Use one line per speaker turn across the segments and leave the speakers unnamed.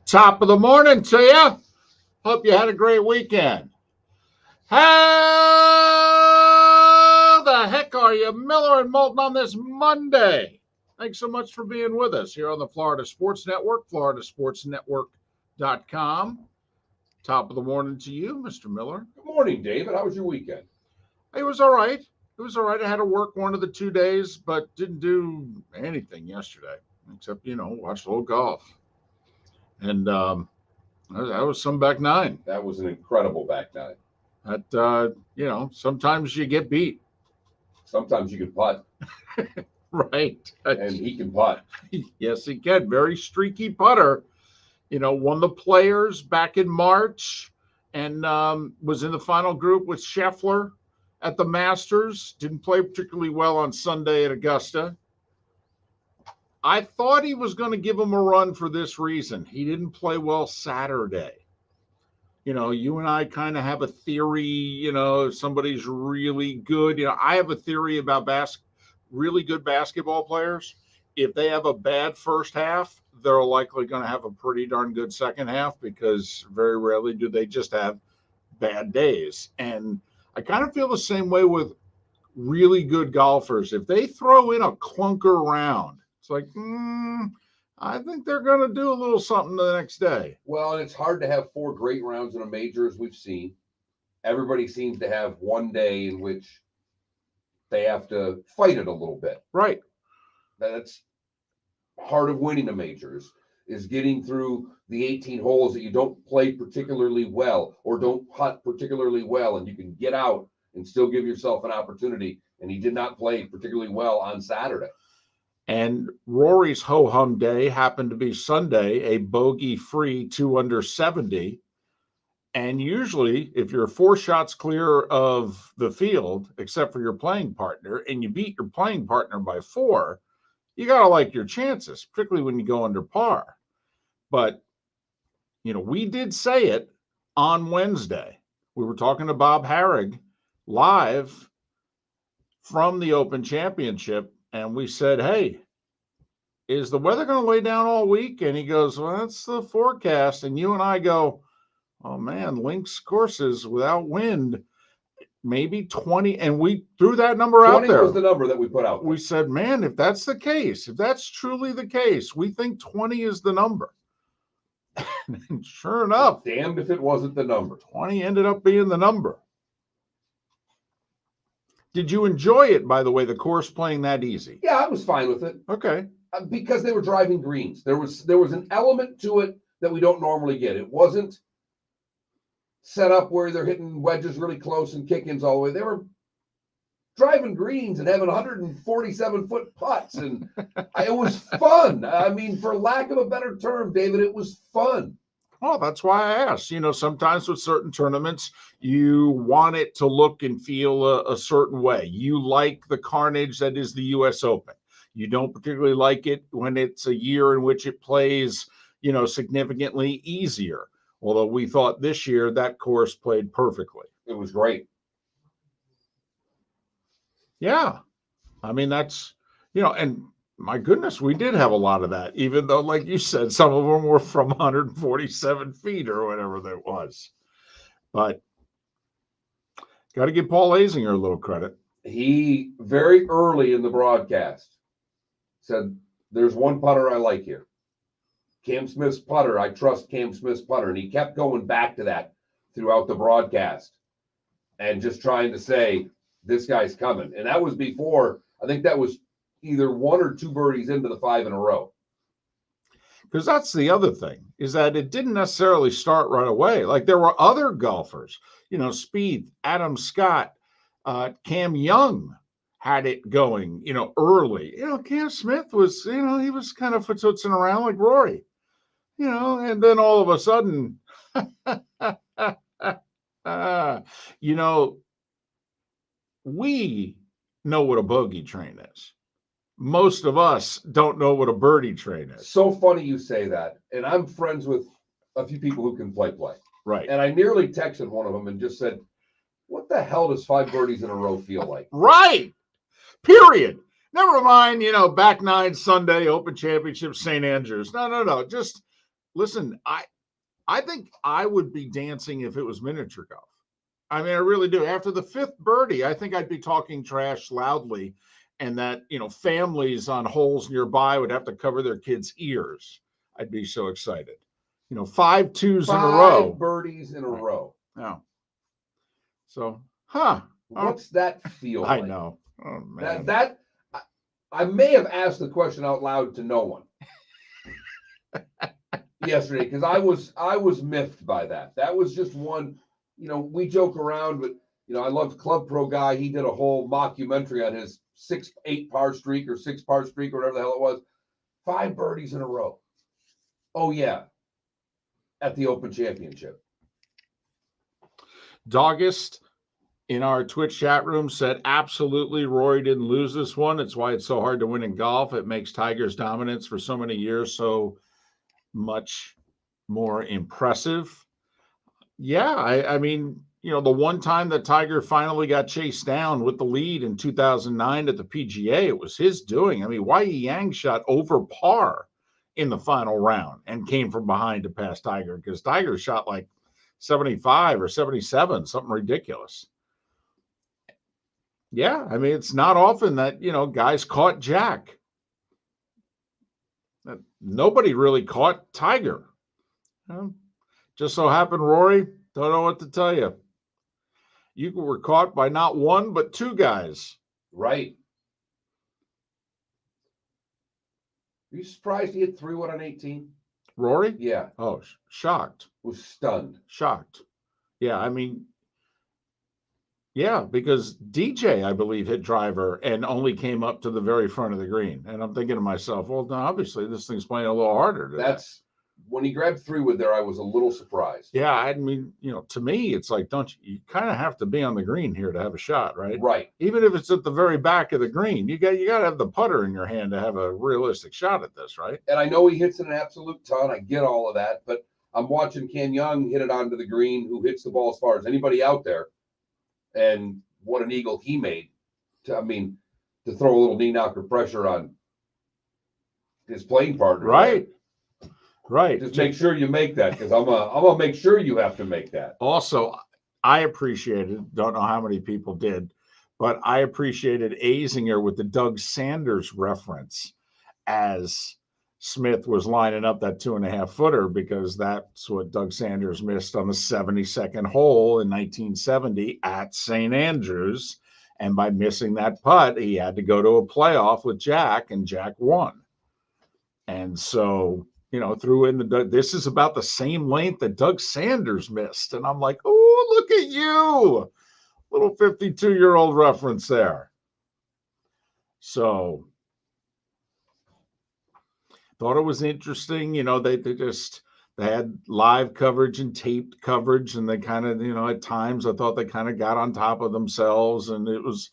Top of the morning to you. Hope you had a great weekend. How the heck are you, Miller and Moulton, on this Monday? Thanks so much for being with us here on the Florida Sports Network, floridasportsnetwork.com. Top of the morning to you, Mr. Miller.
Good morning, David. How was your weekend?
It was all right. I had to work one of the 2 days, but didn't do anything yesterday except, watch a little golf. And that was some back nine.
That was an incredible back nine.
That, sometimes you get beat.
Sometimes you can putt.
Right.
And he can putt.
Yes, he can. Very streaky putter. Won the Players back in March and was in the final group with Scheffler at the Masters. Didn't play particularly well on Sunday at Augusta. I thought he was going to give him a run for this reason. He didn't play well Saturday. You and I kind of have a theory, if somebody's really good. I have a theory about really good basketball players. If they have a bad first half, they're likely going to have a pretty darn good second half because very rarely do they just have bad days. And I kind of feel the same way with really good golfers. If they throw in a clunker round, it's like, I think they're going to do a little something the next day.
Well, and it's hard to have 4 great rounds in a major, as we've seen. Everybody seems to have one day in which they have to fight it a little bit.
Right.
That's part of winning a major is getting through the 18 holes that you don't play particularly well or don't putt particularly well, and you can get out and still give yourself an opportunity. And he did not play particularly well on Saturday.
And Rory's ho-hum day happened to be Sunday, a bogey-free 2 under 70. And usually, if you're 4 shots clear of the field, except for your playing partner, and you beat your playing partner by 4, you got to like your chances, particularly when you go under par. But, we did say it on Wednesday. We were talking to Bob Harrig live from the Open Championship. And we said, hey, is the weather going to lay down all week? And he goes, well, that's the forecast. And you and I go, oh, man, links courses without wind, maybe 20. And we threw that number out there.
20 was the number that we put out there.
We said, man, if that's the case, if that's truly the case, we think 20 is the number. And sure enough.
Damned if it wasn't the number.
20 ended up being the number. Did you enjoy it, by the way, the course playing that easy?
Yeah, I was fine with it.
Okay.
Because they were driving greens. There was an element to it that we don't normally get. It wasn't set up where they're hitting wedges really close and kick-ins all the way. They were driving greens and having 147-foot putts, and it was fun. I mean, for lack of a better term, David, it was fun.
Oh, that's why I asked. Sometimes with certain tournaments, you want it to look and feel a certain way. You like the carnage that is the U.S. Open. You don't particularly like it when it's a year in which it plays, significantly easier. Although we thought this year that course played perfectly.
It was great.
Yeah. I mean, that's, and my goodness, we did have a lot of that, even though, like you said, some of them were from 147 feet or whatever that was. But got to give Paul Azinger a little credit.
He, very early in the broadcast, said, there's one putter I like here. Cam Smith's putter. I trust Cam Smith's putter. And he kept going back to that throughout the broadcast and just trying to say, this guy's coming. And that was before, I think that was either 1 or 2 birdies into the 5 in a row.
Because that's the other thing, is that it didn't necessarily start right away. Like there were other golfers, Speed, Adam Scott, Cam Young had it going, early. Cam Smith was, he was kind of footsing around like Rory, and then all of a sudden, we know what a bogey train is. Most of us don't know what a birdie train is.
So funny you say that. And I'm friends with a few people who can play.
Right.
And I nearly texted one of them and just said, what the hell does 5 birdies in a row feel like?
Right. Period. Never mind, back nine Sunday, Open Championship, St. Andrews. No. Just listen, I think I would be dancing if it was miniature golf. I mean, I really do. After the fifth birdie, I think I'd be talking trash loudly, and that, families on holes nearby would have to cover their kids' ears. I'd be so excited. 5 twos in a row.
5 birdies in a row.
Yeah. So, huh.
What's that feel like?
I know. Oh, man.
That I may have asked the question out loud to no one yesterday, because I was miffed by that. That was just one. We joke around, but I loved Club Pro Guy. He did a whole mockumentary on his 8 par streak or 6 par streak or whatever the hell it was. 5 birdies in a row. Oh yeah, at the Open Championship.
Doggist in our Twitch chat room said, absolutely, Rory didn't lose this one. It's why it's so hard to win in golf. It makes Tiger's dominance for so many years so much more impressive. Yeah, I mean, the one time that Tiger finally got chased down with the lead in 2009 at the PGA, it was his doing. I mean, Wai Yang shot over par in the final round and came from behind to pass Tiger, because Tiger shot like 75 or 77, something ridiculous. Yeah, I mean, it's not often that, guys caught Jack. Nobody really caught Tiger. Just so happened, Rory, don't know what to tell you. You were caught by not one, but 2 guys.
Right. Are you surprised he hit 3-wood on 18?
Rory?
Yeah.
Oh, shocked.
Was stunned.
Shocked. Yeah, I mean, yeah, because DJ, I believe, hit driver and only came up to the very front of the green. And I'm thinking to myself, well, obviously this thing's playing a little harder today.
That's when he grabbed 3-wood there, I was a little surprised.
Yeah, I mean, to me, it's like, you kind of have to be on the green here to have a shot, right?
Right.
Even if it's at the very back of the green, you got to have the putter in your hand to have a realistic shot at this, right?
And I know he hits it an absolute ton. I get all of that, but I'm watching Ken Young hit it onto the green, who hits the ball as far as anybody out there. And what an eagle he made to throw a little knee knocker pressure on his playing partner.
Right. Right.
Just make sure you make that, because I'm gonna make sure you have to make that.
Also, I appreciated, don't know how many people did, but I appreciated Azinger with the Doug Sanders reference as Smith was lining up that 2.5 footer, because that's what Doug Sanders missed on the 72nd hole in 1970 at St. Andrews. And by missing that putt, he had to go to a playoff with Jack, and Jack won. And so, threw in this is about the same length that Doug Sanders missed. And I'm like, oh, look at you. Little 52-year-old reference there. So thought it was interesting. They had live coverage and taped coverage, and they kind of, at times I thought they kind of got on top of themselves. And it was,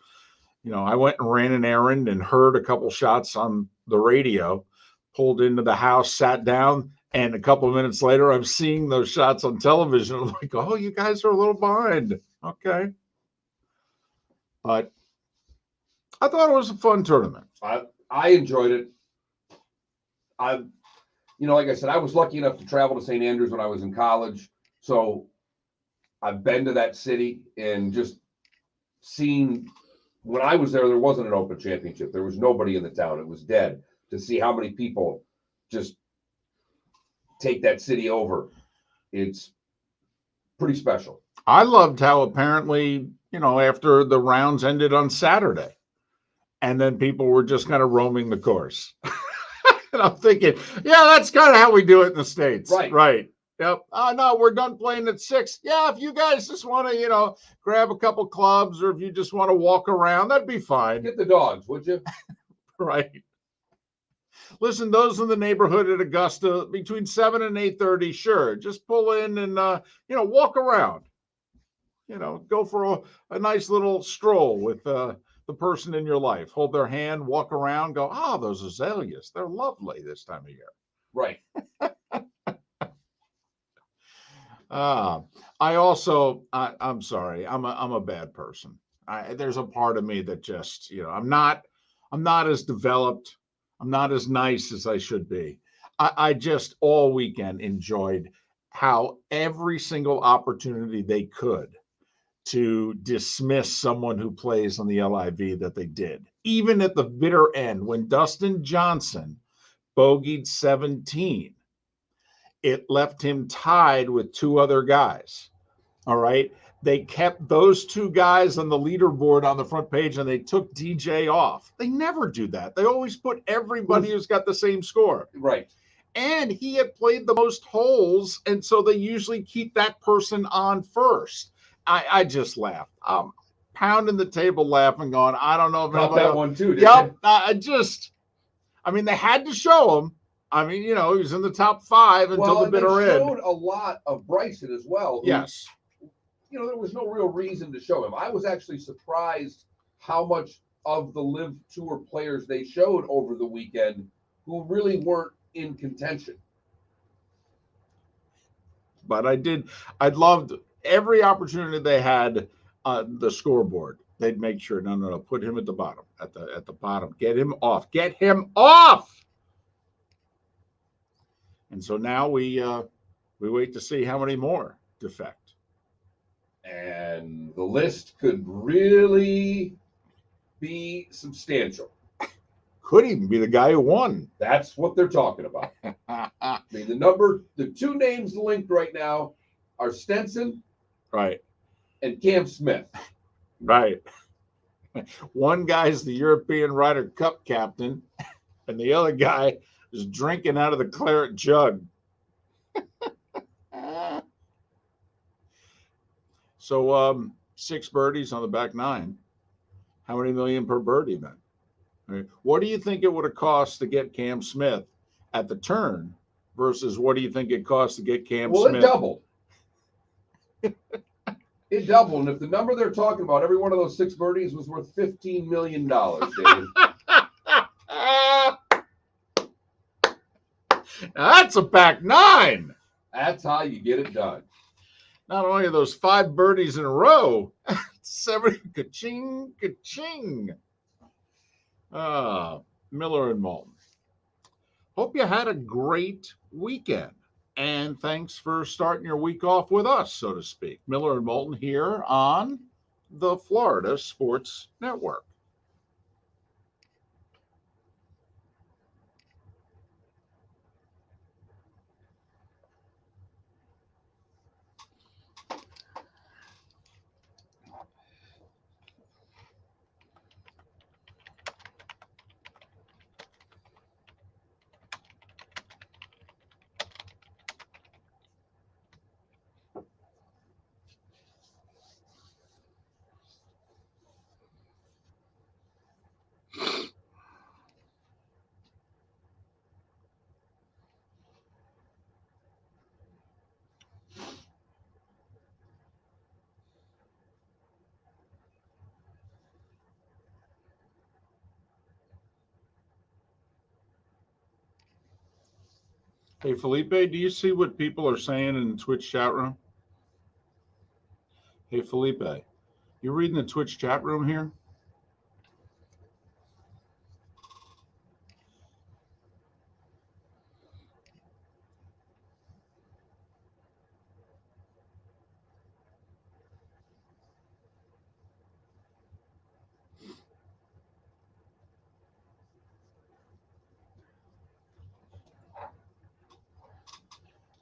I went and ran an errand and heard a couple shots on the radio, pulled into the house, sat down, and a couple of minutes later, I'm seeing those shots on television. I'm like, oh, you guys are a little behind. Okay. But I thought it was a fun tournament.
I enjoyed it. Like I said, I was lucky enough to travel to St. Andrews when I was in college. So I've been to that city and just seen, when I was there wasn't an Open Championship. There was nobody in the town. It was dead. To see how many people just take that city over, it's pretty special.
I loved how apparently, after the rounds ended on Saturday, and then people were just kind of roaming the course. And I'm thinking, yeah, that's kind of how we do it in the States. Right. Yep. Oh, no, we're done playing at 6. Yeah, if you guys just want to, grab a couple clubs, or if you just want to walk around, that'd be fine.
Get the dogs, would you?
Right. Listen, those in the neighborhood at Augusta between 7 and 8:30, sure, just pull in and walk around. Go for a nice little stroll with the person in your life. Hold their hand, walk around, go, those azaleas, they're lovely this time of year.
Right.
I'm sorry, I'm a bad person. There's a part of me that just, I'm not as developed. I'm not as nice as I should be. I just all weekend enjoyed how every single opportunity they could to dismiss someone who plays on the LIV that they did. Even at the bitter end, when Dustin Johnson bogeyed 17, it left him tied with two other guys. All right. They kept those two guys on the leaderboard on the front page and they took DJ off. They never do that. They always put everybody who's got the same score.
Right.
And he had played the most holes. And so they usually keep that person on first. I just laughed. Pounding the table laughing, going, I don't know if
Caught that one too.
Yep. I mean, they had to show him. I mean, he was in the top 5 until the bitter end.
They showed a lot of Bryson as well.
Yes.
There was no real reason to show him. I was actually surprised how much of the Live Tour players they showed over the weekend who really weren't in contention.
But I loved every opportunity they had on the scoreboard. They'd make sure, no, put him at the bottom, at the bottom. Get him off. And so now we wait to see how many more defect.
And the list could really be substantial.
Could even be the guy who won.
That's what they're talking about. I mean, the two names linked right now are Stenson,
right,
and Cam Smith.
Right. One guy's the European Ryder Cup captain, and the other guy is drinking out of the claret jug. So 6 birdies on the back 9. How many million per birdie then? Right. What do you think it would have cost to get Cam Smith at the turn versus what do you think it cost to get Cam Smith?
Well, it doubled. It doubled. And if the number they're talking about, every one of those 6 birdies was worth $15 million, David.
That's a back 9.
That's how you get it done.
Not only are those 5 birdies in a row, 7 ka-ching, ka-ching. Miller and Moulton. Hope you had a great weekend. And thanks for starting your week off with us, so to speak. Miller and Moulton here on the Florida Sports Network. Hey, Felipe, do you see what people are saying in the Twitch chat room? Hey, Felipe, you reading the Twitch chat room here?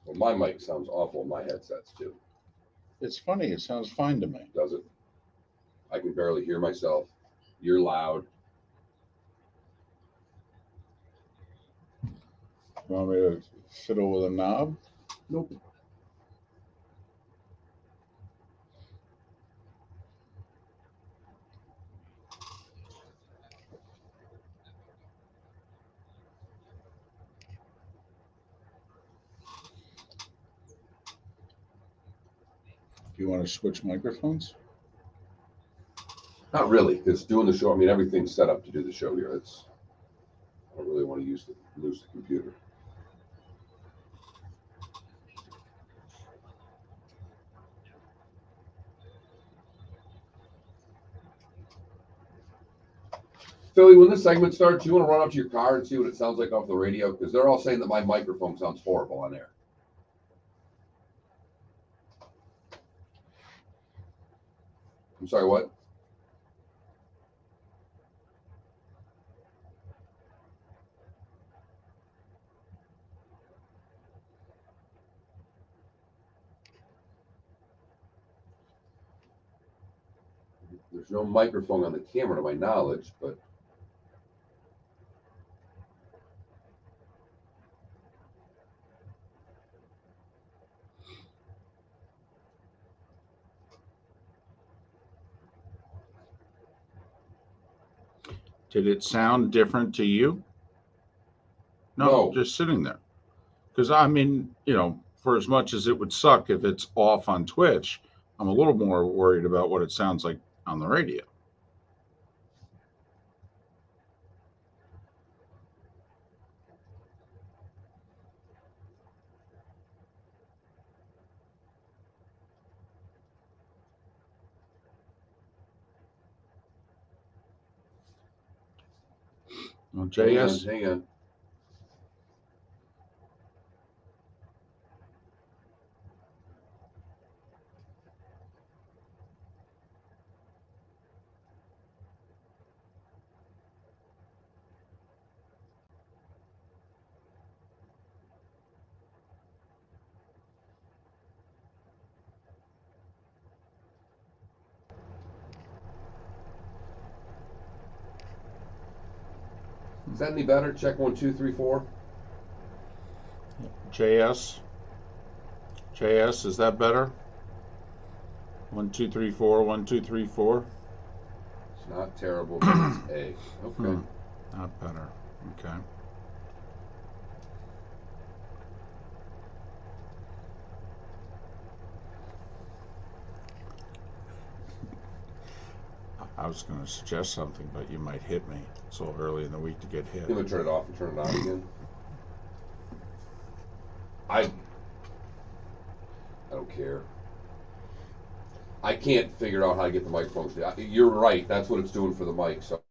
Well, my mic sounds awful in my headsets, too.
It's funny. It sounds fine to me.
Does it? I can barely hear myself. You're loud.
You want me to fiddle with a knob?
Nope.
Do you want to switch microphones?
Not really, because doing the show, I mean, everything's set up to do the show here. I don't really want to lose the computer. Philly, when this segment starts, you want to run up to your car and see what it sounds like off the radio? Because they're all saying that my microphone sounds horrible on air. I'm sorry, what? There's no microphone on the camera to my knowledge, but
Did it sound different to you? No, just sitting there. Because I mean, for as much as it would suck if it's off on Twitch, I'm a little more worried about what it sounds like on the radio. Well, JS,
hang on. Is that any better? Check 1, 2, 3, 4.
JS, is that better? 1, 2, 3, 4. 1, 2, 3, 4.
It's not terrible, but it's A. Okay.
Not better. Okay. I was going to suggest something, but you might hit me. It's a little early in the week to get hit.
You want to turn it off and turn it on again? I don't care. I can't figure out how to get the microphones. You're right. That's what it's doing for the mic. So.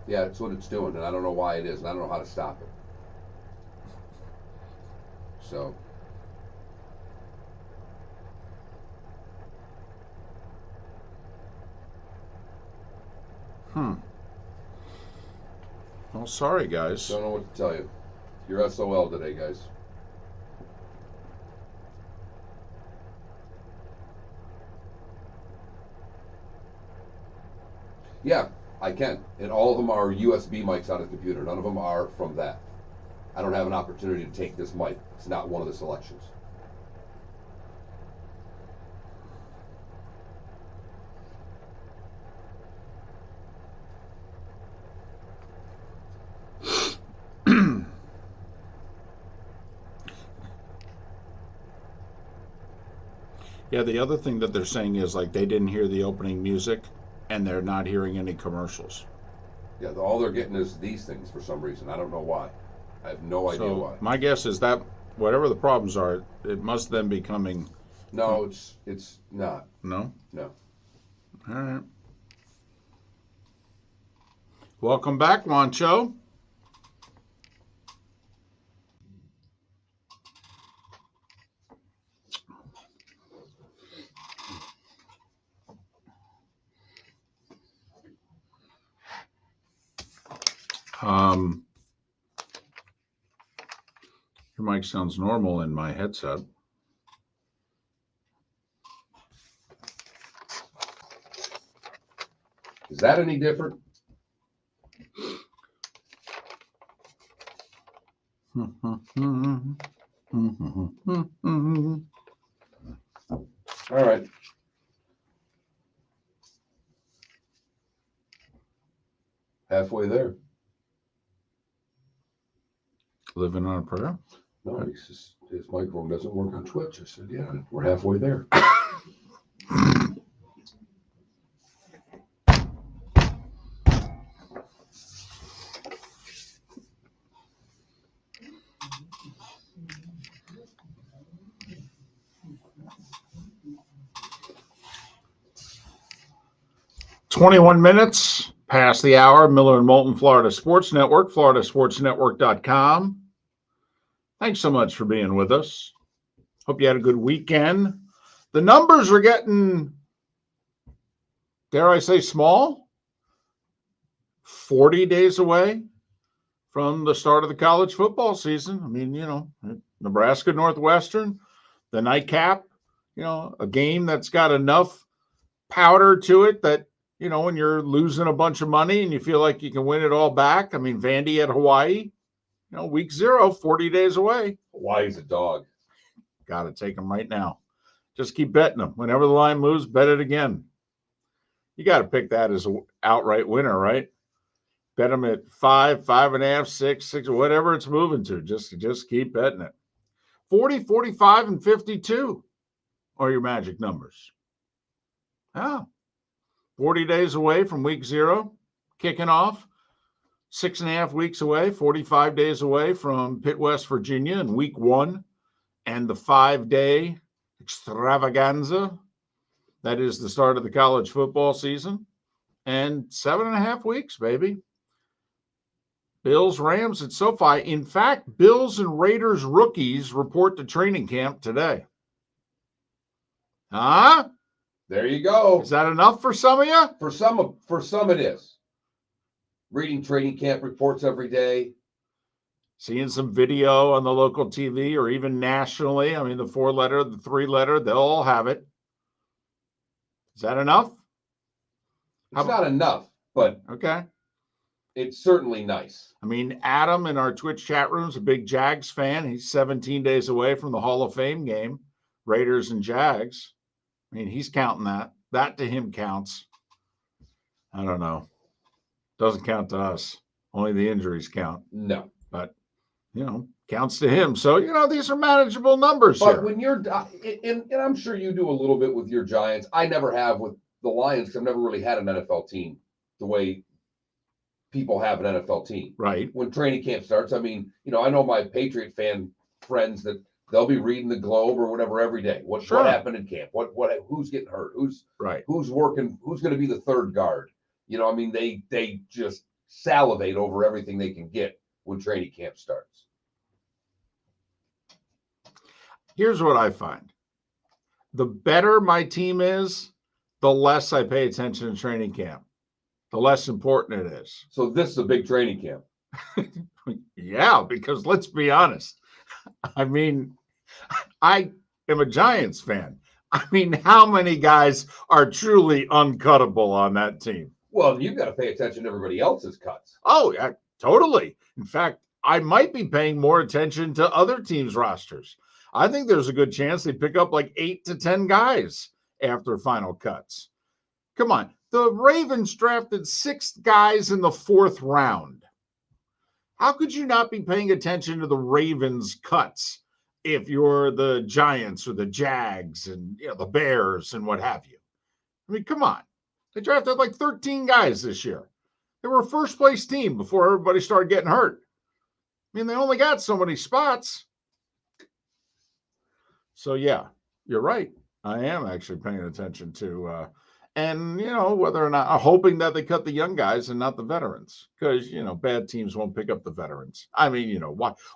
Yeah, that's what it's doing, and I don't know why it is, and I don't know how to stop it. So.
Well, sorry, guys.
Don't know what to tell you. You're SOL today, guys. Yeah, I can. And all of them are USB mics out of the computer. None of them are from that. I don't have an opportunity to take this mic. It's not one of the selections.
Yeah, the other thing that they're saying is like they didn't hear the opening music and they're not hearing any commercials.
Yeah, all they're getting is these things for some reason. I don't know why. I have no idea why.
My guess is that whatever the problems are, it must then be coming.
No, it's not.
No?
No.
All right. Welcome back, Wancho. Your mic sounds normal in my headset.
Is that any different? All right. Halfway there.
Living on a prayer?
No, his microphone doesn't work on Twitch. I said, yeah, we're halfway there.
21 minutes past the hour. Miller and Moulton, Florida Sports Network, floridasportsnetwork.com. Thanks so much for being with us. Hope you had a good weekend. The numbers are getting, dare I say, small. 40 days away from the start of the college football season. I mean, Nebraska Northwestern, the nightcap, a game that's got enough powder to it that, when you're losing a bunch of money and you feel like you can win it all back. I mean, Vandy at Hawaii, week 0, 40 days away.
Hawaii's a dog.
Got to take them right now. Just keep betting them. Whenever the line moves, bet it again. You got to pick that as an outright winner, right? Bet them at 5, 5.5, 6, whatever it's moving to. Just keep betting it. 40, 45, and 52 are your magic numbers. 40 days away from week 0, kicking off. 6.5 weeks away, 45 days away from Pitt, West Virginia in week 1, and the 5-day extravaganza. That is the start of the college football season. And 7.5 weeks, baby. Bills, Rams at SoFi. In fact, Bills and Raiders rookies report to training camp today. Huh?
There you go.
Is that enough for some of you?
For some it is. Reading training camp reports every day.
Seeing some video on the local TV or even nationally. I mean, the 4-letter, the 3-letter, they'll all have it. Is that enough?
It's not enough, but
okay.
It's certainly nice.
I mean, Adam in our Twitch chat room is a big Jags fan. He's 17 days away from the Hall of Fame game, Raiders and Jags. I mean, he's counting that. That to him counts. I don't know. Doesn't count to us. Only the injuries count.
No.
But, counts to him. So, these are manageable numbers
but
here.
When you're, and I'm sure you do a little bit with your Giants. I never have with the Lions because I've never really had an NFL team the way people have an NFL team.
Right.
When training camp starts, I mean, I know my Patriot fan friends that they'll be reading the Globe or whatever every day. What happened in camp? Who's getting hurt? Who's working? Who's going to be the third guard? I mean, they just salivate over everything they can get when training camp starts.
Here's what I find. The better my team is, the less I pay attention to training camp. The less important it is.
So this is a big training camp.
Yeah, because let's be honest. I mean, I am a Giants fan. I mean, how many guys are truly uncuttable on that team?
Well, you've got to pay attention to everybody else's cuts.
Oh, yeah, totally. In fact, I might be paying more attention to other teams' rosters. I think there's a good chance they pick up like 8 to 10 guys after final cuts. Come on. The Ravens drafted 6 guys in the 4th round. How could you not be paying attention to the Ravens cuts if you're the Giants or the Jags and the Bears and what have you? I mean, come on. They drafted like 13 guys this year. They were a first-place team before everybody started getting hurt. I mean, they only got so many spots. So, yeah, you're right. I am actually paying attention to, and, whether or not, I'm hoping that they cut the young guys and not the veterans because, bad teams won't pick up the veterans. I mean,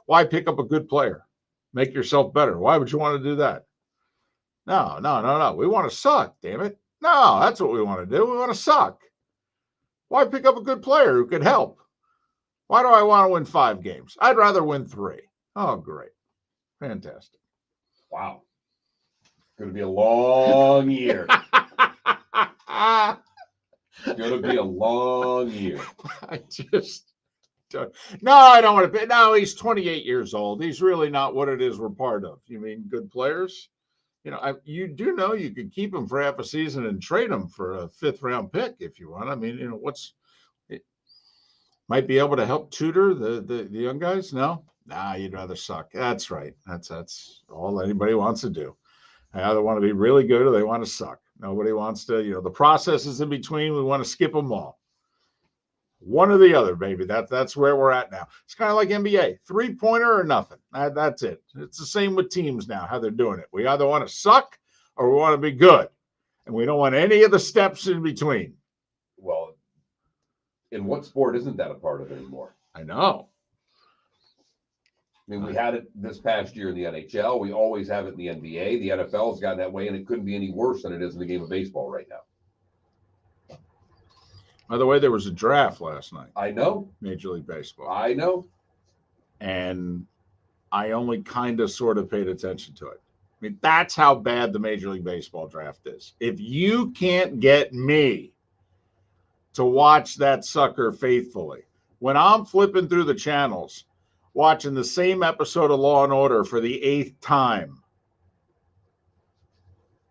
why pick up a good player? Make yourself better. Why would you want to do that? No. We want to suck, damn it. No, that's what we want to do. We want to suck. Why pick up a good player who could help? Why do I want to win 5 games? I'd rather win 3. Oh, great. Fantastic.
Wow. It's going to be a long year. It's going to be a long year.
I don't want to. No, he's 28 years old. He's really not what it is we're part of. You mean good players? You do know you could keep him for half a season and trade him for a 5th round pick if you want. I mean, might be able to help tutor the young guys. No, you'd rather suck. That's right. That's all anybody wants to do. They either want to be really good or they want to suck. Nobody wants to, the processes in between. We want to skip them all. One or the other, baby. That's where we're at now. It's kind of like NBA, 3-pointer or nothing. That's it. It's the same with teams now, how they're doing it. We either want to suck or we want to be good. And we don't want any of the steps in between.
In what sport isn't that a part of anymore?
I know.
I mean, we had it this past year in the NHL. We always have it in the NBA. The NFL has gotten that way, and it couldn't be any worse than it is in the game of baseball right now.
By the way, there was a draft last night.
I know.
Major League Baseball.
I know.
And I only kind of sort of paid attention to it. I mean, that's how bad the Major League Baseball draft is. If you can't get me to watch that sucker faithfully, when I'm flipping through the channels, watching the same episode of Law and Order for the 8th time,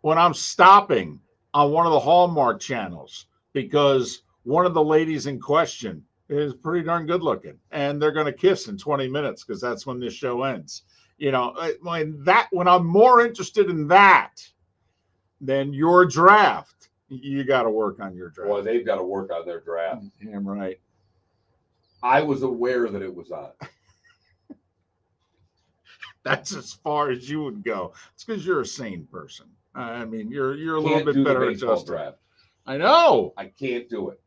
when I'm stopping on one of the Hallmark channels because one of the ladies in question is pretty darn good looking and they're going to kiss in 20 minutes because that's when this show ends. You know, when I'm more interested in that than your draft, you got to work on your draft.
Well, they've got to work on their draft.
Damn right.
I was aware that it was on.
That's as far as you would go. It's because you're a sane person. I mean, you're a little bit better adjusted.
Draft.
I know.
I can't do it.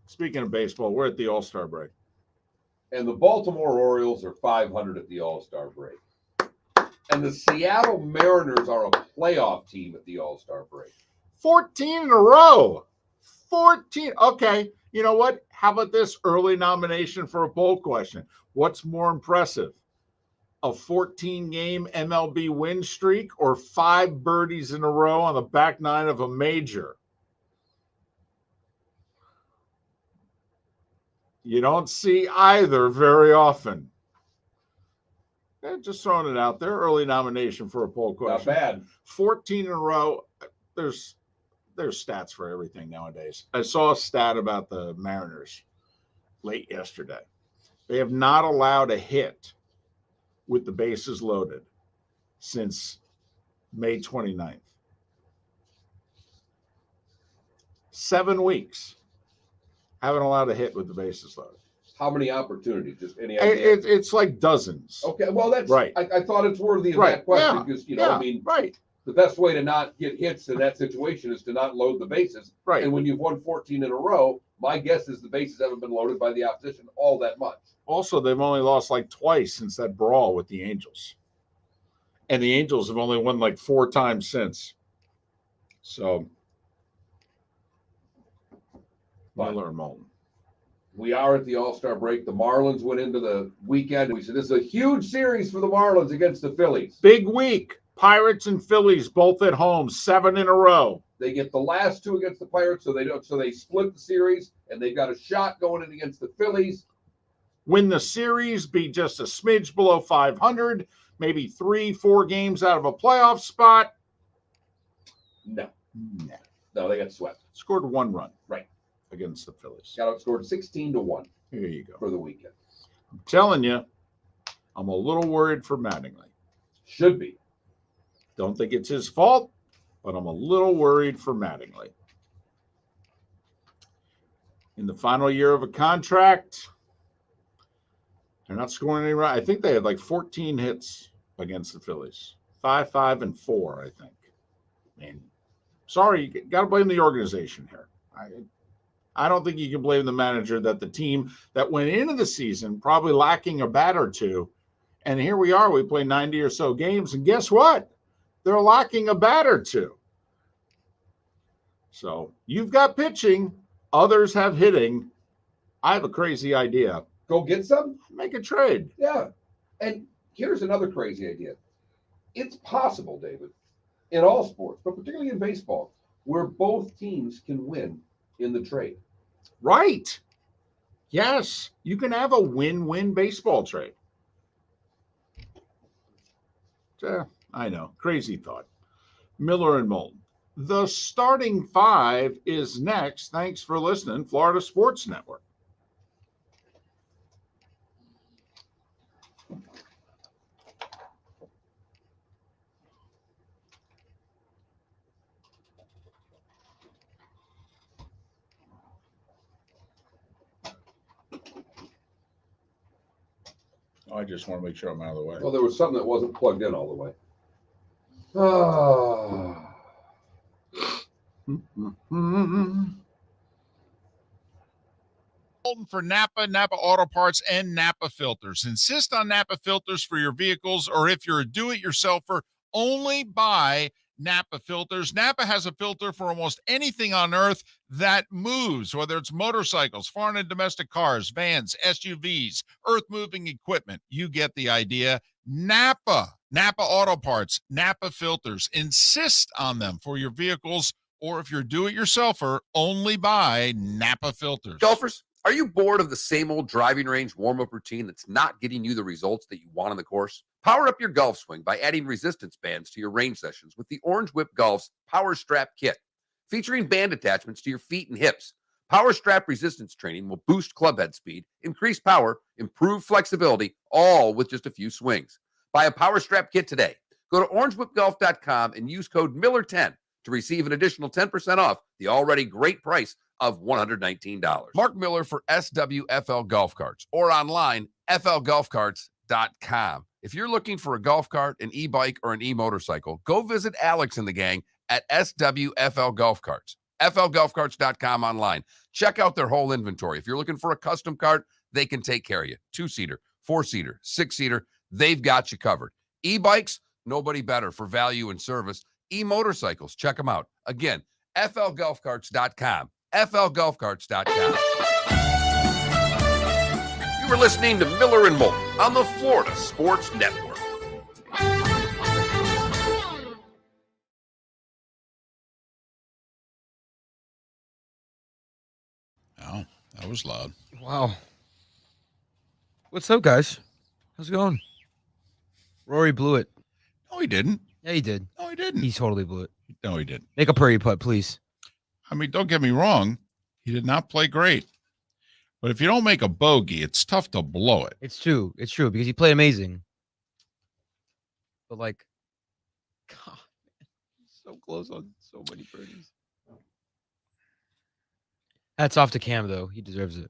Speaking of baseball, we're at the All-Star break.
And the Baltimore Orioles are 500 at the All-Star break. And the Seattle Mariners are a playoff team at the All-Star break.
14 in a row. 14. Okay. You know what? How about this early nomination for a poll question? What's more impressive? A 14-game MLB win streak or 5 birdies in a row on the back nine of a major? You don't see either very often. Just throwing it out there. Early nomination for a poll question.
Not bad.
14 in a row. There's stats for everything nowadays. I saw a stat about the Mariners late yesterday. They have not allowed a hit with the bases loaded since May 29th. 7 weeks. Haven't allowed a hit with the bases loaded.
How many opportunities? Just any idea?
It's like dozens.
Okay, well, that's
right.
I thought it's worthy of that question because, I mean, the best way to not get hits in that situation is to not load the bases.
Right.
And when you've won 14 in a row, my guess is the bases haven't been loaded by the opposition all that much.
Also, they've only lost like twice since that brawl with the Angels. And the Angels have only won like 4 times since. So, Miller and Moulton.
We are at the All-Star break. The Marlins went into the weekend. We said this is a huge series for the Marlins against the Phillies.
Big week. Pirates and Phillies both at home, 7 in a row.
They get the last 2 against the Pirates, so they split the series, and they've got a shot going in against the Phillies.
Win the series, be just a smidge below 500, maybe 3-4 games out of a playoff spot.
No, they got swept.
Scored 1 run.
Right.
Against the Phillies.
Got outscored 16-1.
Here you go.
For the weekend.
I'm telling you, I'm a little worried for Mattingly.
Should be.
Don't think it's his fault, but I'm a little worried for Mattingly. In the final year of a contract, they're not scoring any runs. I think they had like 14 hits against the Phillies. 5, and 4, I think. I mean, sorry, you got to blame the organization here. I don't think you can blame the manager that the team that went into the season probably lacking a bat or two. And here we are, we play 90 or so games. And guess what? They're lacking a bat or two. So you've got pitching. Others have hitting. I have a crazy idea.
Go get some?
Make a trade.
Yeah. And here's another crazy idea. It's possible, David, in all sports, but particularly in baseball, where both teams can win in the trade.
Right. Yes. You can have a win-win baseball trade. I know. Crazy thought. Miller and Moulton. The starting 5 is next. Thanks for listening. Florida Sports Network. I just want to make sure I'm out of the way.
Well, there was something that wasn't plugged in all the way.
Moulton
for Napa, Napa Auto Parts, and Napa Filters. Insist on Napa Filters for your vehicles, or if you're a do-it-yourselfer, only buy Napa Filters. Napa has a filter for almost anything on earth that moves, whether it's motorcycles, foreign and domestic cars, vans, SUVs, earth-moving equipment. You get the idea. Napa Auto Parts, Napa Filters. Insist on them for your vehicles, or if you're a do-it-yourselfer, only buy Napa Filters.
Golfers, are you bored of the same old driving range warm-up routine that's not getting you the results that you want on the course? Power up your golf swing by adding resistance bands to your range sessions with the Orange Whip Golf's Power Strap Kit. Featuring band attachments to your feet and hips, Power Strap resistance training will boost clubhead speed, increase power, improve flexibility, all with just a few swings. Buy a Power Strap Kit today. Go to orangewhipgolf.com and use code Miller10 to receive an additional 10% off the already great price of $119. Mark Miller for SWFL Golf Carts, or online, flgolfcarts.com. If you're looking for a golf cart, an e-bike, or an e-motorcycle, go visit Alex and the gang at SWFL Golf Carts. flgolfcarts.com online. Check out their whole inventory. If you're looking for a custom cart, they can take care of you. 2-seater, 4-seater, 6-seater, they've got you covered. E-bikes, nobody better for value and service. E-motorcycles, check them out. Again, flgolfcarts.com. flgolfcarts.com. You were listening to Miller and Moulton on the Florida Sports Network.
Oh, that was loud.
Wow. What's up, guys? How's it going? Rory blew it.
No, he didn't.
Yeah, he did.
No, he didn't.
He totally blew it.
No, he didn't.
Make a prairie putt, please.
I mean, don't get me wrong. He did not play great. But if you don't make a bogey, it's tough to blow it.
It's true. It's true because he played amazing. But like, God, man, so close on so many birdies. Hats off to Cam, though. He deserves it.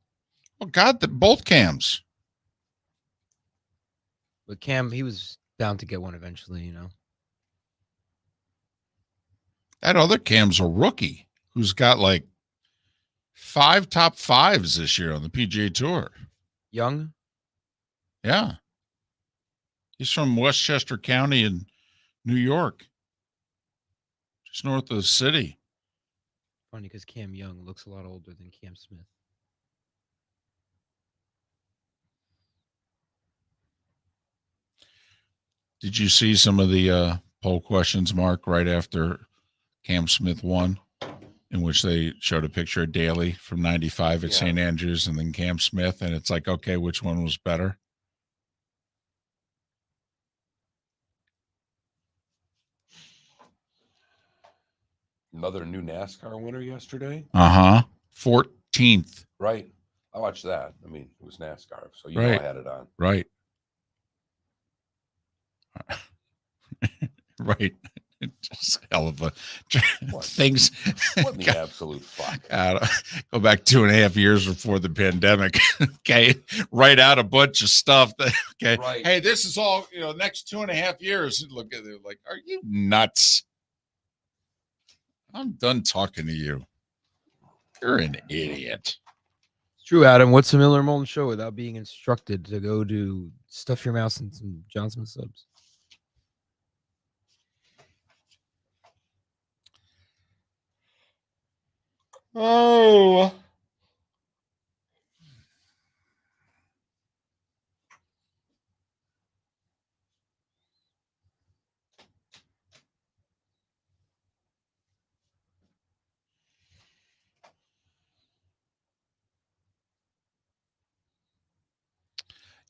Well, God, both Cams.
But Cam, he was bound to get one eventually, you know.
That other Cam's a rookie who's got like 5 top 5s this year on the PGA Tour.
Young?
Yeah. He's from Westchester County in New York, just north of the city.
Funny because Cam Young looks a lot older than Cam Smith.
Did you see some of the poll questions, Mark, right after Cam Smith won, in which they showed a picture of Daly from 95 at St. Andrews and then Cam Smith, and it's like, okay, which one was better?
Another new NASCAR winner yesterday.
14th.
Right. I watched that. I mean, it was NASCAR, so you
Right.
know I had it on.
Right. Right. Just hell of a things.
What in the absolute fuck?
Go back 2.5 years before the pandemic. Okay. Write out a bunch of stuff. Okay.
Right.
Hey, this is all, next 2.5 years. Look at it like, are you nuts? I'm done talking to you. You're an idiot.
It's true, Adam. What's the Miller and Moulton show without being instructed to go do stuff your mouse and some John Smith subs?
Oh.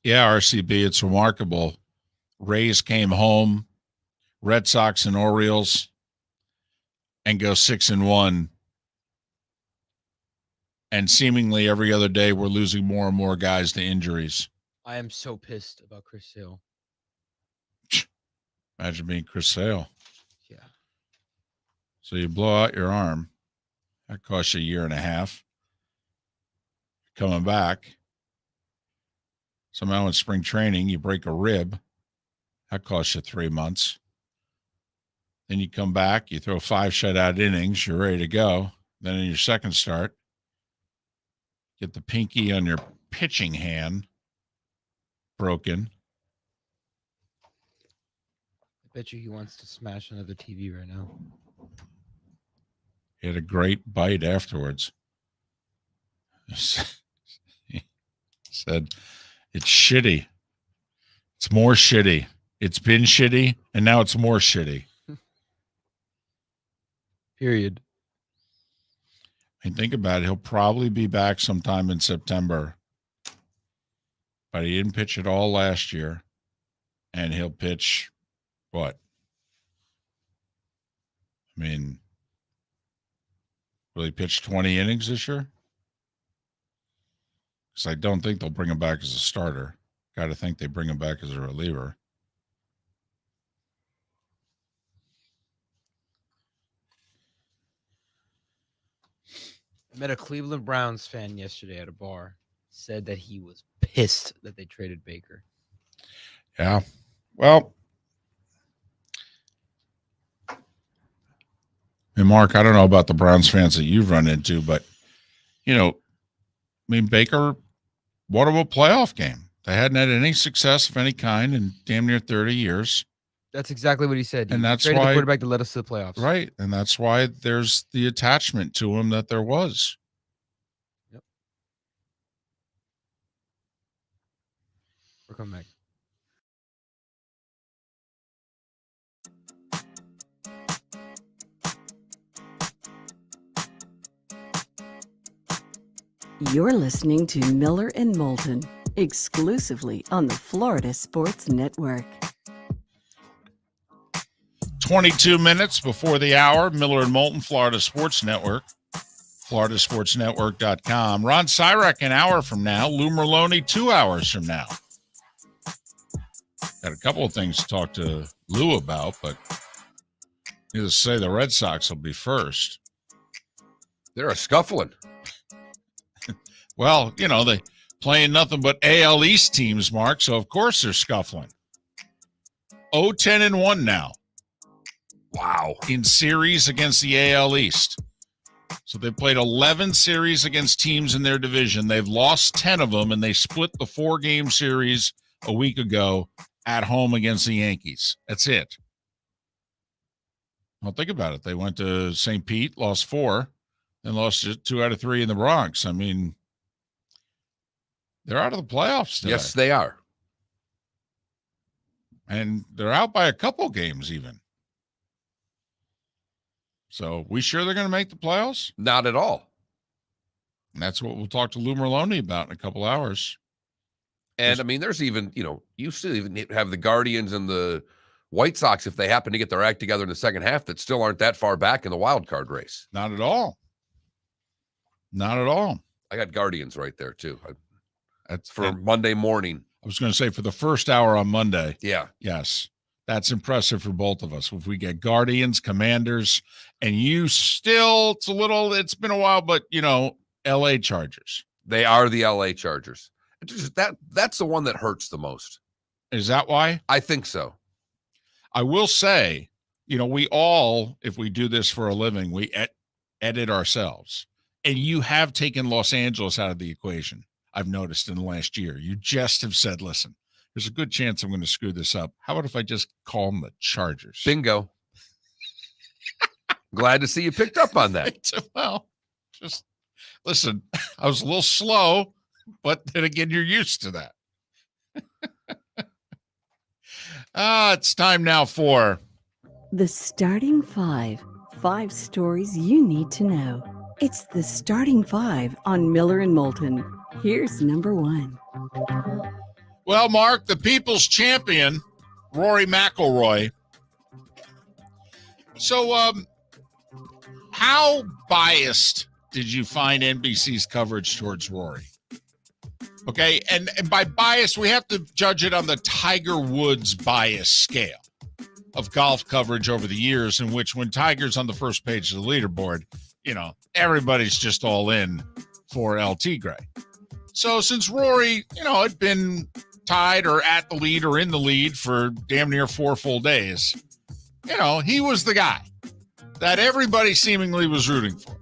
Yeah, RCB, it's remarkable. Rays came home, Red Sox and Orioles, and go 6-1. And seemingly every other day, we're losing more and more guys to injuries.
I am so pissed about Chris Sale.
Imagine being Chris Sale.
Yeah.
So you blow out your arm. That costs you 1.5 years. Coming back. Somehow in spring training, you break a rib. That costs you 3 months. Then you come back, you throw 5 shutout innings, you're ready to go. Then in your second start, get the pinky on your pitching hand broken.
I bet you he wants to smash another TV right now.
He had a great bite afterwards. He said, it's shitty. It's more shitty. It's been shitty, and now it's more shitty.
Period.
And think about it. He'll probably be back sometime in September. But he didn't pitch at all last year. And he'll pitch what? I mean, will he pitch 20 innings this year? Because I don't think they'll bring him back as a starter. Got to think they bring him back as a reliever.
I met a Cleveland Browns fan yesterday at a bar. Said that he was pissed that they traded Baker.
Yeah. Well, and Mark, I don't know about the Browns fans that you've run into, but, you know, I mean, Baker won a playoff game. They hadn't had any success of any kind in damn near 30 years.
That's exactly what he said.
And that's
traded
why
the quarterback to let us to the playoffs.
Right. And that's why there's the attachment to him that there was.
Yep. We're coming back.
You're listening to Miller and Moulton, exclusively on the Florida Sports Network.
22 minutes before the hour, Miller and Moulton, Florida Sports Network, floridasportsnetwork.com. Ron Sirak an hour from now, Lou Merloni 2 hours from now. Got a couple of things to talk to Lou about, but needless to say, the Red Sox will be first.
They're a scuffling.
Well, you know, they playing nothing but AL East teams, Mark, so of course they're scuffling. 0-10-1 now.
Wow.
In series against the AL East. So they played 11 series against teams in their division. They've lost 10 of them, and they split the 4-game series a week ago at home against the Yankees. That's it. Well, think about it. They went to St. Pete, lost 4, and lost 2 out of 3 in the Bronx. I mean, they're out of the playoffs today.
Yes, they are.
And they're out by a couple games even. So we sure they're going to make the playoffs?
Not at all.
And that's what we'll talk to Lou Merloni about in a couple hours.
And I mean, there's even, you know, you still even have the Guardians and the White Sox, if they happen to get their act together in the second half, that still aren't that far back in the wild card race.
Not at all. Not at all.
I got Guardians right there too.
That's
for Monday morning.
I was going to say for the first hour on Monday.
Yeah.
Yes. That's impressive for both of us. If we get Guardians, Commanders, and you still, it's been a while, but, you know, LA Chargers.
They are the LA Chargers. That's the one that hurts the most.
Is that why?
I think so.
I will say, you know, we all, if we do this for a living, we edit ourselves. And you have taken Los Angeles out of the equation, I've noticed in the last year. You just have said, listen, there's a good chance I'm going to screw this up. How about if I just call them the Chargers?
Bingo. Glad to see you picked up on that.
Well, just listen, I was a little slow, but then again, you're used to that. It's time now for
The Starting Five. 5 stories you need to know. It's the Starting 5 on Miller and Moulton. Here's number 1.
Well, Mark, the people's champion, Rory McIlroy. So, how biased did you find NBC's coverage towards Rory? Okay, and by bias, we have to judge it on the Tiger Woods bias scale of golf coverage over the years, in which when Tiger's on the first page of the leaderboard, you know, everybody's just all in for LT Gray. So since Rory, you know, had been tied or at the lead or in the lead for damn near 4 full days, he was the guy that everybody seemingly was rooting for.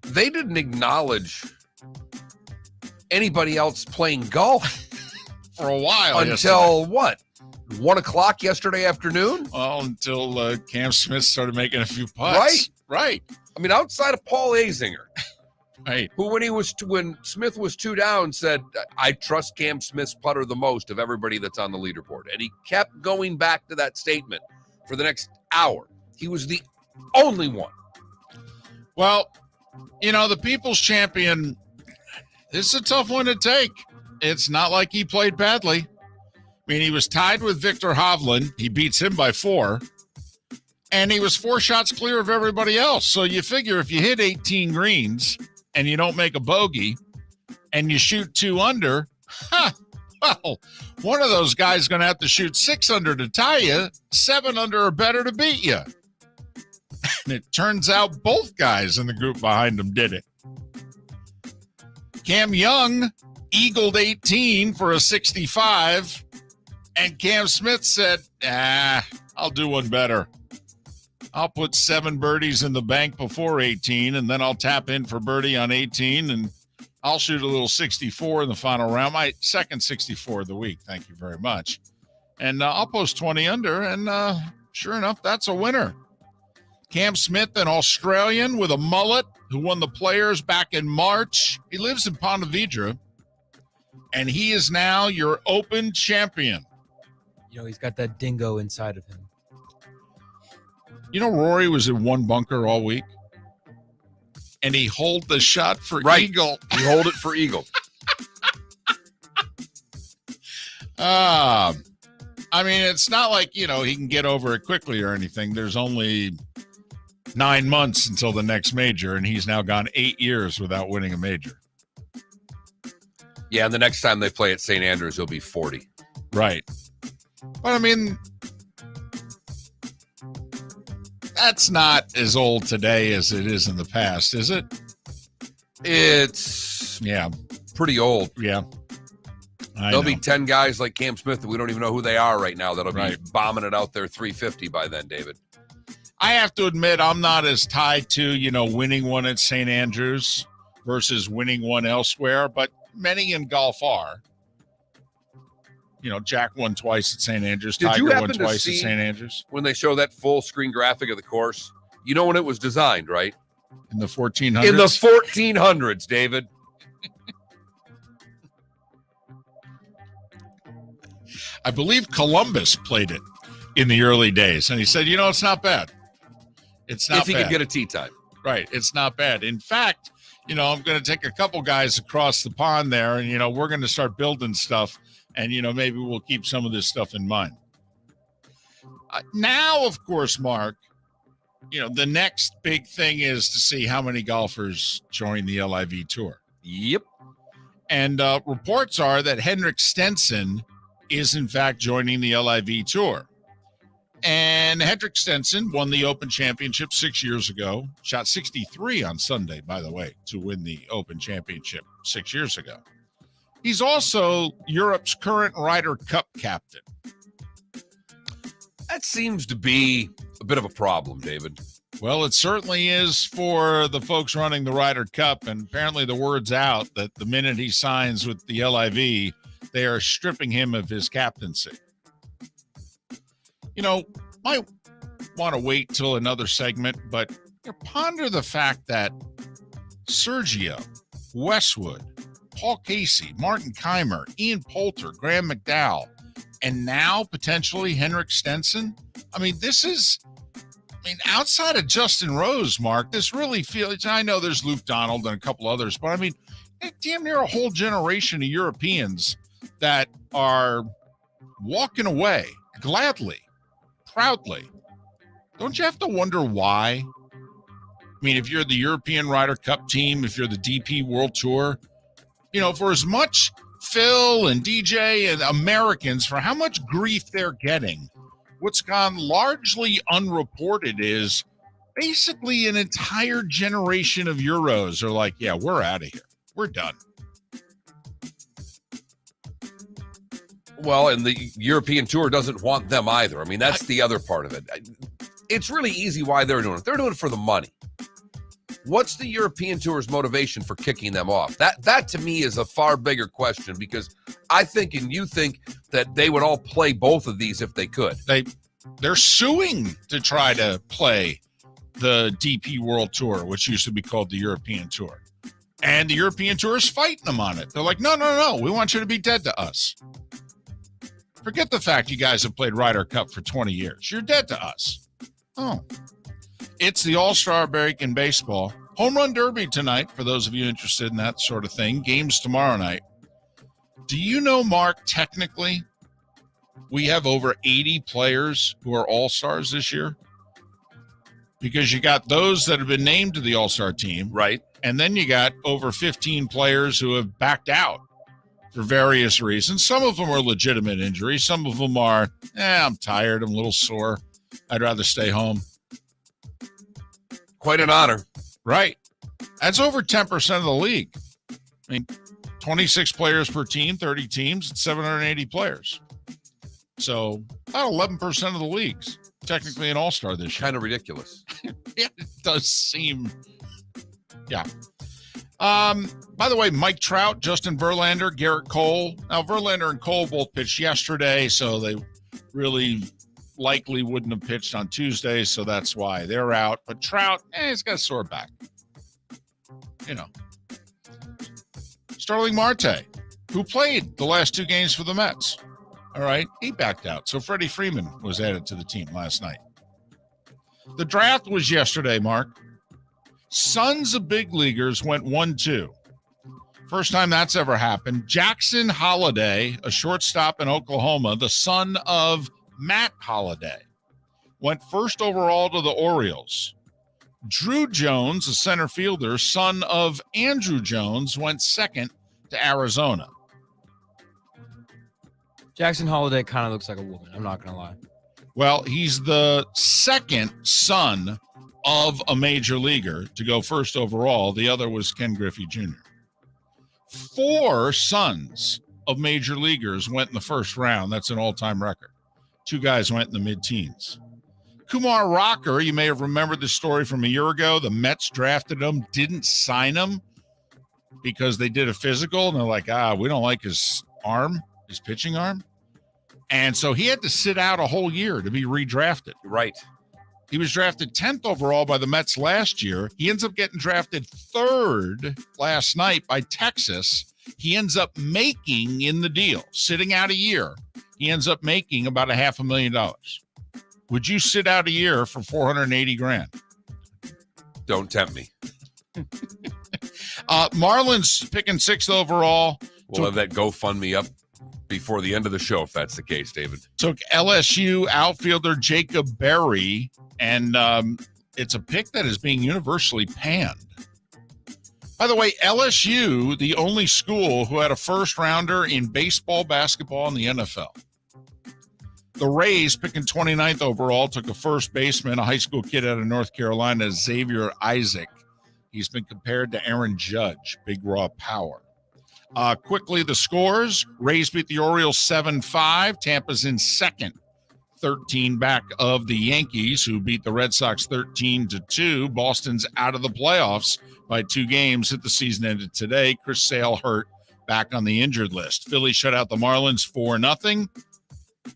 They didn't acknowledge anybody else playing golf
For a while.
until what? 1 o'clock yesterday afternoon?
Well, until Cam Smith started making a few putts. Right.
I mean, outside of Paul Azinger,
Right.
who when Smith was 2 down said, I trust Cam Smith's putter the most of everybody that's on the leaderboard. And he kept going back to that statement for the next hour. He was the only one.
Well, the People's Champion, this is a tough one to take. It's not like he played badly. I mean, he was tied with Victor Hovland. He beats him by 4. And he was 4 shots clear of everybody else. So you figure if you hit 18 greens and you don't make a bogey and you shoot 2 under, well, one of those guys is going to have to shoot 6 under to tie you, 7 under or better to beat you. And it turns out both guys in the group behind him did it. Cam Young eagled 18 for a 65, and Cam Smith said, I'll do one better. I'll put 7 birdies in the bank before 18, and then I'll tap in for birdie on 18, and I'll shoot a little 64 in the final round. My second 64 of the week. Thank you very much. And I'll post 20 under, and sure enough, that's a winner. Cam Smith, an Australian with a mullet who won the Players back in March. He lives in Ponte Vedra, and he is now your Open champion.
He's got that dingo inside of him.
Rory was in one bunker all week, and he holed the shot for eagle.
He hold it for eagle.
I mean, it's not like, he can get over it quickly or anything. There's only 9 months until the next major, and he's now gone 8 years without winning a major.
Yeah, and the next time they play at St. Andrews, he'll be 40.
Right. But, I mean, that's not as old today as it is in the past, is it?
It's
Yeah.
pretty old.
Yeah.
There'll be 10 guys like Cam Smith that we don't even know who they are right now that'll
Right.
be bombing it out there 350 by then, David.
I have to admit, I'm not as tied to, winning one at St. Andrews versus winning one elsewhere, but many in golf are. Jack won twice at St. Andrews.
Did you
Tiger
happen
won
to
twice at
see-
St. Andrews.
When they show that full screen graphic of the course, you know when it was designed, right?
In the 1400s.
In the 1400s, David.
I believe Columbus played it in the early days, and he said, it's not bad. It's not
If he
bad.
could get a tee time.
Right. It's not bad. In fact, I'm going to take a couple guys across the pond there, and, we're going to start building stuff, and, maybe we'll keep some of this stuff in mind. Now, of course, Mark, the next big thing is to see how many golfers join the LIV Tour.
Yep.
And reports are that Henrik Stenson is, in fact, joining the LIV Tour. And Henrik Stenson won the Open Championship 6 years ago, shot 63 on Sunday, by the way, to win the Open Championship 6 years ago. He's also Europe's current Ryder Cup captain.
That seems to be a bit of a problem, David.
Well, it certainly is for the folks running the Ryder Cup, and apparently the word's out that the minute he signs with the LIV, they are stripping him of his captaincy. Might want to wait till another segment, but ponder the fact that Sergio, Westwood, Paul Casey, Martin Keimer, Ian Poulter, Graham McDowell, and now potentially Henrik Stenson. Outside of Justin Rose, Mark, this really feels, I know there's Luke Donald and a couple others, but damn near a whole generation of Europeans that are walking away gladly, proudly. Don't you have to wonder why? If you're the European Ryder Cup team, if you're the DP World Tour, for as much Phil and DJ and Americans, for how much grief they're getting, what's gone largely unreported is basically an entire generation of Euros are like, yeah, we're out of here. We're done.
Well, and the European Tour doesn't want them either. I mean, that's the other part of it. It's really easy why they're doing it. They're doing it for the money. What's the European Tour's motivation for kicking them off? That to me is a far bigger question, because I think and you think that they would all play both of these if they could.
They're suing to try to play the DP World Tour, which used to be called the European Tour. And the European Tour is fighting them on it. They're like, no, we want you to be dead to us. Forget the fact you guys have played Ryder Cup for 20 years. You're dead to us. Oh. It's the All-Star break in baseball. Home Run Derby tonight, for those of you interested in that sort of thing. Games tomorrow night. Do you know, Mark, technically, we have over 80 players who are All-Stars this year? Because you got those that have been named to the All-Star team.
Right.
And then you got over 15 players who have backed out for various reasons. Some of them are legitimate injuries. Some of them are, I'm tired, I'm a little sore, I'd rather stay home.
Quite an honor.
Right. That's over 10% of the league. I mean, 26 players per team, 30 teams, it's 780 players. So about 11% of the league's technically an all-star this year.
Kind of ridiculous.
It does seem, yeah. By the way, Mike Trout, Justin Verlander, Garrett Cole. Now, Verlander and Cole both pitched yesterday, so they really likely wouldn't have pitched on Tuesday, so that's why they're out. But Trout, he's got a sore back. You know. Starling Marte, who played the last two games for the Mets. All right, he backed out. So Freddie Freeman was added to the team last night. The draft was yesterday, Mark. Sons of big leaguers went 1-2. First time that's ever happened. Jackson Holliday, a shortstop in Oklahoma, the son of Matt Holliday, went first overall to the Orioles. Drew Jones, a center fielder, son of Andrew Jones, went second to Arizona.
Jackson Holliday kind of looks like a woman. I'm not going to lie.
Well, he's the second son of a major leaguer to go first overall. The other was Ken Griffey Jr. 4 sons of major leaguers went in the first round. That's an all-time record. 2 guys went in the mid-teens. Kumar Rocker, you may have remembered this story from a year ago. The Mets drafted him, didn't sign him because they did a physical, and they're like, we don't like his arm, his pitching arm. And so he had to sit out a whole year to be redrafted.
Right.
He was drafted 10th overall by the Mets last year. He ends up getting drafted 3rd last night by Texas. He ends up making in the deal, sitting out a year. He ends up making about $500,000. Would you sit out a year for $480,000?
Don't tempt me.
Marlins picking 6th overall.
We'll have that GoFundMe up before the end of the show, if that's the case, David.
Took LSU outfielder Jacob Berry, and it's a pick that is being universally panned. By the way, LSU, the only school who had a first rounder in baseball, basketball, and the NFL. The Rays, picking 29th overall, took a first baseman, a high school kid out of North Carolina, Xavier Isaac. He's been compared to Aaron Judge, big raw power. Quickly, the scores. Rays beat the Orioles 7-5. Tampa's in second, 13 back of the Yankees, who beat the Red Sox 13-2. Boston's out of the playoffs by 2 games. The season ended today. Chris Sale hurt, back on the injured list. Philly shut out the Marlins 4-0.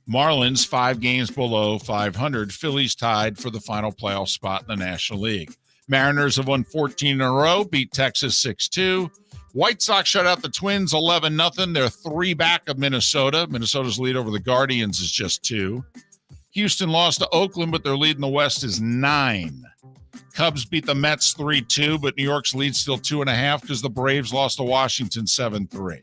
Marlins 5 games below 500. Phillies tied for the final playoff spot in the National League. Mariners have won 14 in a row, beat Texas 6-2. White Sox shut out the Twins 11-0. They're 3 back of Minnesota. Minnesota's lead over the Guardians is just 2. Houston lost to Oakland, but their lead in the West is 9. Cubs beat the Mets 3-2, but New York's lead's still 2.5 because the Braves lost to Washington 7-3.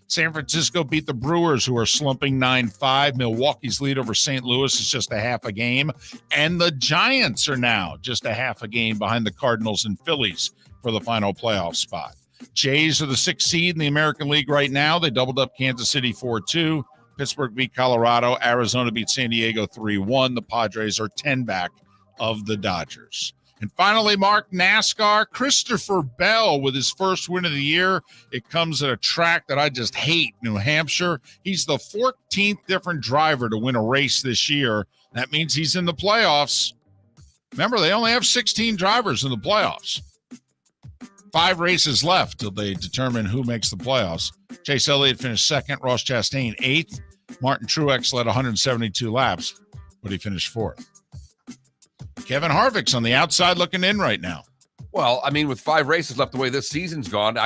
San Francisco beat the Brewers, who are slumping 9-5. Milwaukee's lead over St. Louis is just a half a game. And the Giants are now just a half a game behind the Cardinals and Phillies for the final playoff spot. Jays are the 6th seed in the American League right now. They doubled up Kansas City 4-2. Pittsburgh beat Colorado. Arizona beat San Diego 3-1. The Padres are 10 back of the Dodgers. And finally, Mark, NASCAR, Christopher Bell with his first win of the year. It comes at a track that I just hate, New Hampshire. He's the 14th different driver to win a race this year. That means he's in the playoffs. Remember, they only have 16 drivers in the playoffs. 5 races left till they determine who makes the playoffs. Chase Elliott finished second, Ross Chastain 8th. Martin Truex led 172 laps, but he finished 4th. Kevin Harvick's on the outside looking in right now.
Well, I mean, with 5 races left the way this season's gone,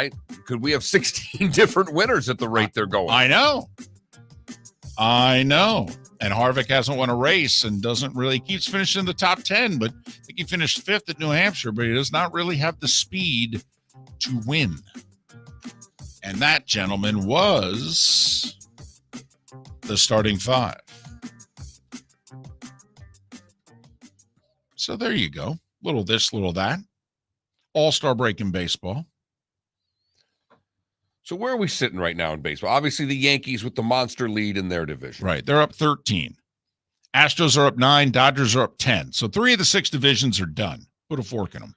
could we have 16 different winners at the rate they're going?
I know. And Harvick hasn't won a race and keeps finishing in the top 10, but I think he finished 5th at New Hampshire, but he does not really have the speed to win. And that, gentleman, was the starting 5. So there you go. Little this, little that. All-star break in baseball.
So where are we sitting right now in baseball? Obviously, the Yankees with the monster lead in their division.
Right. They're up 13. Astros are up 9. Dodgers are up 10. So 3 of the 6 divisions are done. Put a fork in them.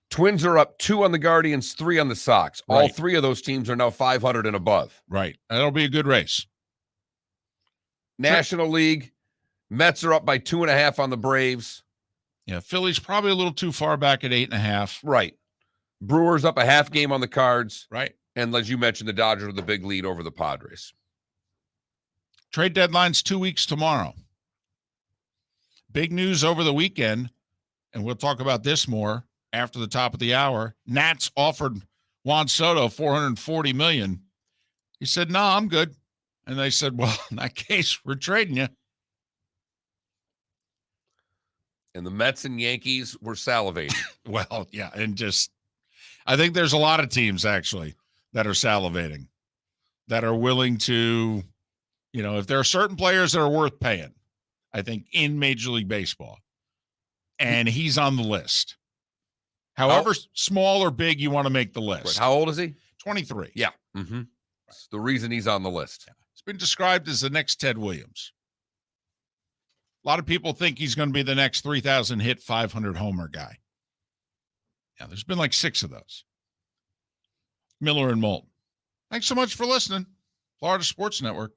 Twins are up 2 on the Guardians, 3 on the Sox. All
Right.
3 of those teams are now 500 and above.
Right. That'll be a good race.
National League, Mets are up by 2.5 on the Braves.
Yeah, Philly's probably a little too far back at 8.5.
Right. Brewers up a half game on the Cards.
Right.
And as you mentioned, the Dodgers with the big lead over the Padres.
Trade deadline's 2 weeks tomorrow. Big news over the weekend, and we'll talk about this more after the top of the hour. Nats offered Juan Soto $440 million. He said, "No, I'm good." And they said, "Well, in that case, we're trading you."
And the Mets and Yankees were salivating.
Well, yeah, and I think there's a lot of teams actually that are salivating, that are willing to, if there are certain players that are worth paying, I think, in Major League Baseball, and he's on the list. However small or big you want to make the list.
Right. How old is he?
23.
Yeah. Mm-hmm. That's the reason he's on the list.
It's been described as the next Ted Williams. A lot of people think he's going to be the next 3,000 hit, 500 homer guy. Yeah, there's been like 6 of those. Miller and Moulton. Thanks so much for listening. Florida Sports Network.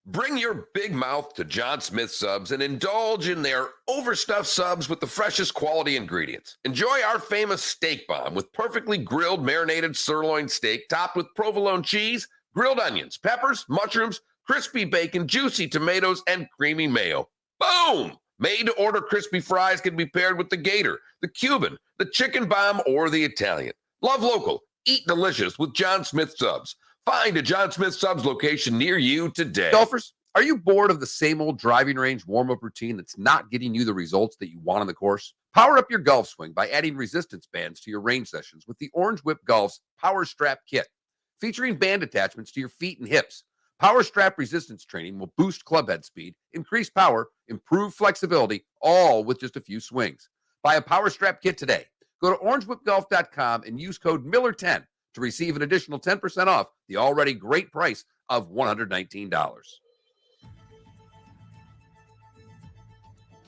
Bring your big mouth to John Smith Subs and indulge in their overstuffed subs with the freshest quality ingredients. Enjoy our famous steak bomb with perfectly grilled marinated sirloin steak topped with provolone cheese, grilled onions, peppers, mushrooms, crispy bacon, juicy tomatoes, and creamy mayo. Boom! Made-to-order crispy fries can be paired with the Gator, the Cuban, the Chicken Bomb, or the Italian. Love local. Eat delicious with John Smith Subs. Find a John Smith Subs location near you today. Golfers, are you bored of the same old driving range warm-up routine that's not getting you the results that you want on the course? Power up your golf swing by adding resistance bands to your range sessions with the Orange Whip Golf's Power Strap Kit. Featuring band attachments to your feet and hips, Power Strap resistance training will boost club head speed, increase power, improve flexibility, all with just a few swings. Buy a Power Strap Kit today. Go to orangewhipgolf.com and use code Miller10 to receive an additional 10% off the already great price of $119.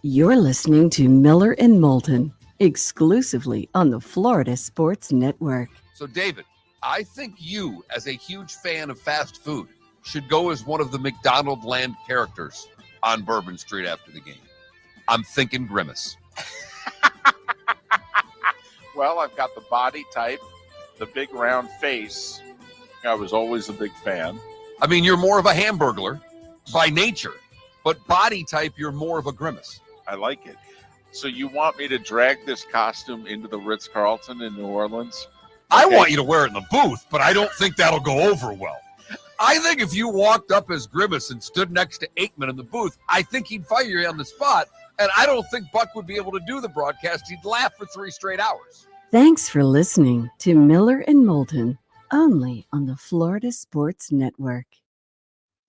You're listening to Miller and Moulton, exclusively on the Florida Sports Network.
So, David, I think you, as a huge fan of fast food, should go as one of the McDonald Land characters on Bourbon Street after the game. I'm thinking Grimace.
Well, I've got the body type, the big round face. I was always a big fan.
I mean, you're more of a Hamburglar by nature, but body type, you're more of a Grimace.
I like it. So you want me to drag this costume into the Ritz-Carlton in New Orleans?
I want you to wear it in the booth, but I don't think that'll go over well. I think if you walked up as Grimace and stood next to Aikman in the booth, I think he'd fire you on the spot, and I don't think Buck would be able to do the broadcast. He'd laugh for 3 straight hours.
Thanks for listening to Miller and Moulton, only on the Florida Sports Network.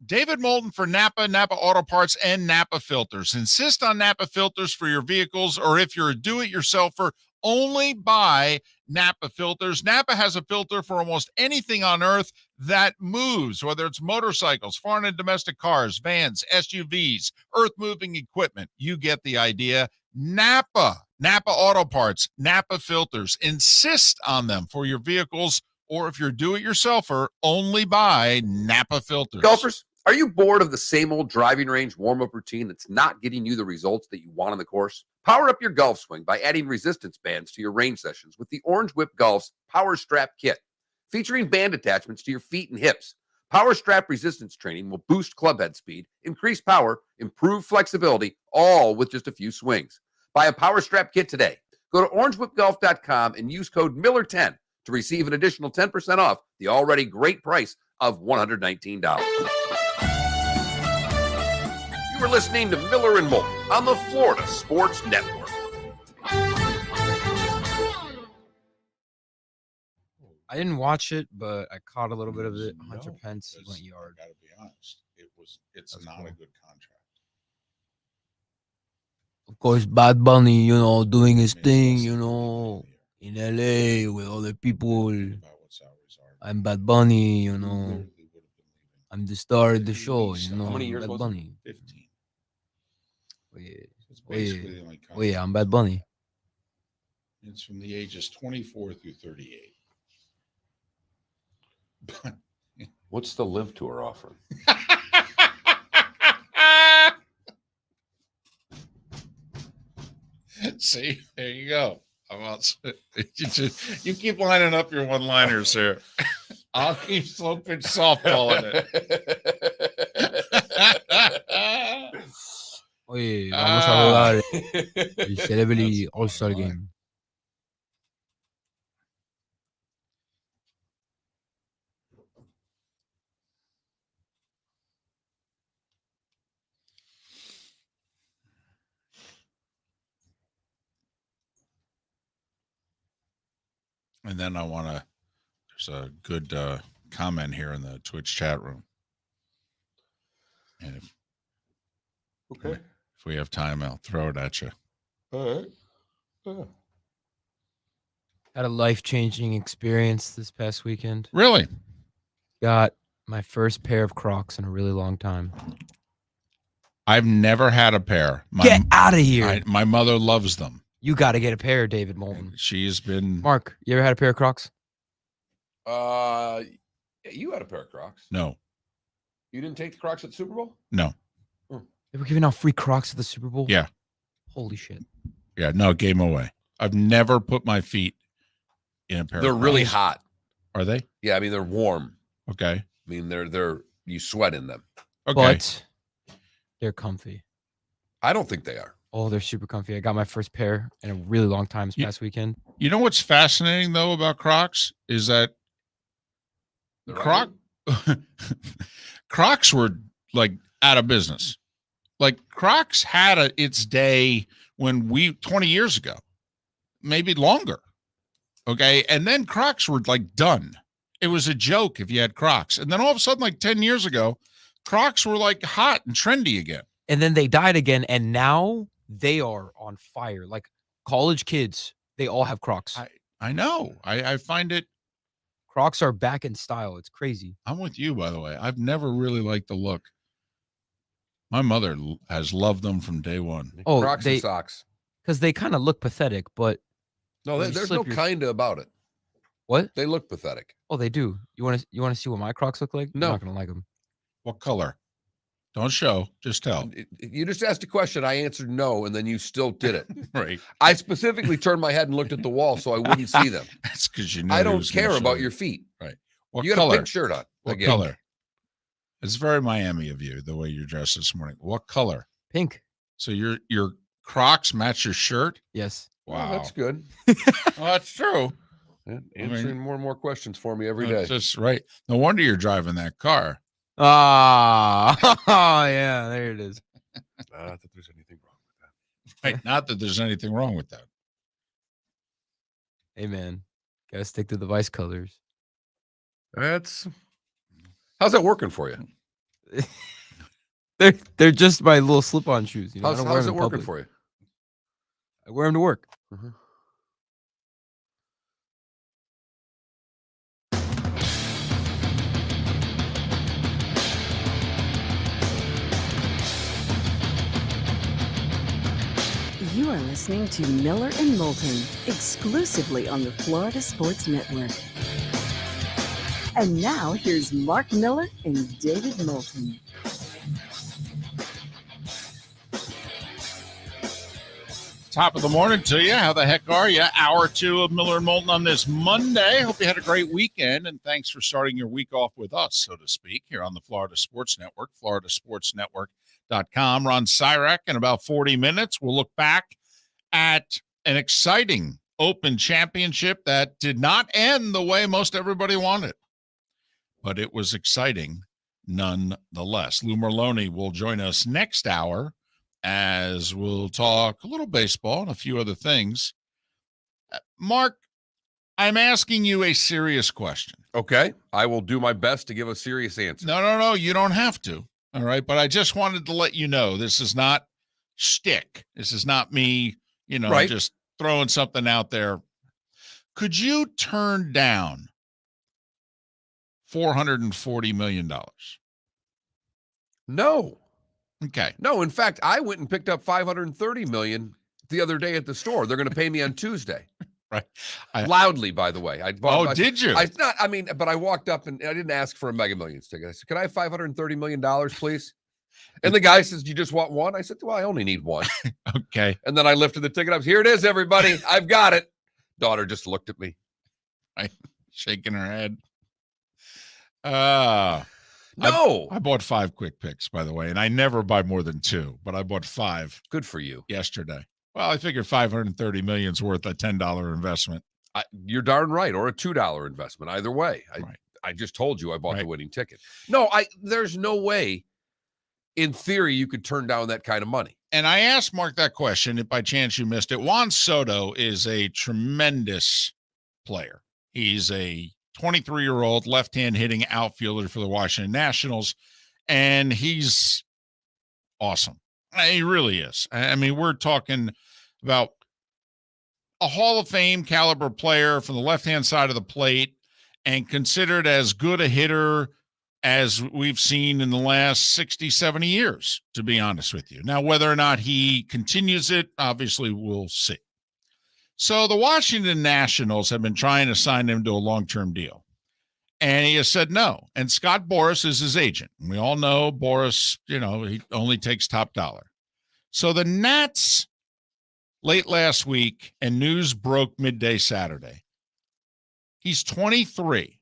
David Moulton for Napa, Napa Auto Parts, and Napa Filters. Insist on Napa filters for your vehicles, or if you're a do-it-yourselfer, only buy Napa filters. Napa has a filter for almost anything on earth that moves, whether it's motorcycles, foreign and domestic cars, vans, SUVs, earth-moving equipment. You get the idea. Napa Napa Auto Parts, Napa Filters. Insist on them for your vehicles, or if you're a do-it-yourselfer, only buy Napa Filters.
Golfers, are you bored of the same old driving range warm-up routine that's not getting you the results that you want on the course? Power up your golf swing by adding resistance bands to your range sessions with the Orange Whip Golf's Power Strap Kit. Featuring band attachments to your feet and hips, Power Strap resistance training will boost club head speed, increase power, improve flexibility, all with just a few swings. Buy a Power Strap Kit today. Go to orangewhipgolf.com and use code Miller10 to receive an additional 10% off the already great price of $119. You are listening to Miller and Moulton on the Florida Sports Network.
I didn't watch it, but I caught a little bit of it. Hunter Pence went yard.
I gotta be honest. It's
That's
not
cool.
a good contract.
Of course, Bad Bunny, doing his
I mean,
thing,
less than $50 a year.
in LA with other people.
Think about what salaries are.
I'm Bad Bunny,
He literally would have been leaving.
I'm the star of the
He
show,
leaves
How many
I'm
years
Bad
was it?
Bunny.
15.
Oye,
It's basically the only
oye,
contract.
I'm Bad Bunny.
It's from the ages 24 through 38. But
What's the live tour offering?
see, there you go. You keep lining up your one-liners here. I'll keep sloping softballing it.
Oye, vamos a jugar el
That's
Celebrity
the
All-Star
bottom line.
Game.
And then there's a good comment here in the Twitch chat room. And
Okay.
if we have time, I'll throw it at you.
All right. Yeah.
Had a life-changing experience this past weekend.
Really?
Got my first pair of Crocs in a really long time.
I've never had a pair.
Get out of here.
My mother loves them.
You got to get a pair, David Moulton.
She's been
Mark, you ever had a pair of Crocs?
You had a pair of Crocs.
no.
You didn't take the Crocs at the Super Bowl?
They were giving out free Crocs at the Super Bowl?
Yeah.
Holy shit.
Yeah, no, game away. I've never put my feet in a pair
They're
of
really
Crocs.
hot.
Are they?
Yeah, I mean they're warm.
Okay.
I mean they're you sweat in them.
Okay.
But they're comfy.
I don't think they are.
Oh, they're super comfy. I got my first pair in a really long time this
Yeah.
past weekend.
You know what's fascinating though about Crocs is that
They're
Crocs were like out of business. Like Crocs had its day when 20 years ago, maybe longer. Okay. And then Crocs were like done. It was a joke if you had Crocs. And then all of a sudden, like 10 years ago, Crocs were like hot and trendy again.
And then they died again, and now they are on fire. Like college kids, they all have Crocs.
I know. I find it.
Crocs are back in style. It's crazy.
I'm with you, by the way. I've never really liked the look. My mother has loved them from day one.
Oh,
Crocs and socks.
because they kind of look pathetic, but
No,
when you
there's
slip
no
your-
kinda about it.
what?
They look pathetic.
Oh, they do. You want to see what my Crocs look like?
No.
You're not gonna like them.
What color? Don't show. Just tell.
You just asked a question. I answered no, and then you still did it.
Right.
I specifically turned my head and looked at the wall so I wouldn't see them.
That's because you know.
I
he
don't
was gonna
care
show
about
you.
your feet.
What
You got
color?
a pink shirt on.
What
again.
color? It's very Miami of you, the way you're dressed this morning. What color?
Pink.
So your Crocs match your shirt?
Yes.
Wow.
Oh, that's good.
Oh, that's true.
Answering more and more questions for me every
That's
day.
just right. No wonder you're driving that car.
Ah, yeah, there it is.
Not that there's anything wrong with that.
Right. Not that there's anything wrong with that.
Hey, man, gotta stick to the Vice colors.
How's that working for you?
They're just my little slip-on shoes. You know, I don't wear
How's
them
it
in
working
public.
for you?
I wear them to work.
You are listening to Miller and Moulton, exclusively on the Florida Sports Network. And now, here's Mark Miller and David Moulton.
Top of the morning to you. How the heck are you? Hour 2 of Miller and Moulton on this Monday. Hope you had a great weekend, and thanks for starting your week off with us, so to speak, here on the Florida Sports Network, floridasportsnetwork.com. Ron Sirak in about 40 minutes. We'll look back at an exciting Open Championship that did not end the way most everybody wanted, but it was exciting nonetheless. Lou Merloni will join us next hour as we'll talk a little baseball and a few other things. Mark, I'm asking you a serious question.
Okay. I will do my best to give a serious answer.
No, you don't have to. All right. But I just wanted to let you know this is not shtick. This is not me,
Right.
just throwing something out there. Could you turn down $440 million?
No.
Okay.
No, in fact, I went and picked up $530 million the other day at the store. They're going to pay me on Tuesday.
Right.
Loudly, by the way.
Did you?
But I walked up and I didn't ask for a Mega Millions ticket. I said, "Can I have $530 million, please?" And the guy says, "You just want one?" I said, "Well, I only need one."
Okay.
And then I lifted the ticket up. "Here it is, everybody. I've got it." Daughter just looked at me.
Right. Shaking her head.
No.
I bought 5 quick picks, by the way, and I never buy more than 2, but I bought 5
Good for you.
yesterday. Well, I figured $530 million is worth a $10 investment.
You're darn right. Or a $2 investment. Either way.
Right.
I just told you I bought the
Right.
winning ticket. No, there's no way, in theory, you could turn down that kind of money.
And I asked Mark that question, if by chance you missed it. Juan Soto is a tremendous player. He's a 23-year-old left-hand hitting outfielder for the Washington Nationals, and he's awesome. He really is. I mean, we're talking about a Hall of Fame caliber player from the left-hand side of the plate and considered as good a hitter as we've seen in the last 60, 70 years, to be honest with you. Now, whether or not he continues it, obviously we'll see. So the Washington Nationals have been trying to sign him to a long-term deal, and he has said no. And Scott Boras is his agent. And we all know Boras, he only takes top dollar. So the Nats, late last week, and news broke midday Saturday. He's 23.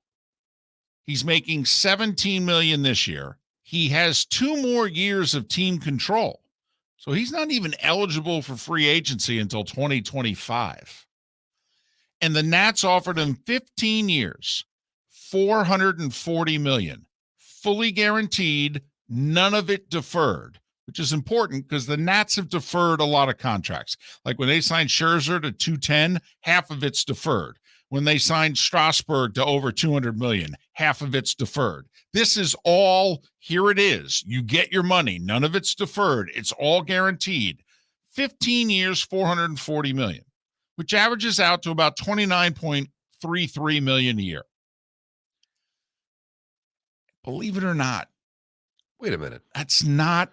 He's making $17 million this year. He has 2 more years of team control. So he's not even eligible for free agency until 2025. And the Nats offered him 15 years, $440 million, fully guaranteed, none of it deferred, which is important because the Nats have deferred a lot of contracts. Like when they signed Scherzer to 210, half of it's deferred. When they signed Strasburg to over $200 million, half of it's deferred. This is all, here it is. You get your money. None of it's deferred. It's all guaranteed. 15 years, $440 million, which averages out to about $29.33 million a year. Believe it or not.
Wait a minute.
That's not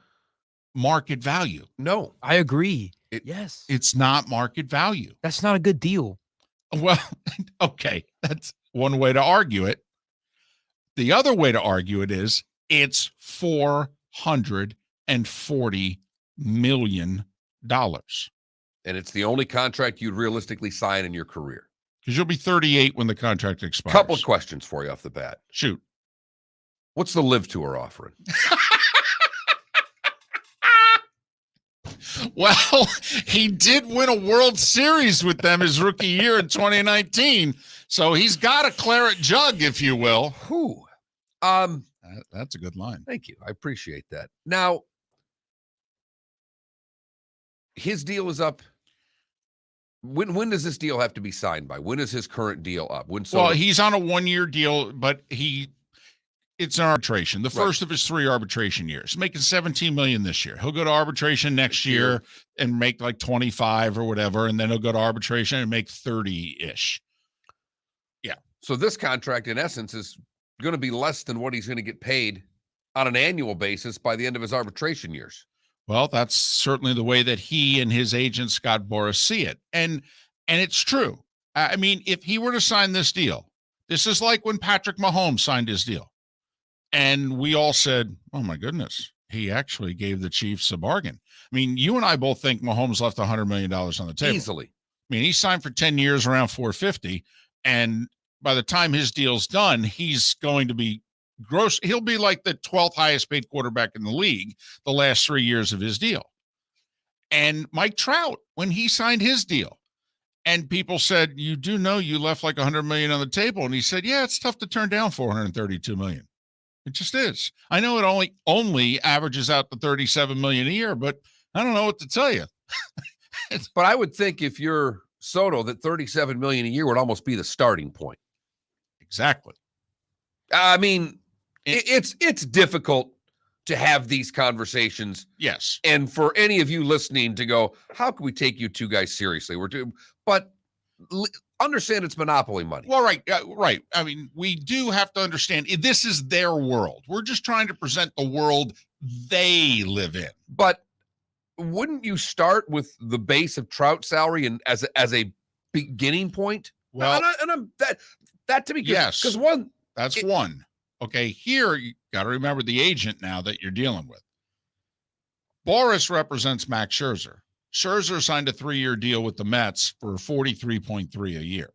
market value.
No.
I agree. Yes.
It's not market value.
That's not a good deal.
Well, okay. That's one way to argue it. The other way to argue it is it's $440 million.
And it's the only contract you'd realistically sign in your career.
Because you'll be 38 when the contract expires.
Couple of questions for you off the bat.
Shoot.
What's the Live Tour offering?
Well, he did win a World Series with them his rookie year in 2019. So he's got a claret jug, if you will.
Who?
That's a good line.
Thank you. I appreciate that. Now, his deal is up. When does this deal have to be signed by? When is his current deal up?
Well, he's on a 1-year deal, but it's an arbitration. The first of his 3 arbitration years. He's making $17 million this year. He'll go to arbitration next year and make like 25 or whatever, and then he'll go to arbitration and make 30-ish. Yeah.
So this contract, in essence, is going to be less than what he's going to get paid on an annual basis by the end of his arbitration years.
Well, that's certainly the way that he and his agent, Scott Boras, see it. And it's true. I mean, if he were to sign this deal, this is like when Patrick Mahomes signed his deal. And we all said, oh, my goodness, he actually gave the Chiefs a bargain. I mean, you and I both think Mahomes left $100 million on the table.
Easily.
I mean, he signed for 10 years around 450. And by the time his deal's done, he's going to be gross. He'll be like the 12th highest paid quarterback in the league the last 3 years of his deal. And Mike Trout, when he signed his deal, and people said, you do know you left like $100 million on the table. And he said, yeah, it's tough to turn down $432 million. It just is. I know it only averages out to $37 million a year, but I don't know what to tell you.
But I would think if you're Soto, that $37 million a year would almost be the starting point.
Exactly.
I mean, it's difficult to have these conversations.
Yes.
And for any of you listening to go, how can we take you two guys seriously? But understand it's monopoly money.
Well, right. Right. I mean, we do have to understand this is their world. We're just trying to present the world they live in.
But wouldn't you start with the base of Trout salary and as a beginning point?
Well,
that to me,
yes,
because
that's one. Okay, here you got to remember the agent now that you're dealing with. Boras represents Max Scherzer. Scherzer signed a 3-year deal with the Mets for $43.3 a year.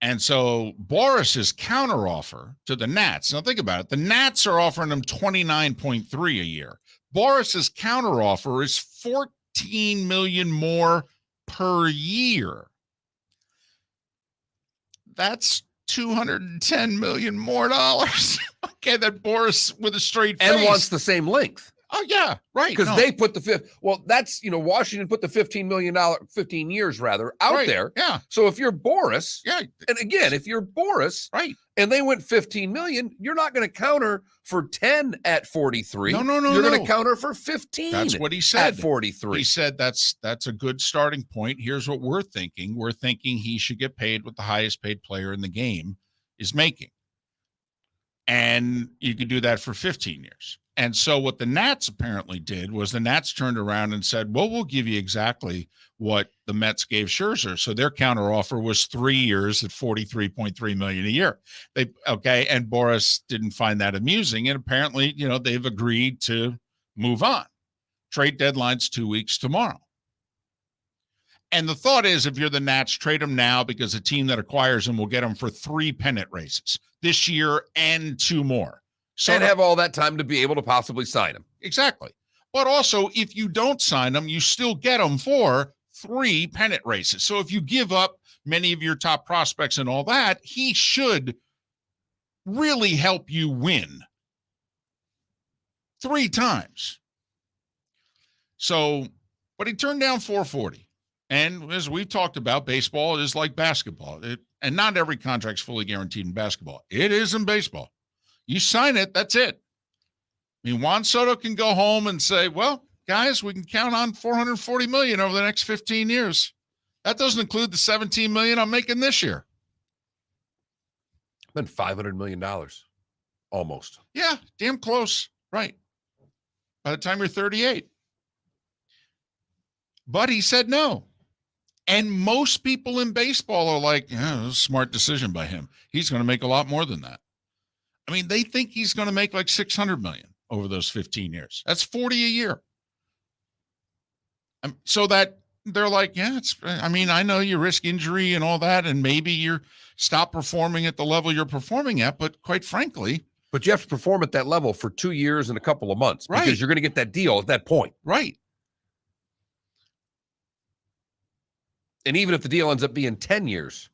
And so Boris's counteroffer to the Nats, now think about it, the Nats are offering him $29.3 a year. Boris's counteroffer is $14 million more per year. That's $210 million more dollars. Okay, that Boras with a straight face.
And wants the same length.
Oh, yeah, right.
Because they put the fifth. Well, that's, Washington put the $15 million, 15 years rather, out there.
Yeah.
So if you're Boras,
yeah.
And again, if you're Boras,
right,
and they went 15 million, you're not going to counter for 10 at 43.
No.
You're going to counter for 15.
That's what he said.
At 43.
He said that's a good starting point. Here's what we're thinking. We're thinking he should get paid what the highest paid player in the game is making. And you could do that for 15 years. And so what the Nats apparently did was the Nats turned around and said, well, we'll give you exactly what the Mets gave Scherzer. So their counteroffer was 3 years at $43.3 million a year. And Boras didn't find that amusing. And apparently, they've agreed to move on. Trade deadline's 2 weeks tomorrow. And the thought is, if you're the Nats, trade him now because the team that acquires him will get him for 3 pennant races this year and 2 more. So
and have all that time to be able to possibly sign him.
Exactly. But also, if you don't sign him, you still get him for 3 pennant races. So if you give up many of your top prospects and all that, he should really help you win 3 times. So, but he turned down 440. And as we've talked about, baseball is like basketball. And not every contract's fully guaranteed in basketball. It is in baseball. You sign it, that's it. I mean, Juan Soto can go home and say, well, guys, we can count on $440 million over the next 15 years. That doesn't include the $17 million I'm making this year.
Been $500 million, almost.
Yeah, damn close. Right. By the time you're 38. But he said no. And most people in baseball are like, yeah, it was a smart decision by him. He's going to make a lot more than that. I mean, they think he's going to make like $600 million over those 15 years. That's 40 a year. So that they're like, yeah, I know you risk injury and all that, and maybe you stop performing at the level you're performing at, but quite frankly.
But you have to perform at that level for 2 years and a couple of months because you're going to get that deal at that point.
Right.
And even if the deal ends up being 10 years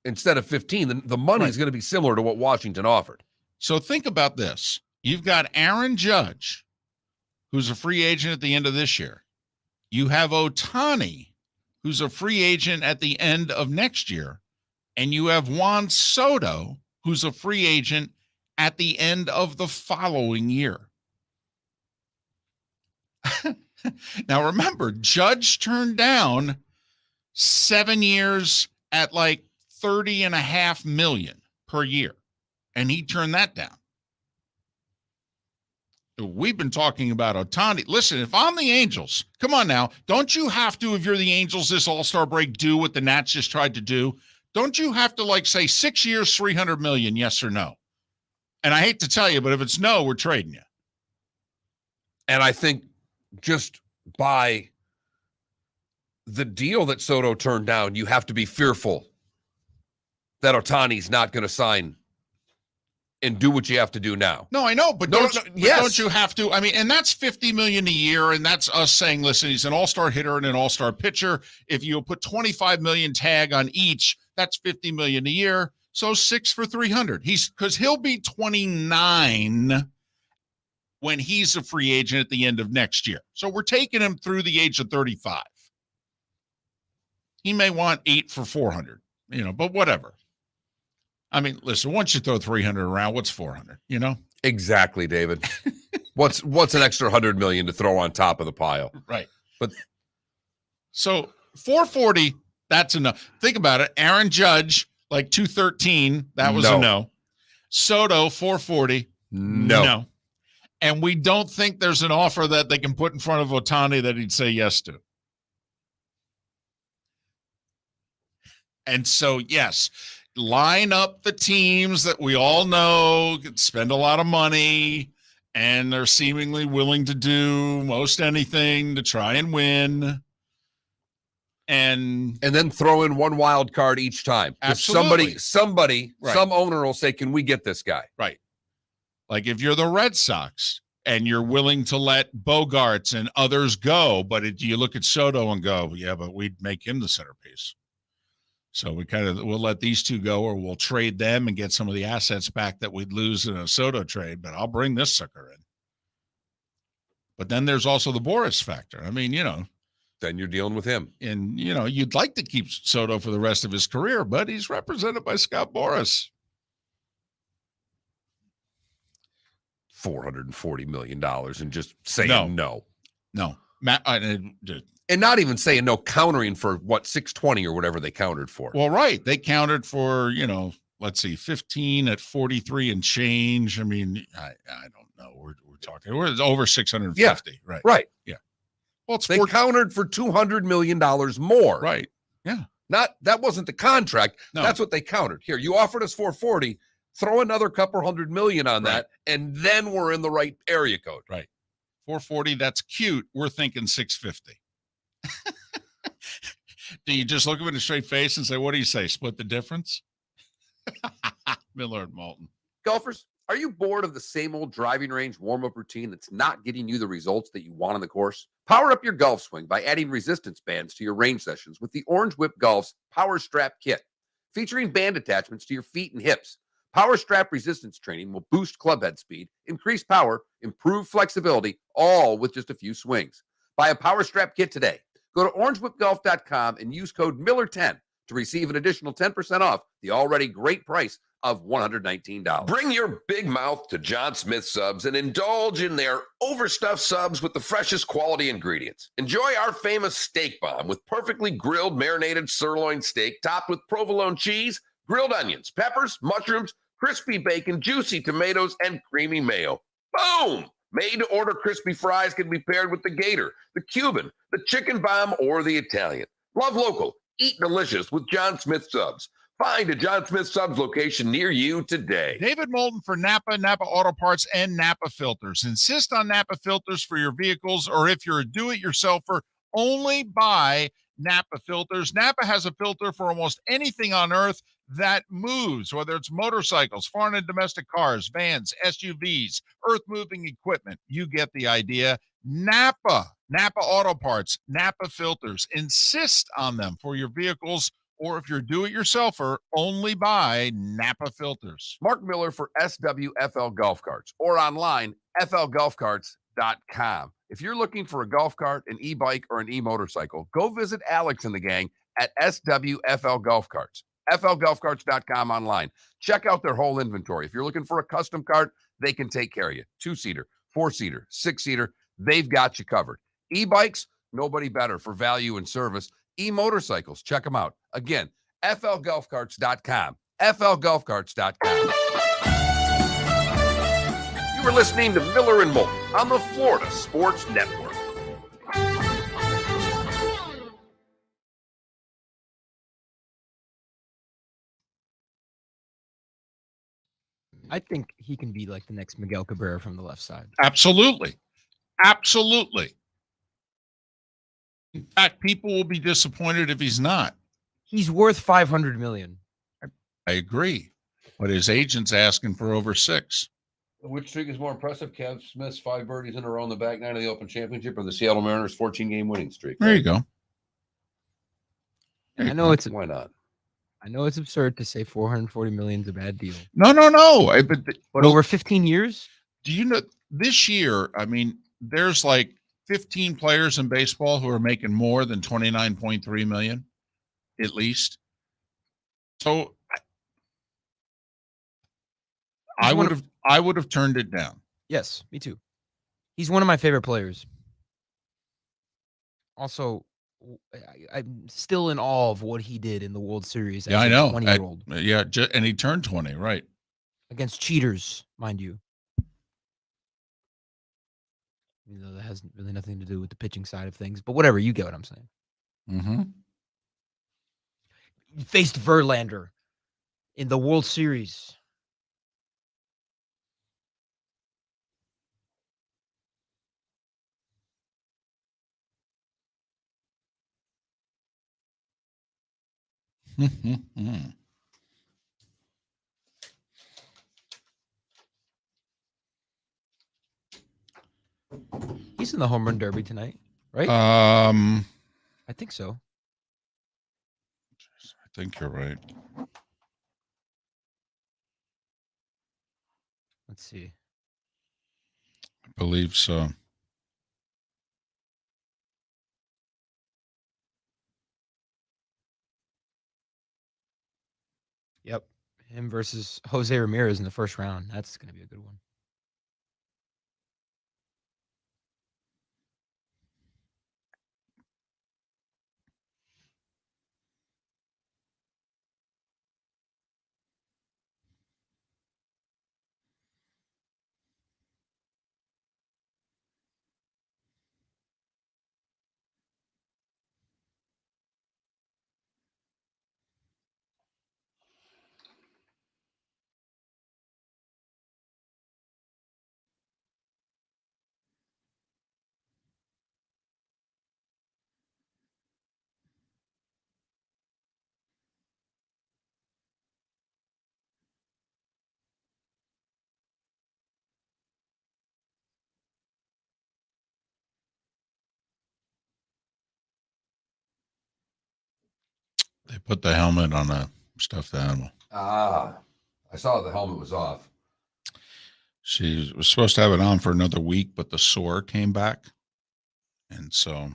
instead of 15, the money is going to be similar to what Washington offered.
So think about this. You've got Aaron Judge, who's a free agent at the end of this year. You have Ohtani, who's a free agent at the end of next year. And you have Juan Soto, who's a free agent at the end of the following year. Now, remember, Judge turned down 7 years at like $30.5 million per year. And he turned that down. We've been talking about Ohtani. Listen, if I'm the Angels, come on now. Don't you have to, if you're the Angels this All-Star break, do what the Nats just tried to do? Don't you have to, like, say 6 years, $300 million, yes or no? And I hate to tell you, but if it's no, we're trading you.
And I think just by the deal that Soto turned down, you have to be fearful that Ohtani's not going to sign and do what you have to do now.
No, I know, but
No,
don't,
no,
but
yes.
don't you have to? I mean, and that's $50 million a year, and that's us saying, listen, he's an all-star hitter and an all-star pitcher. If you put $25 million tag on each, that's $50 million a year. So 6 for 300. He'll be 29 when he's a free agent at the end of next year. So we're taking him through the age of 35. He may want 8 for 400, but whatever. I mean, listen, once you throw 300 around, what's 400,
Exactly, David. What's an extra $100 million to throw on top of the pile?
Right.
But
so 440, that's enough. Think about it. Aaron Judge, like 213, that was a no. Soto, 440, no. And we don't think there's an offer that they can put in front of Ohtani that he'd say yes to. And so, yes, line up the teams that we all know could spend a lot of money and they're seemingly willing to do most anything to try and win. And
then throw in one wild card each time.
Absolutely.
Somebody,
Right.
Some owner will say, can we get this guy?
Right. Like if you're the Red Sox and you're willing to let Bogarts and others go, but you look at Soto and go, yeah, but we'd make him the centerpiece. So we'll let these two go, or we'll trade them and get some of the assets back that we'd lose in a Soto trade, but I'll bring this sucker in. But then there's also the Boras factor. I mean,
then you're dealing with him.
And, you'd like to keep Soto for the rest of his career, but he's represented by Scott Boras.
$440 million and just saying no.
No.
And not even saying no, countering for what, 620 or whatever they countered for.
Well, right. They countered for, let's see, 15 at 43 and change. I mean, I don't know. We're over 650.
Yeah.
Right.
Right.
Yeah. Well,
they countered for $200 million more.
Right. Yeah.
That wasn't the contract.
No.
That's what they countered. Here, you offered us 440, throw another couple $100 million on that, and then we're in the right area code.
Right. 440, that's cute. We're thinking 650. Do you just look him in the straight face and say, what do you say? Split the difference? Miller and Moulton.
Golfers, are you bored of the same old driving range warm-up routine that's not getting you the results that you want on the course? Power up your golf swing by adding resistance bands to your range sessions with the Orange Whip Golf's Power Strap Kit. Featuring band attachments to your feet and hips, Power Strap resistance training will boost club head speed, increase power, improve flexibility, all with just a few swings. Buy a Power Strap Kit today. Go to orangewhipgolf.com and use code Miller10 to receive an additional 10% off the already great price of $119.
Bring your big mouth to John Smith Subs and indulge in their overstuffed subs with the freshest quality ingredients. Enjoy our famous steak bomb with perfectly grilled marinated sirloin steak topped with provolone cheese, grilled onions, peppers, mushrooms, crispy bacon, juicy tomatoes, and creamy mayo. Boom! Made-to-order crispy fries can be paired with the Gator, the Cuban, the Chicken Bomb, or the Italian. Love local. Eat delicious with John Smith Subs. Find a John Smith Subs location near you today.
David Moulton for Napa, Napa Auto Parts, and Napa Filters. Insist on Napa filters for your vehicles, or if you're a do-it-yourselfer, only buy Napa filters. Napa has a filter for almost anything on earth that moves, whether it's motorcycles, foreign and domestic cars, vans, SUVs, earth-moving equipment. You get the idea. Napa Auto Parts, Napa filters. Insist on them for your vehicles, or if you're do-it-yourselfer, only buy Napa filters.
Mark Miller for SWFL Golf Carts, or online, flgolfcarts.com. If you're looking for a golf cart, an e-bike, or an e-motorcycle, go visit Alex and the gang at SWFL Golf Carts. flgolfcarts.com online. Check out their whole inventory. If you're looking for a custom cart, they can take care of you. 2-seater, 4-seater, 6-seater, they've got you covered. E-bikes, nobody better for value and service. E-motorcycles, check them out. Again, flgolfcarts.com. flgolfcarts.com.
You were listening to Miller and Moulton on the Florida Sports Network.
I think he can be like the next Miguel Cabrera from the left side.
Absolutely. Absolutely. In fact, people will be disappointed if he's not.
He's worth $500 million.
I agree. But his agent's asking for over 6.
Which streak is more impressive? Cam Smith's 5 birdies in a row in the back 9 of the Open Championship, or the Seattle Mariners' 14-game winning streak?
There you go.
I know it's
Why not?
I know it's absurd to say $440 million is a bad deal,
No.
but over 15 years,
Do you know this year? I mean, there's like 15 players in baseball who are making more than 29.3 million, at least. So I would have turned it down.
yes, me too. He's one of my favorite players. Also, I'm still in awe of what he did in the World Series.
Yeah,
as
I
a
know.
20-year-old
And he turned 20, right?
against cheaters, mind you. You know, that has really nothing to do with the pitching side of things, but whatever, you get what I'm saying.
Mm-hmm.
He faced Verlander in the World Series. He's in the home run derby tonight, right?
I
I think so.
think you're right.
Let's see.
I believe so.
Yep. Him versus Jose Ramirez in the first round. That's going to be a good one.
They put the helmet on a stuffed animal.
Ah, I saw the helmet was off.
She was supposed to have it on for another week, but the sore came back. And so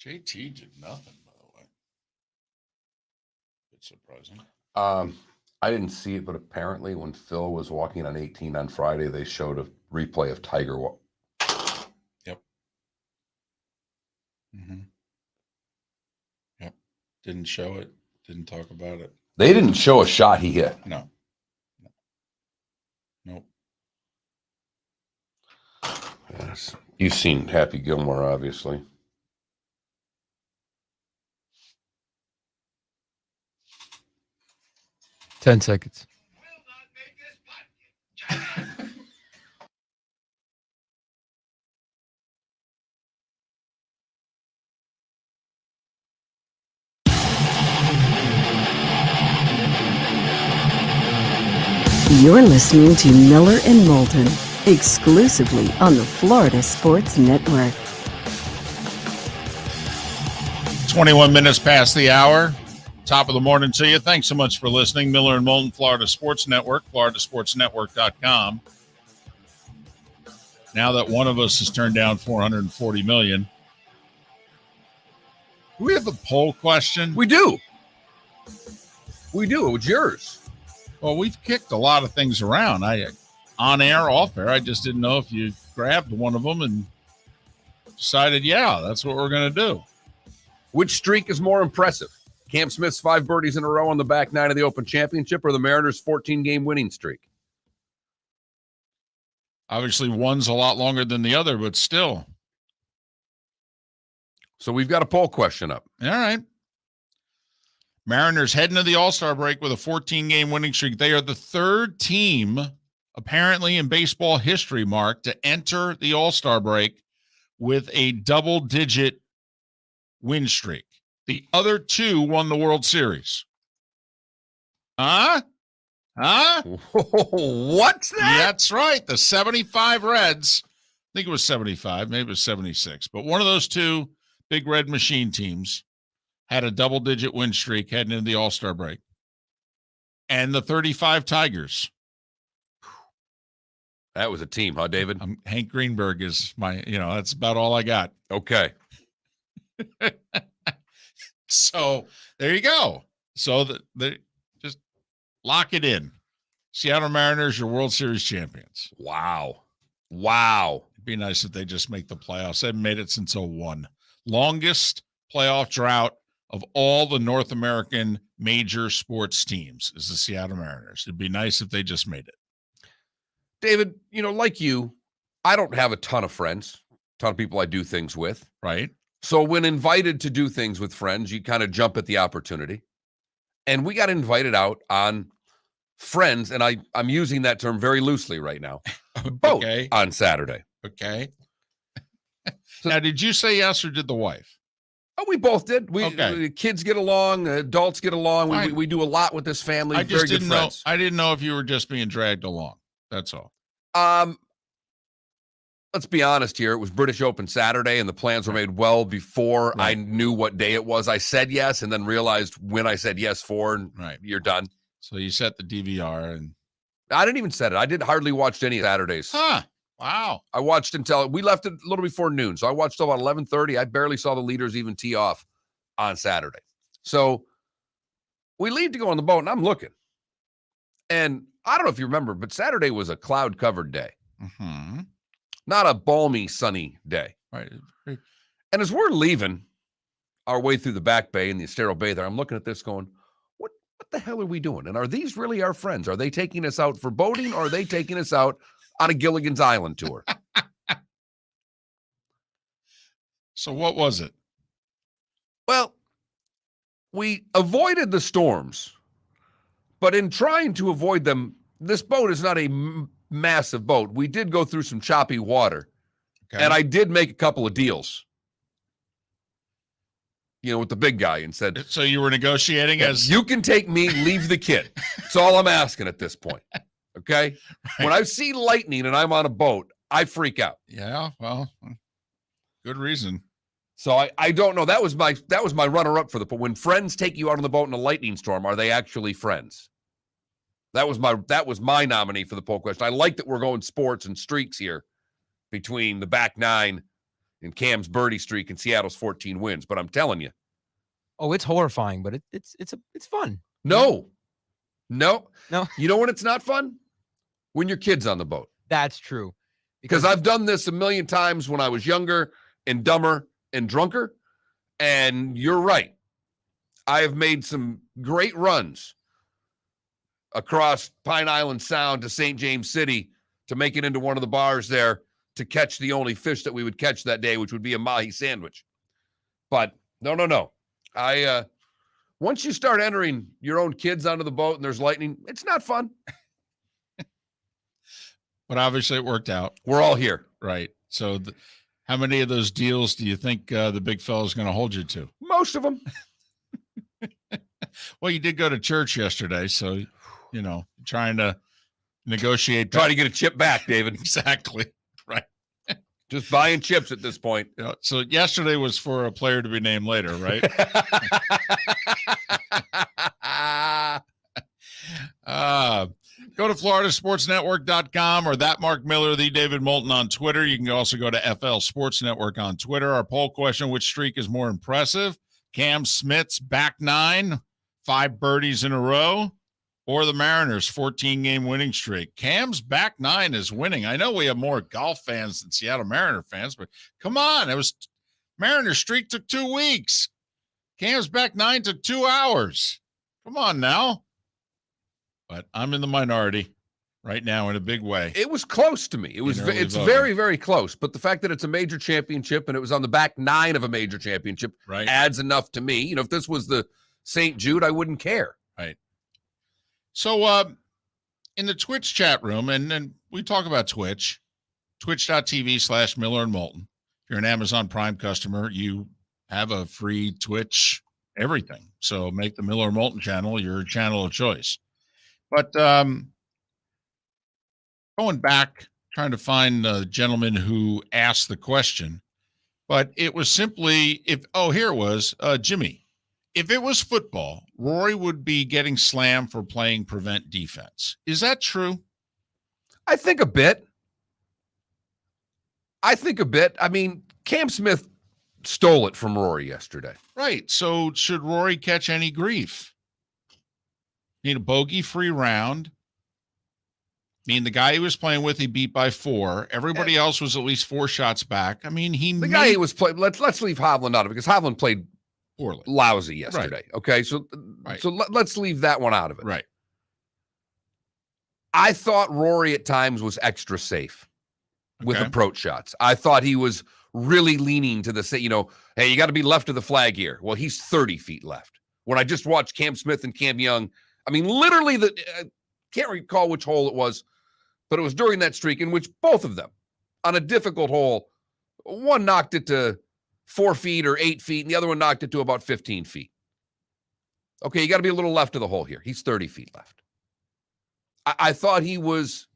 JT did nothing, by the way. It's surprising.
I didn't see it, but apparently when Phil was walking on 18 on Friday, they showed a replay of Tiger.
Yep. Mm-hmm. Yep. Didn't show it. Didn't talk about it.
They didn't show a shot he hit.
No. Nope.
Yes. You've seen Happy Gilmore, obviously.
$10 seconds.
You're listening to Miller and Moulton, exclusively on the Florida Sports Network.
21 minutes past the hour. Top of the morning to you. Thanks so much for listening. Miller and Moulton, Florida Sports Network, floridasportsnetwork.com. Now that one of us has turned down $440 million. Do we have a poll question?
We do. It was yours.
Well, we've kicked a lot of things around. On air, off air. I just didn't know if you grabbed one of them and decided, yeah, that's what we're going to do.
Which streak is more impressive? Cam Smith's 5 birdies in a row on the back 9 of the Open Championship, or the Mariners' 14-game winning streak?
Obviously, one's a lot longer than the other, but still.
So we've got a poll question up.
All right. Mariners heading to the All-Star break with a 14-game winning streak. They are the third team, apparently in baseball history, Mark, to enter the All-Star break with a double-digit win streak. The other two won the World Series. Huh?
What's that?
That's right. The 75 Reds. I think it was 75. Maybe it was 76. But one of those two big red machine teams had a double-digit win streak heading into the All-Star break. And the 35 Tigers.
That was a team, huh, David?
Hank Greenberg is that's about all I got.
Okay.
So there you go. So the just lock it in. Seattle Mariners, your World Series champions.
Wow.
It'd be nice if they just make the playoffs. They haven't made it since 2001. Longest playoff drought of all the North American major sports teams is the Seattle Mariners. It'd be nice if they just made it.
David, like you, I don't have a ton of friends, a ton of people I do things with.
Right.
So when invited to do things with friends, you kind of jump at the opportunity. And we got invited out on Friends, and I'm using that term very loosely right now, boat on Saturday.
Okay. Now, did you say yes or did the wife?
Oh, we both did. The kids get along, adults get along. We do a lot with this family.
I just
very
didn't
good friends.
know. I didn't know if you were just being dragged along. That's all.
Let's be honest here. It was British Open Saturday, and the plans were made well before I knew what day it was. I said yes, and then realized when I said yes for, and you're done.
So you set the DVR, and
I didn't even set it. I did hardly watch any Saturdays.
Huh. Wow.
I watched until we left it a little before noon. So I watched till about 11:30. I barely saw the leaders even tee off on Saturday. So we leave to go on the boat, and I'm looking. And I don't know if you remember, but Saturday was a cloud-covered day.
Mm-hmm.
Not a balmy, sunny day.
Right.
And as we're leaving our way through the back bay in the Estero Bay there, I'm looking at this going, what the hell are we doing? And are these really our friends? Are they taking us out for boating, or are they taking us out on a Gilligan's Island tour?
So what was it?
Well, we avoided the storms, but in trying to avoid them, this boat is not a massive boat. We did go through some choppy water, and I did make a couple of deals, with the big guy, and said,
so you were negotiating as
you can take me, leave the kid. That's all I'm asking at this point. Okay. Right. When I see lightning and I'm on a boat, I freak out.
Yeah. Well, good reason.
So I don't know. That was my runner-up for when friends take you out on the boat in a lightning storm, are they actually friends? That was my nominee for the poll question. I like that we're going sports and streaks here between the back 9 and Cam's birdie streak and Seattle's 14 wins. But I'm telling you.
Oh, it's horrifying, but it's fun.
No. You know when it's not fun? When your kid's on the boat.
That's true.
Because I've done this a million times when I was younger and dumber and drunker. And you're right. I have made some great runs across Pine Island Sound to St. James City to make it into one of the bars there to catch the only fish that we would catch that day, which would be a mahi sandwich. But no. Once you start entering your own kids onto the boat and there's lightning, it's not fun.
But obviously it worked out.
We're all here.
Right. So how many of those deals do you think the big fella's going to hold you to?
Most of them.
Well, you did go to church yesterday, so, trying to negotiate.
Try to get a chip back, David.
Exactly. Right.
Just buying chips at this point.
You know, so yesterday was for a player to be named later, right? Go to floridasportsnetwork.com or that Mark Miller, the David Moulton on Twitter. You can also go to FL Sports Network on Twitter. Our poll question, which streak is more impressive? Cam Smith's back 9, 5 birdies in a row, or the Mariners' 14-game winning streak? Cam's back 9 is winning. I know we have more golf fans than Seattle Mariner fans, but come on. Mariners streak took 2 weeks. Cam's back 9 took 2 hours. Come on now. But I'm in the minority right now in a big way.
It was close to me. It's
voting.
very, very close. But the fact that it's a major championship and it was on the back 9 of a major championship adds enough to me. You know, if this was the St. Jude, I wouldn't care.
Right. So in the Twitch chat room, and we talk about Twitch, twitch.tv/Miller and Moulton. If you're an Amazon Prime customer, you have a free Twitch everything. So make the Miller and Moulton channel your channel of choice. But going back, trying to find the gentleman who asked the question, but it was simply here it was, Jimmy. If it was football, Rory would be getting slammed for playing prevent defense. Is that true?
I think a bit. I mean, Cam Smith stole it from Rory yesterday.
Right. So should Rory catch any grief? Need a bogey-free round. I mean, the guy he was playing with, he beat by 4. Everybody else was at least 4 shots back. I mean,
guy he was playing. Let's leave Hovland out of it because Hovland played
poorly,
lousy yesterday. Right. Okay, so let's leave that one out of it.
Right.
I thought Rory at times was extra safe with approach shots. I thought he was really leaning to hey, you got to be left of the flag here. Well, he's 30 feet left. When I just watched Cam Smith and Cam Young, I mean, literally, can't recall which hole it was, but it was during that streak in which both of them, on a difficult hole, one knocked it to 4 feet or 8 feet, and the other one knocked it to about 15 feet. Okay, you got to be a little left of the hole here. He's 30 feet left. I thought he was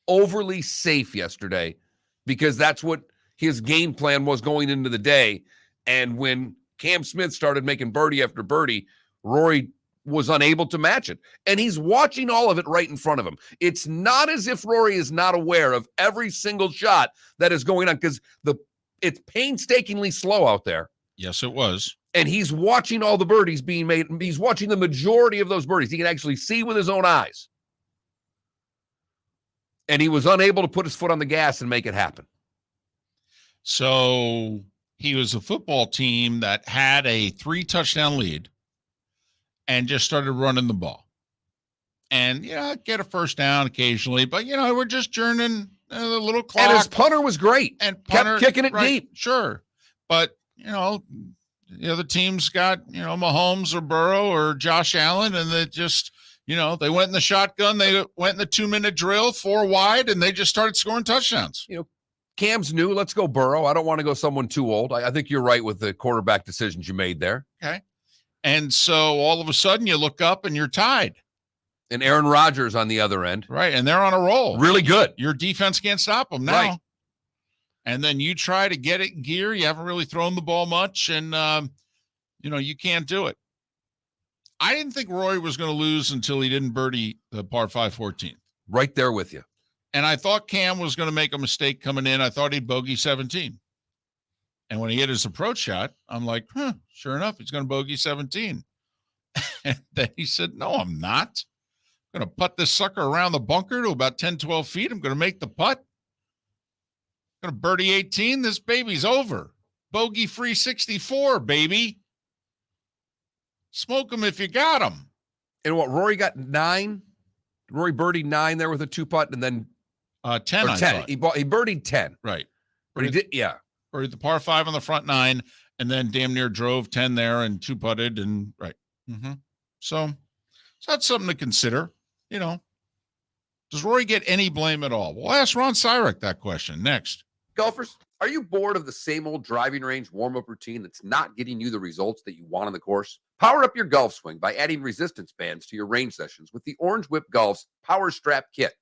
overly safe yesterday because that's what his game plan was going into the day. And when Cam Smith started making birdie after birdie, Rory was unable to match it. And he's watching all of it right in front of him. It's not as if Rory is not aware of every single shot that is going on because it's painstakingly slow out there.
Yes, it was.
And he's watching all the birdies being made. He's watching the majority of those birdies. He can actually see with his own eyes. And he was unable to put his foot on the gas and make it happen.
So he was a football team that had a 3-touchdown lead and just started running the ball. And, get a first down occasionally. But, we're just churning a little clock.
And his punter was great.
And punter,
kept kicking it deep.
Sure. But, the other team's got, Mahomes or Burrow or Josh Allen, and they just, they went in the shotgun. They went in the 2-minute drill, 4 wide, and they just started scoring touchdowns.
Cam's new. Let's go Burrow. I don't want to go someone too old. I think you're right with the quarterback decisions you made there.
Okay. And so all of a sudden you look up and you're tied.
And Aaron Rodgers on the other end.
Right. And they're on a roll.
Really good.
Your defense can't stop them now. Right. And then you try to get it in gear. You haven't really thrown the ball much. And, you can't do it. I didn't think Rory was going to lose until he didn't birdie the par 5 14.
Right there with you.
And I thought Cam was going to make a mistake coming in. I thought he'd bogey 17. And when he hit his approach shot, I'm like, sure enough, he's going to bogey 17. And then he said, no, I'm not. I'm going to putt this sucker around the bunker to about 10, 12 feet. I'm going to make the putt. I'm going to birdie 18. This baby's over. Bogey free 64, baby. Smoke him if you got him.
And what, Rory got 9? Rory birdied 9 there with a 2-putt and then
10.
Or 10. He birdied 10.
Right.
But he did, yeah.
Or the par 5 on the front 9, and then damn near drove 10 there and 2-putted and right. Mm-hmm. So that's something to consider. Does Rory get any blame at all? We'll ask Ron Sirak that question next.
Golfers, are you bored of the same old driving range warm-up routine that's not getting you the results that you want on the course? Power up your golf swing by adding resistance bands to your range sessions with the Orange Whip Golf's Power Strap Kit.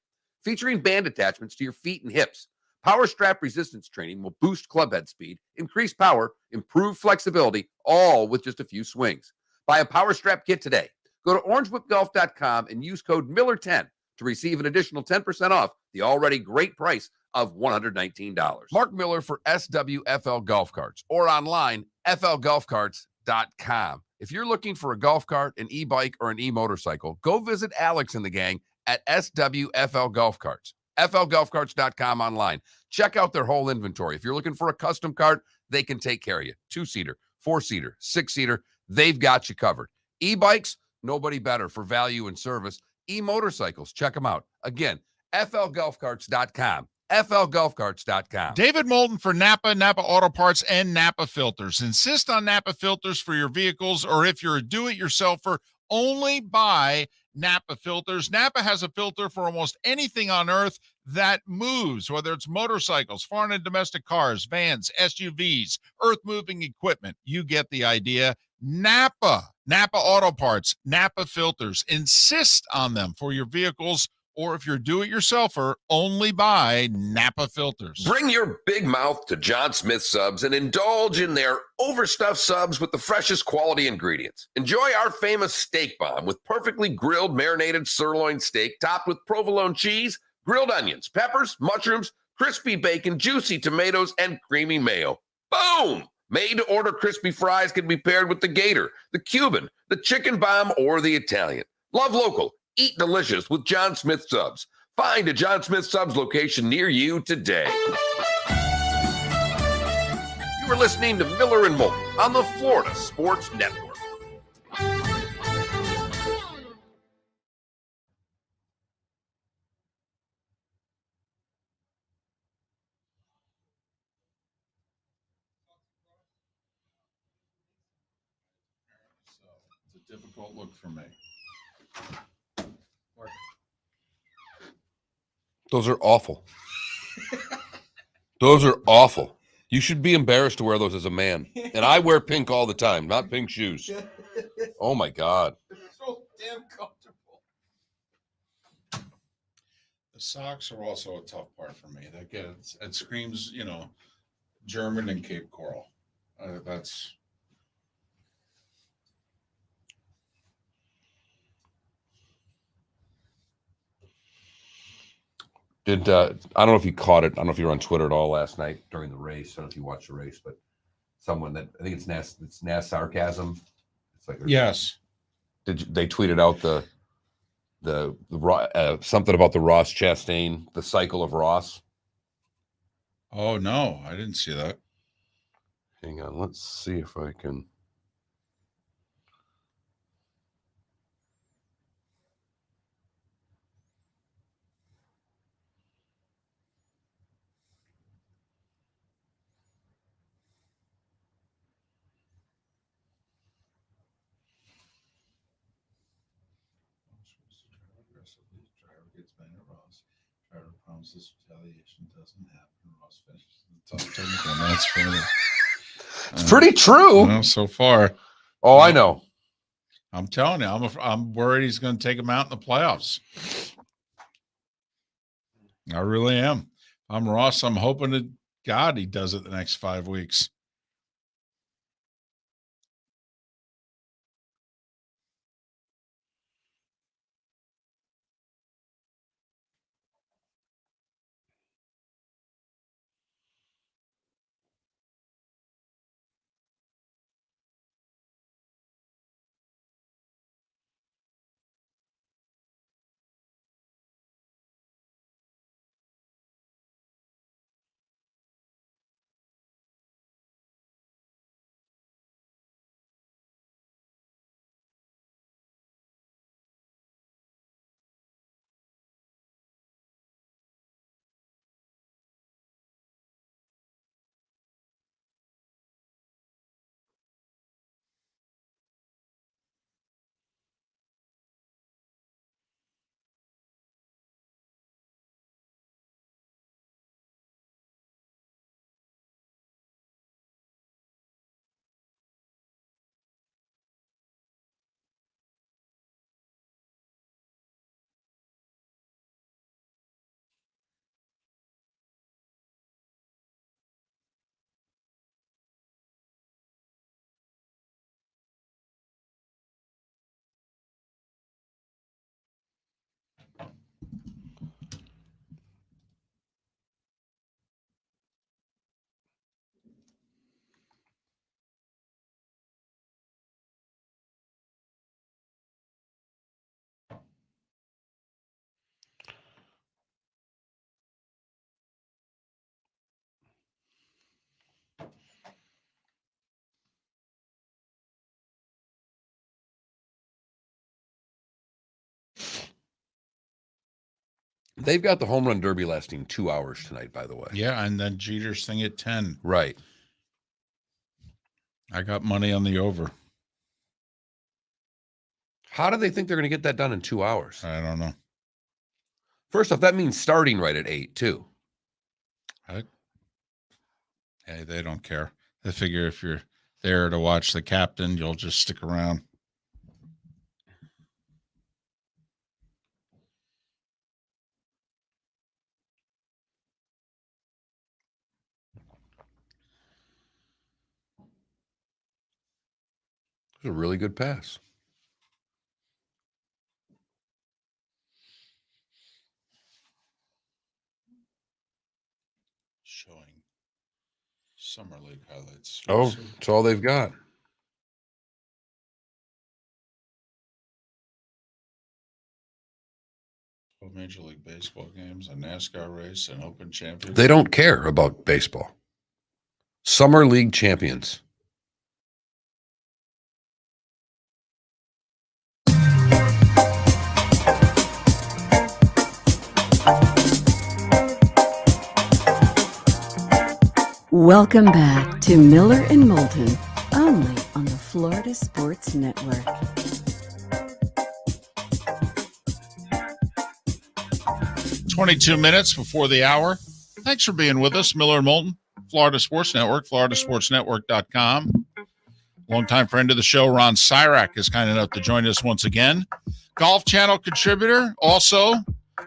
featuring band attachments to your feet and hips. Power Strap resistance training will boost club head speed, increase power, improve flexibility, all with just a few swings. Buy a Power Strap kit today. Go to orangewhipgolf.com and use code Miller10 to receive an additional 10% off the already great price of $119. Mark Miller for SWFL Golf Carts, or online, flgolfcarts.com. If you're looking for a golf cart, an e-bike, or an e-motorcycle, go visit Alex and the gang at SWFL Golf Carts. flgolfcarts.com online. Check out their whole inventory. If you're looking for a custom cart, they can take care of you. 2-seater, 4-seater, 6-seater, they've got you covered. E-bikes, nobody better for value and service. E-motorcycles, check them out. Again, flgolfcarts.com. flgolfcarts.com.
David Moulton for Napa, Napa Auto Parts, and Napa Filters. Insist on Napa filters for your vehicles, or if you're a do-it-yourselfer, only buy Napa filters. Napa has a filter for almost anything on earth that moves, whether it's motorcycles, foreign and domestic cars, vans, SUVs, earth-moving equipment. You get the idea. Napa Auto Parts, Napa filters. Insist on them for your vehicles, or if you're do-it-yourselfer, only buy Napa filters.
Bring your big mouth to John Smith Subs and indulge in their overstuffed subs with the freshest quality ingredients. Enjoy our famous steak bomb with perfectly grilled marinated sirloin steak topped with provolone cheese, grilled onions, peppers, mushrooms, crispy bacon, juicy tomatoes, and creamy mayo. Boom! Made-to-order crispy fries can be paired with the Gator, the Cuban, the chicken bomb, or the Italian. Love local. Eat delicious with John Smith Subs. Find a John Smith Subs location near you today.
You are listening to Miller and Moulton on the Florida Sports Network.
It's a difficult look for me.
Those are awful. Those are awful. You should be embarrassed to wear those as a man. And I wear pink all the time, not pink shoes. Oh, my God.
So damn comfortable. The socks are also a tough part for me. It screams, German and Cape Coral. That's.
I don't know if you caught it. I don't know if you were on Twitter at all last night during the race. I don't know if you watched the race, but someone that I think it's Nas sarcasm. It's like
Yes.
They tweeted out the something about the Ross Chastain, the cycle of Ross.
Oh no, I didn't see that.
Hang on, let's see if I can.
Driver gets mad at Ross. Driver promises retaliation doesn't happen. Ross finishes the top technical minutes further.
It's pretty true.
Well, so far.
Oh, I know.
I'm telling you, I'm worried he's going to take him out in the playoffs. I really am. I'm Ross. I'm hoping to God he does it the next 5 weeks.
They've got the home run derby lasting 2 hours tonight, by the way.
Yeah, and then Jeter's thing at 10.
Right.
I got money on the over.
How do they think they're going to get that done in 2 hours?
I don't know.
First off, that means starting right at 8, too.
Hey, they don't care. They figure if you're there to watch the captain, you'll just stick around.
It was a really good pass.
Showing Summer League highlights.
Oh, that's all they've got.
Major League Baseball games, a NASCAR race, an Open Championship.
They don't care about baseball. Summer League champions.
Welcome back to Miller and Moulton, only on the Florida Sports Network.
"22 minutes before the hour. Thanks for being with us, Miller and Moulton, Florida Sports Network, floridasportsnetwork.com. Longtime friend of the show, Ron Sirak, is kind enough to join us once again. Golf Channel contributor. Also,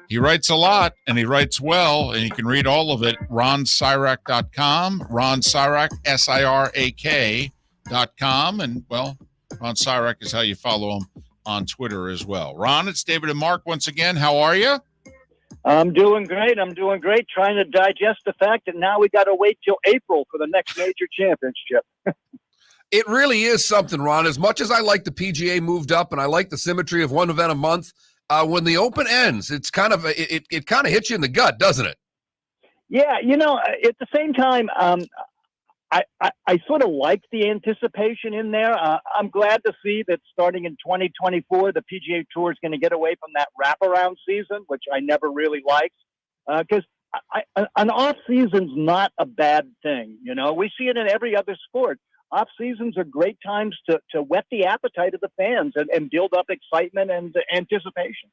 he writes a lot, and he writes well, and you can read all of it, ronsirak.com, Ron Sirak, SIRAK.com. And, well, Ron Sirak is how you follow him on Twitter as well. Ron, it's David and Mark once again. How are you?
I'm doing great. Trying to digest the fact that now we got to wait till April for the next major championship.
It really is something, Ron. As much as I like the PGA moved up and I like the symmetry of one event a month, when the Open ends, it's kind of it kind of hits you in the gut, doesn't it?
Yeah, at the same time, I sort of like the anticipation in there. I'm glad to see that starting in 2024, the PGA Tour is going to get away from that wraparound season, which I never really liked. Because an off season's not a bad thing. We see it in every other sport. Off seasons are great times to whet the appetite of the fans and build up excitement and anticipation.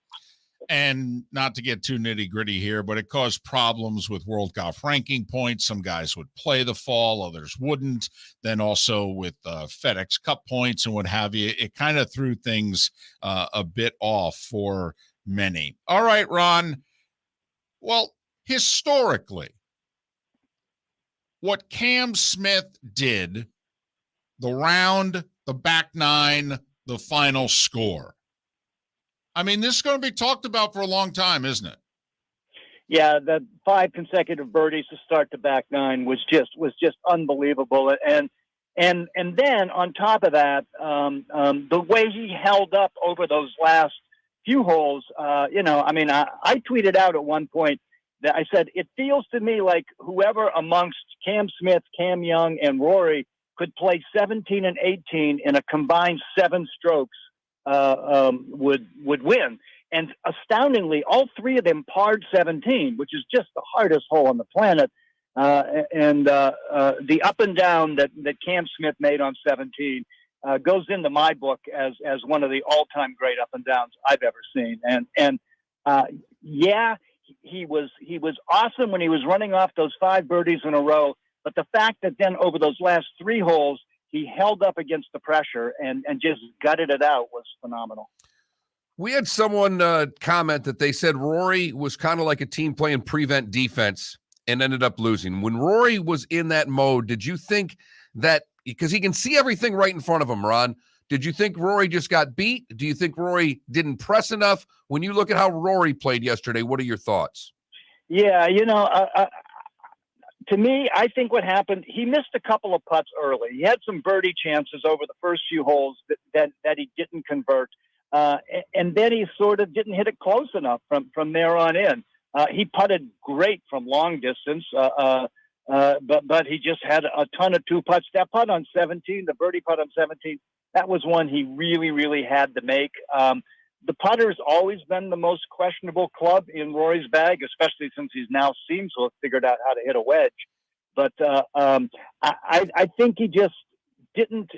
And not to get too nitty gritty here, but it caused problems with World Golf Ranking points. Some guys would play the fall, others wouldn't. Then also with FedEx Cup points and what have you, it kind of threw things a bit off for many. All right, Ron. Well, historically, what Cam Smith did, the round, the back nine, the final score. I mean, this is going to be talked about for a long time, isn't it?
Yeah, the 5 consecutive birdies to start the back nine was just unbelievable. And then on top of that, the way he held up over those last few holes, I tweeted out at one point that I said, it feels to me like whoever amongst Cam Smith, Cam Young, and Rory could play 17 and 18 in a combined 7 strokes would win. And astoundingly, all three of them parred 17, which is just the hardest hole on the planet. The up and down that Cam Smith made on 17 goes into my book as one of the all-time great up and downs I've ever seen. He was awesome when he was running off those 5 birdies in a row. But the fact that then over those last 3 holes, he held up against the pressure and just gutted it out was phenomenal.
We had someone comment that they said Rory was kind of like a team playing prevent defense and ended up losing. When Rory was in that mode, did you think that, because he can see everything right in front of him, Ron, did you think Rory just got beat? Do you think Rory didn't press enough? When you look at how Rory played yesterday, what are your thoughts?
Yeah, to me, I think what happened, he missed a couple of putts early. He had some birdie chances over the first few holes that he didn't convert. And then he sort of didn't hit it close enough from there on in. He putted great from long distance, but he just had a ton of 2 putts. That putt on 17, the birdie putt on 17, that was one he really, really had to make. the putter's always been the most questionable club in Rory's bag, especially since he's now seems to have figured out how to hit a wedge. But I think he just didn't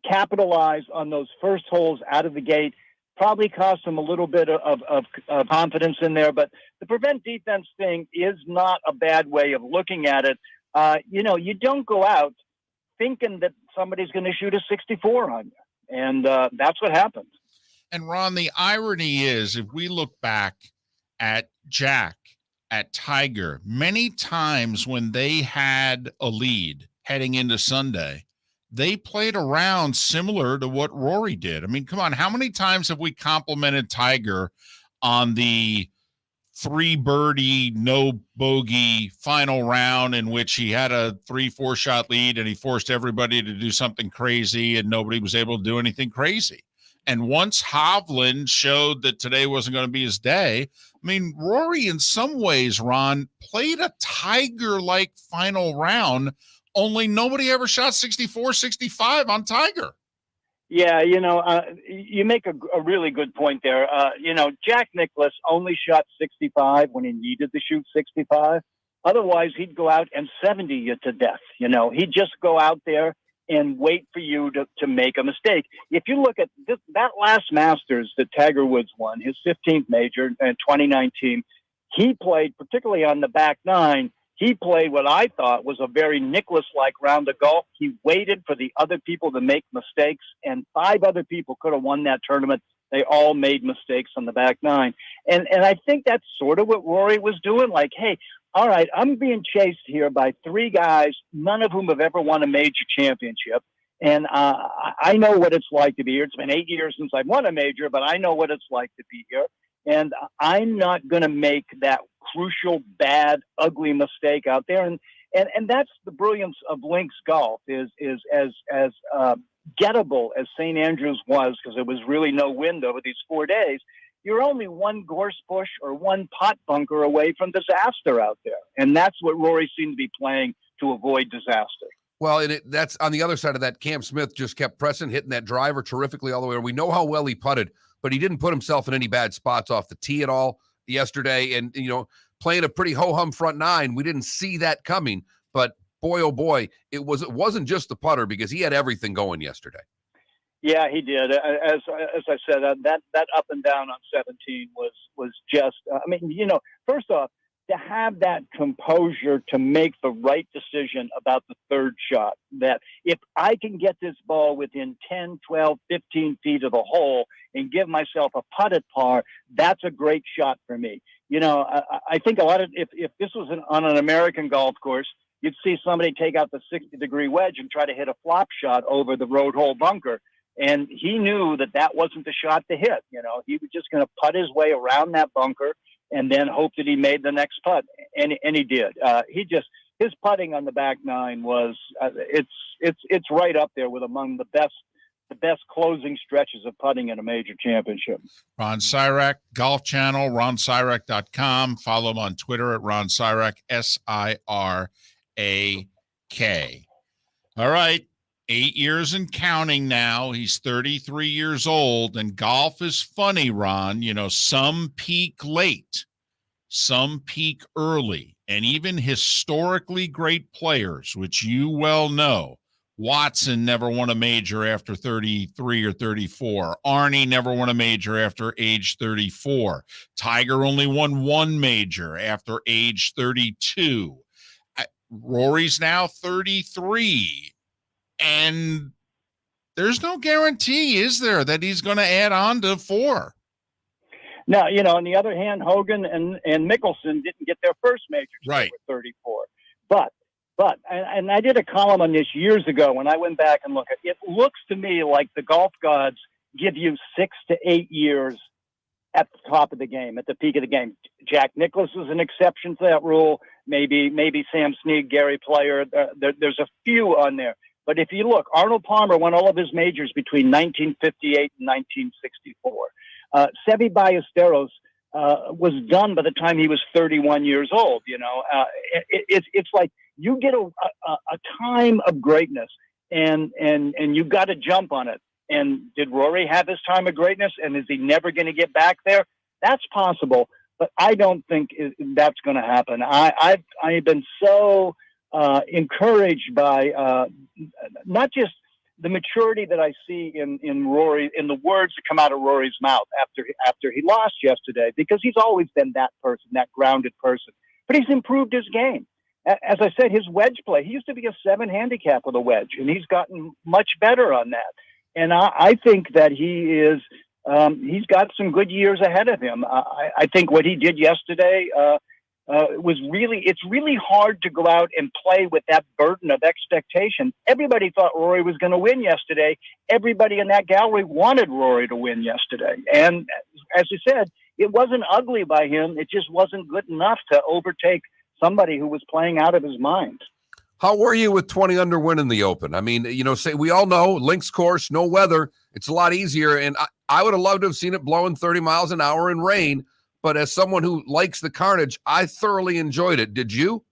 capitalize on those first holes out of the gate. Probably cost him a little bit of confidence in there. But the prevent defense thing is not a bad way of looking at it. You don't go out thinking that somebody's going to shoot a 64 on you. And that's what happened.
And Ron, the irony is, if we look back at Jack, at Tiger, many times when they had a lead heading into Sunday, they played around similar to what Rory did. I mean, come on, how many times have we complimented Tiger on the 3 birdie, no bogey final round in which he had a 3-4 shot lead and he forced everybody to do something crazy and nobody was able to do anything crazy? And once Hovland showed that today wasn't going to be his day, I mean, Rory in some ways, Ron, played a Tiger-like final round, only nobody ever shot 64, 65 on Tiger.
Yeah, you make a really good point there. Jack Nicklaus only shot 65 when he needed to shoot 65. Otherwise, he'd go out and 70 you to death. He'd just go out there and wait for you to make a mistake. If you look at that last Masters that Tiger Woods won, his 15th major in 2019, he played, particularly on the back nine, he played what I thought was a very Nicklaus-like round of golf. He waited for the other people to make mistakes, and 5 other people could have won that tournament. They all made mistakes on the back nine. And I think that's sort of what Rory was doing. Like, hey, all right, I'm being chased here by 3 guys, none of whom have ever won a major championship. And I know what it's like to be here. It's been 8 years since I've won a major, but I know what it's like to be here. And I'm not going to make that crucial, bad, ugly mistake out there. And that's the brilliance of links golf is as gettable as St. Andrews was, because there was really no wind over these 4 days. You're only one gorse bush or one pot bunker away from disaster out there. And that's what Rory seemed to be playing to avoid disaster.
Well, and that's on the other side of that. Cam Smith just kept pressing, hitting that driver terrifically all the way. We know how well he putted, but he didn't put himself in any bad spots off the tee at all yesterday. And, playing a pretty ho-hum front nine, we didn't see that coming. But boy, oh boy, it wasn't just the putter, because he had everything going yesterday.
Yeah, he did. As I said, that up and down on 17 was just. First off, to have that composure to make the right decision about the third shot. That if I can get this ball within 10, 12, 15 feet of the hole and give myself a putt at par, that's a great shot for me. I think a lot of if this was on an American golf course, you'd see somebody take out the 60-degree wedge and try to hit a flop shot over the road hole bunker. And he knew that wasn't the shot to hit. He was just going to putt his way around that bunker and then hope that he made the next putt. And he did. His putting on the back nine was, it's right up there with among the best closing stretches of putting in a major championship.
Ron Sirak, Golf Channel, ronsirak.com. Follow him on Twitter at Ron Sirak, Sirak. All right. 8 years and counting now. He's 33 years old, and golf is funny, Ron. Some peak late, some peak early, and even historically great players, which you well know. Watson never won a major after 33 or 34. Arnie never won a major after age 34. Tiger only won 1 major after age 32. Rory's now 33. And there's no guarantee, is there, that he's going to add on to 4?
Now, on the other hand, Hogan and Mickelson didn't get their first major till they were 34. But I did a column on this years ago when I went back and looked at it. It looks to me like the golf gods give you 6 to 8 years at the top of the game, at the peak of the game. Jack Nicklaus is an exception to that rule. Maybe Sam Snead, Gary Player. There's a few on there. But if you look, Arnold Palmer won all of his majors between 1958 and 1964. Seve Ballesteros was done by the time he was 31 years old. It's like you get a time of greatness, and you got to jump on it. And did Rory have his time of greatness? And is he never going to get back there? That's possible, but I don't think that's going to happen. I've been so encouraged by not just the maturity that I see in Rory, in the words that come out of Rory's mouth after he lost yesterday, because he's always been that person, that grounded person. But he's improved his game. As I said, his wedge play, he used to be a 7 handicap with a wedge, and he's gotten much better on that. And I think that he's got some good years ahead of him. I think what he did yesterday it's really hard to go out and play with that burden of expectation. Everybody thought Rory was going to win yesterday. Everybody in that gallery wanted Rory to win yesterday. And as you said, it wasn't ugly by him. It just wasn't good enough to overtake somebody who was playing out of his mind.
How were you with 20 under winning the Open? I mean, say we all know links course, no weather. It's a lot easier. And I would have loved to have seen it blowing 30 miles an hour in rain. But as someone who likes the carnage, I thoroughly enjoyed it. Did you?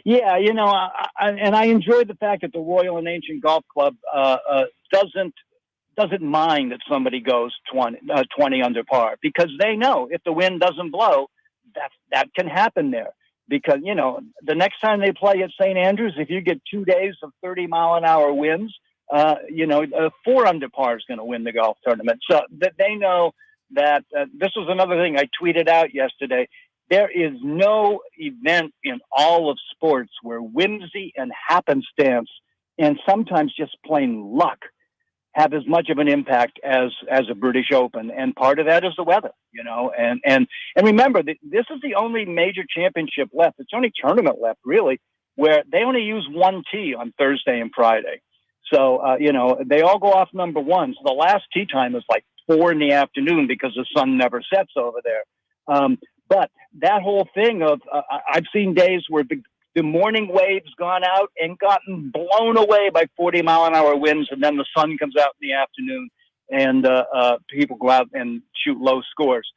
Yeah,
I enjoyed the fact that the Royal and Ancient Golf Club doesn't mind that somebody goes 20 under par, because they know if the wind doesn't blow, that can happen there. Because, the next time they play at St. Andrews, if you get 2 days of 30-mile-an-hour winds, 4 under par is going to win the golf tournament. So that they know that this was another thing I tweeted out yesterday. There is no event in all of sports where whimsy and happenstance and sometimes just plain luck have as much of an impact as a British Open. And part of that is the weather, and remember that this is the only major championship left. It's the only tournament left really where they only use one tee on Thursday and Friday. So, they all go off number one. So the last tee time is like 4 p.m. because the sun never sets over there. But that whole thing of, I've seen days where the morning wave's gone out and gotten blown away by 40-mile-an-hour winds, and then the sun comes out in the afternoon, and people go out and shoot low scores.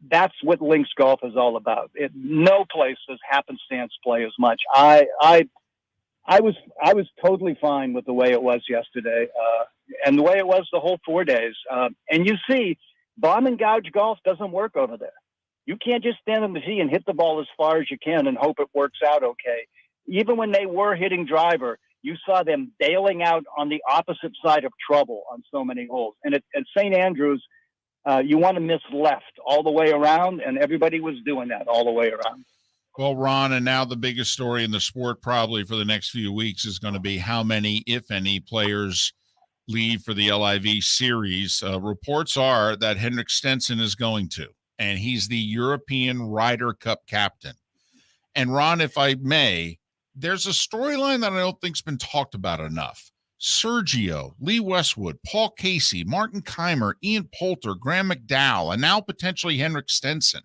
That's what links golf is all about. No place does happenstance play as much. I was totally fine with the way it was yesterday, and the way it was the whole 4 days. And you see, bomb and gouge golf doesn't work over there. You can't just stand on the tee and hit the ball as far as you can and hope it works out okay. Even when they were hitting driver, you saw them bailing out on the opposite side of trouble on so many holes. And at St. Andrews, you want to miss left all the way around, and everybody was doing that all the way around.
Well, Ron, and now the biggest story in the sport probably for the next few weeks is going to be how many, if any, players leave for the LIV series. Reports are that Henrik Stenson is going to, and he's the European Ryder Cup captain. And Ron, if I may, there's a storyline that I don't think's been talked about enough. Sergio, Lee Westwood, Paul Casey, Martin Keimer, Ian Poulter, Graham McDowell, and now potentially Henrik Stenson.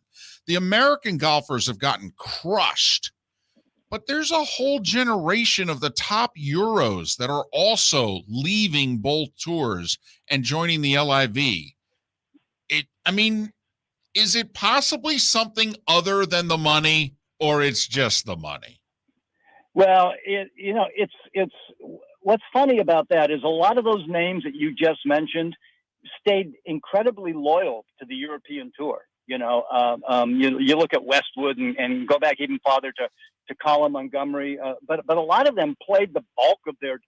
The American golfers have gotten crushed, but there's a whole generation of the top Euros that are also leaving both tours and joining the LIV. Is it possibly something other than the money, or it's just the money?
Well, it's what's funny about that is a lot of those names that you just mentioned stayed incredibly loyal to the European tour. You look at Westwood and go back even farther to Colin Montgomery, but a lot of them played the bulk of their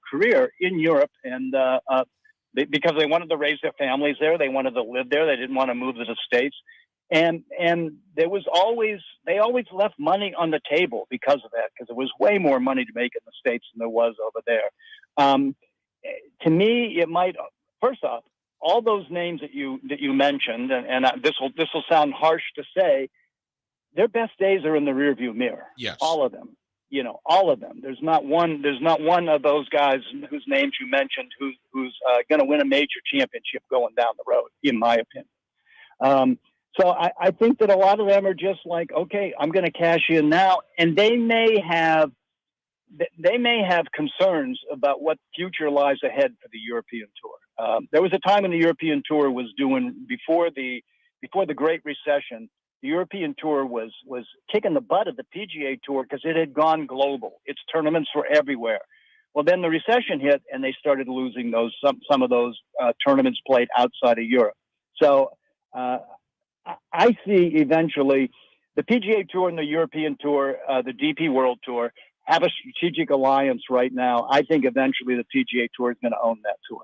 career in Europe, and because they wanted to raise their families there, they wanted to live there, they didn't want to move to the States, and they always left money on the table because of that, because there was way more money to make in the States than there was over there. To me, it might, first off, all those names that you mentioned, and this will sound harsh to say, their best days are in the rearview mirror.
Yes,
all of them. All of them. There's not one of those guys whose names you mentioned who's going to win a major championship going down the road, in my opinion. So I think that a lot of them are just like, okay, I'm going to cash in now, and they may have concerns about what future lies ahead for the European Tour. There was a time when the European Tour was doing before the Great Recession. The European Tour was kicking the butt of the PGA Tour because it had gone global. Its tournaments were everywhere. Well, then the recession hit, and they started losing some of those tournaments played outside of Europe. So I see eventually the PGA Tour and the European Tour, the DP World Tour, have a strategic alliance right now. I think eventually the PGA Tour is going to own that tour.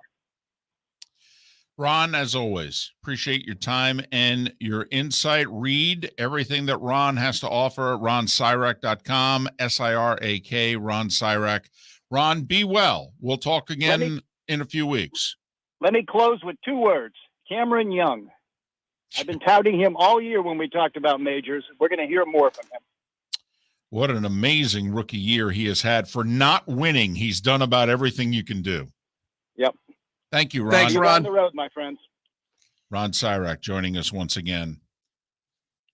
Ron, as always, appreciate your time and your insight. Read everything that Ron has to offer at ronsirak.com, SIRAK, Ron Sirak. Ron, be well. We'll talk again in a few weeks.
Let me close with 2 words. Cameron Young. I've been touting him all year when we talked about majors. We're going to hear more from him.
What an amazing rookie year he has had. For not winning, he's done about everything you can do.
Yep.
Thank you, Ron.
Thanks, Ron.
On the road, my friends.
Ron Sirak joining us once again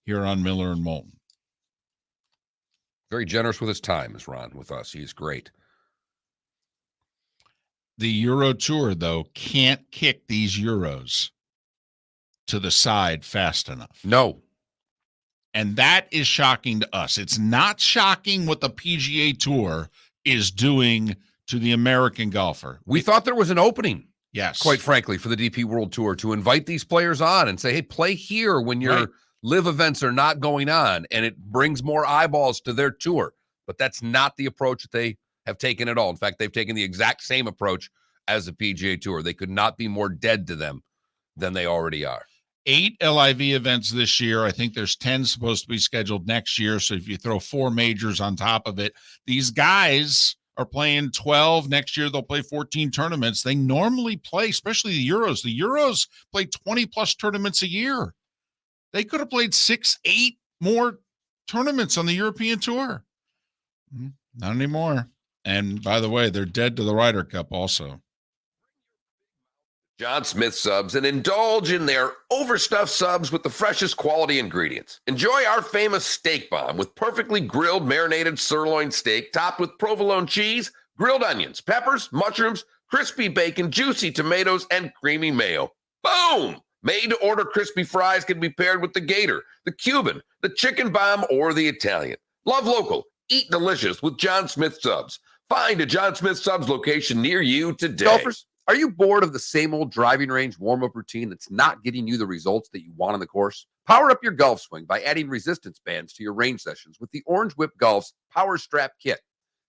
here on Miller and Moulton.
Very generous with his time, is Ron, with us. He's great.
The Euro Tour, though, can't kick these Euros to the side fast enough.
No.
And that is shocking to us. It's not shocking what the PGA Tour is doing to the American golfer.
We thought there was an opening,
yes,
quite frankly, for the DP World Tour to invite these players on and say, hey, play here when your live events are not going on, and it brings more eyeballs to their tour. But that's not the approach that they have taken at all. In fact, they've taken the exact same approach as the PGA Tour. They could not be more dead to them than they already are.
8 LIV events this year. I think there's 10 supposed to be scheduled next year. So if you throw 4 majors on top of it, these guys are playing 12. Next year, they'll play 14 tournaments. They normally play, especially the Euros. The Euros play 20-plus tournaments a year. They could have played 6, 8 more tournaments on the European Tour. Not anymore. And by the way, they're dead to the Ryder Cup also.
John Smith Subs and indulge in their overstuffed subs with the freshest quality ingredients. Enjoy our famous steak bomb with perfectly grilled marinated sirloin steak topped with provolone cheese, grilled onions, peppers, mushrooms, crispy bacon, juicy tomatoes, and creamy mayo. Boom! Made to order crispy fries can be paired with the Gator, the Cuban, the chicken bomb, or the Italian. Love local. Eat delicious with John Smith Subs. Find a John Smith Subs location near you today.
Golfers, are you bored of the same old driving range warm-up routine that's not getting you the results that you want on the course? Power up your golf swing by adding resistance bands to your range sessions with the Orange Whip Golf's Power Strap Kit.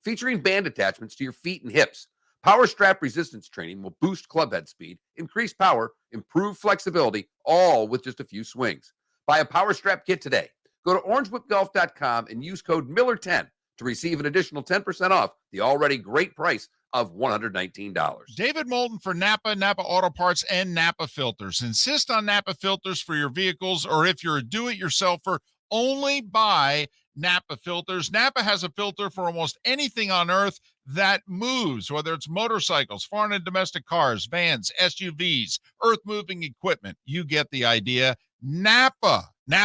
Featuring band attachments to your feet and hips, Power Strap resistance training will boost club head speed, increase power, improve flexibility, all with just a few swings. Buy a Power Strap Kit today. Go to orangewhipgolf.com and use code Miller10 to receive an additional 10% off the already great price of $119.
David Moulton for Napa, Napa Auto Parts, and Napa Filters. Insist on Napa filters for your vehicles, or if you're a do-it-yourselfer, only buy Napa filters. Napa has a filter for almost anything on earth that moves, whether it's motorcycles, foreign and domestic cars, vans, SUVs, earth-moving equipment. You get the idea. Napa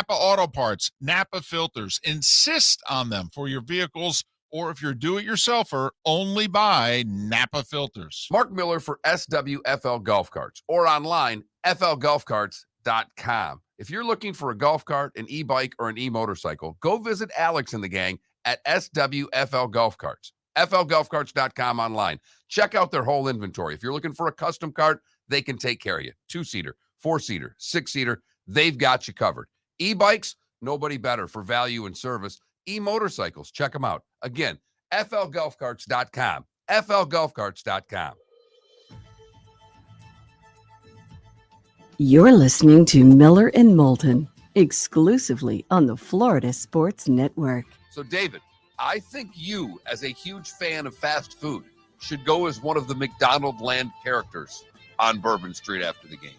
Auto Parts, Napa filters. Insist on them for your vehicles, or if you're do-it-yourselfer, only buy Napa filters.
Mark Miller for SWFL Golf Carts, or online, flgolfcarts.com. If you're looking for a golf cart, an e-bike, or an e-motorcycle, go visit Alex and the gang at SWFL Golf Carts. flgolfcarts.com online. Check out their whole inventory. If you're looking for a custom cart, they can take care of you. 2-seater, 4-seater, 6-seater, they've got you covered. E-bikes, nobody better for value and service. E-motorcycles, check them out. Again, flgolfcarts.com. flgolfcarts.com.
You're listening to Miller and Moulton, exclusively on the Florida Sports Network.
So, David, I think you, as a huge fan of fast food, should go as one of the McDonald Land characters on Bourbon Street after the game.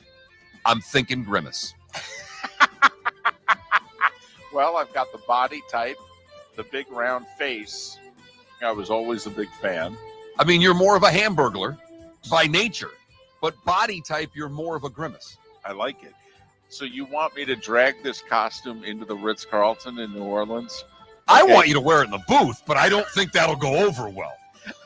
I'm thinking Grimace.
Well, I've got the body type, the big round face. I was always a big fan.
I mean, you're more of a hamburglar by nature, but body type, you're more of a Grimace.
I like it. So you want me to drag this costume into the Ritz-Carlton in New Orleans?
I want you to wear it in the booth, but I don't think that'll go over well.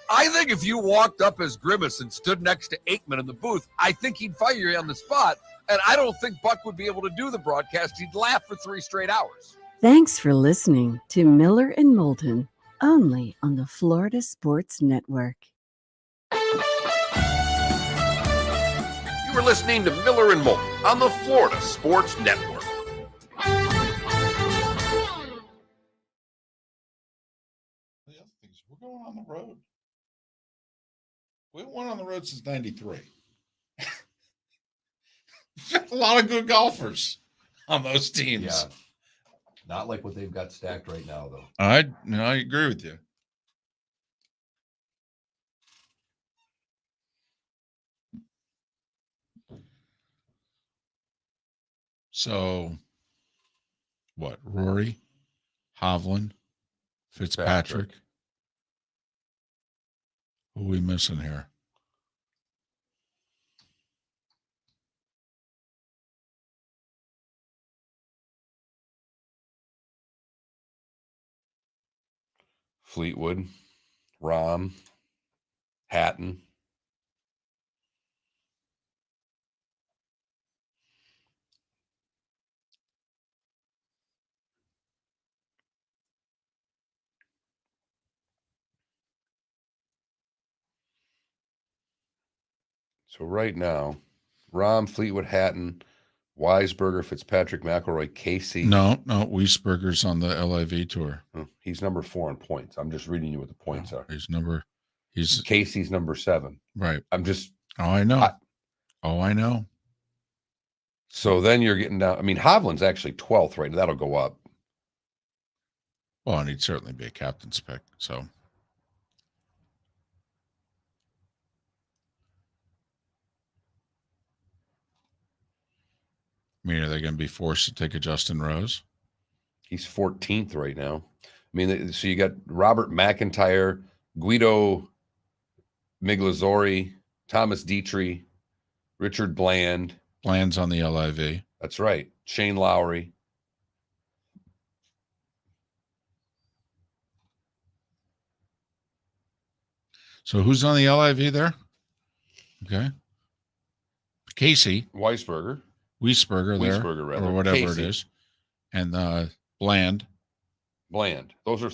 I think if you walked up as Grimace and stood next to Aikman in the booth, I think he'd fire you on the spot, and I don't think Buck would be able to do the broadcast. He'd laugh for 3 straight hours.
Thanks for listening to Miller and Moulton, only on the Florida Sports Network.
You are listening to Miller and Moulton on the Florida Sports Network.
The other thing is we're going on the road. We went on the road since 93. A lot of good golfers on those teams.
Yeah. Not like what they've got stacked right now, though.
I agree with you. So, what? Rory, Hovland, Fitzpatrick. Who are we missing here?
Fleetwood, Rahm, Hatton. So right now, Rahm, Fleetwood, Hatton, Weisberger, Fitzpatrick, McIlroy, Casey.
No, Wiesberger's on the LIV tour.
He's number 4 in points. I'm just reading you what the points are.
He's
Casey's number 7.
right.
I'm just.
Oh, I know. I know.
So then you're getting down. I mean, Hovland's actually 12th right now. That'll go up.
Well, and he'd certainly be a captain's pick. So. I mean, are they going to be forced to take a Justin Rose?
He's 14th right now. I mean, so you got Robert McIntyre, Guido Migliozori, Thomas Dietrich, Richard Bland.
Bland's on the LIV.
That's right. Shane Lowry.
So who's on the LIV there? Okay. Casey.
Wiesberger
there,
rather.
or whatever
Casey.
it is. And Bland.
Those are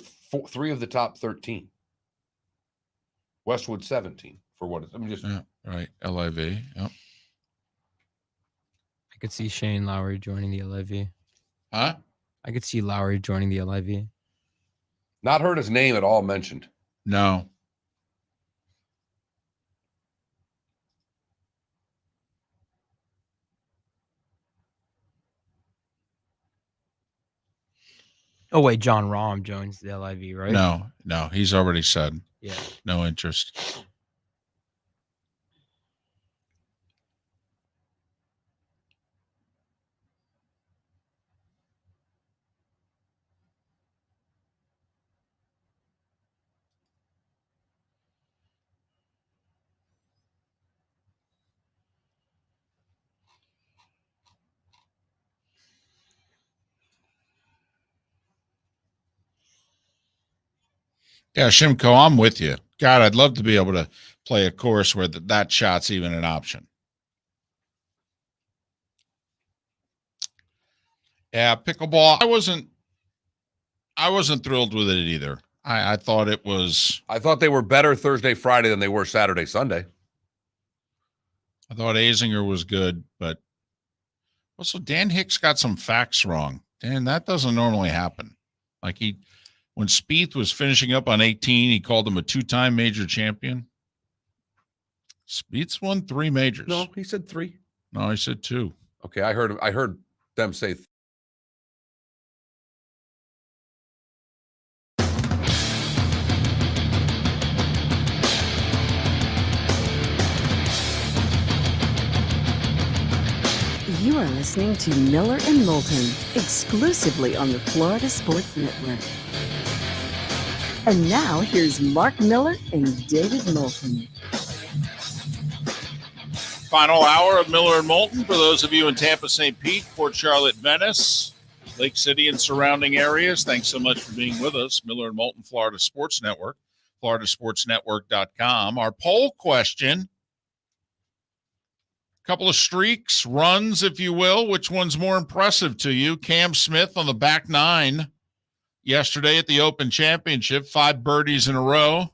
3 of the top 13. Westwood 17 for what it's. I mean, just
right. LIV. Yep.
I could see Shane Lowry joining the LIV.
Huh?
I could see Lowry joining the LIV.
not heard his name at all mentioned.
No.
Oh wait, John Rahm joins the LIV, right?
No, he's already said
Yeah.
no interest. Yeah, Shimko, I'm with you. God, I'd love to be able to play a course where that shot's even an option. Yeah, pickleball. I wasn't thrilled with it either. I thought it was.
I thought they were better Thursday, Friday than they were Saturday, Sunday.
I thought Azinger was good, but also Dan Hicks got some facts wrong. Dan, that doesn't normally happen. Like when Spieth was finishing up on 18, he called him a two-time major champion. Spieth's won 3 majors.
No, he said 3.
No, he said 2.
Okay, I heard them say.
You are listening to Miller and Moulton, exclusively on the Florida Sports Network. And now here's Mark Miller and David Moulton.
Final hour of Miller and Moulton for those of you in Tampa, St. Pete, Port Charlotte, Venice, Lake City, and surrounding areas. Thanks so much for being with us. Miller and Moulton, Florida Sports Network, floridasportsnetwork.com. Our poll question, couple of streaks, runs, if you will. Which one's more impressive to you? Cam Smith on the back 9 yesterday at the Open Championship, 5 birdies in a row.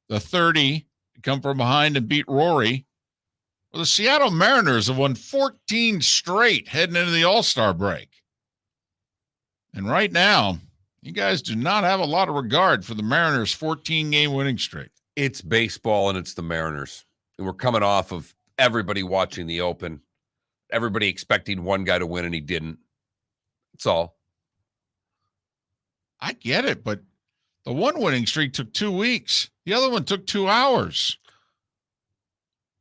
The 30 come from behind and beat Rory. Well, the Seattle Mariners have won 14 straight heading into the All-Star break. And right now, you guys do not have a lot of regard for the Mariners' 14-game winning streak.
It's baseball and it's the Mariners. And we're coming off of everybody watching the Open, everybody expecting one guy to win, and he didn't. That's all.
I get it, but the one winning streak took 2 weeks. The other one took 2 hours.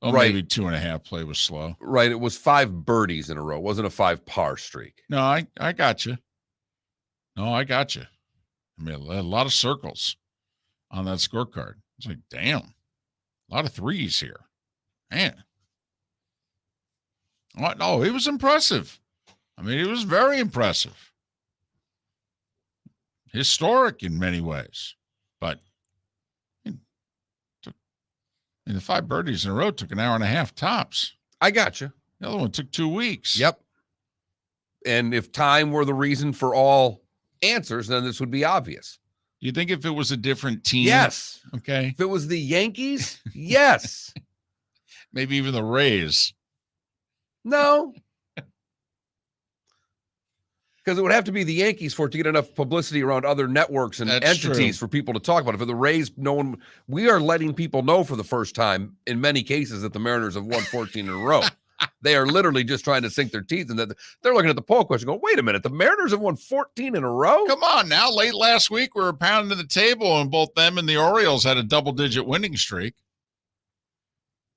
Well,
Right.
Maybe 2.5 play was slow.
Right. It was 5 birdies in a row. It wasn't a 5-par streak.
No, I got you. No, I got you. I mean, a lot of circles on that scorecard. It's like, damn, a lot of threes here. Man. No, it was impressive. I mean, it was very impressive. Historic in many ways. But the 5 birdies in a row took an hour and a half tops.
I got you.
The other one took 2 weeks.
Yep. And if time were the reason for all answers, then this would be obvious.
You think if it was a different team?
Yes.
Okay.
If it was the Yankees, yes.
Maybe even the Rays.
No. Because it would have to be the Yankees for it to get enough publicity around other networks and
That's
entities
true.
for people to talk about it. For the Rays, we are letting people know for the first time in many cases that the Mariners have won 14 in a row. They are literally just trying to sink their teeth, and that they're looking at the poll question going, wait a minute, the Mariners have won 14 in a row?
Come on now. Late last week, we were pounding the table, and both them and the Orioles had a double-digit winning streak.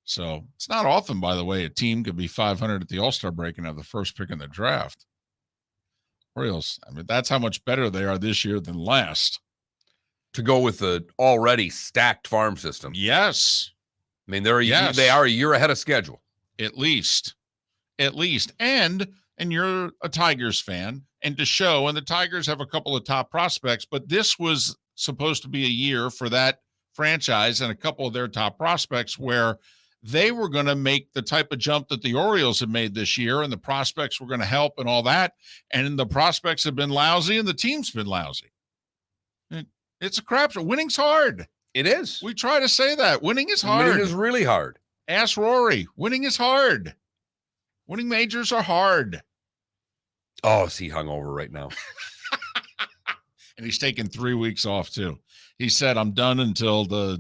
So it's not often, by the way, a team could be 500 at the All-Star break and have the first pick in the draft. Orioles, I mean, that's how much better they are this year than last.
To go with the already stacked farm system.
Yes.
I mean, they are a year ahead of schedule.
At least. And you're a Tigers fan, and to show, and the Tigers have a couple of top prospects, but this was supposed to be a year for that franchise and a couple of their top prospects where they were going to make the type of jump that the Orioles have made this year, and the prospects were going to help and all that. And the prospects have been lousy and the team's been lousy. It's a crap show. Winning's hard.
It is.
We try to say that. Winning is hard.
Winning is really hard.
Ask Rory. Winning is hard. Winning majors are hard.
Oh, is he hungover right now?
And he's taking 3 weeks off too. He said, I'm done until the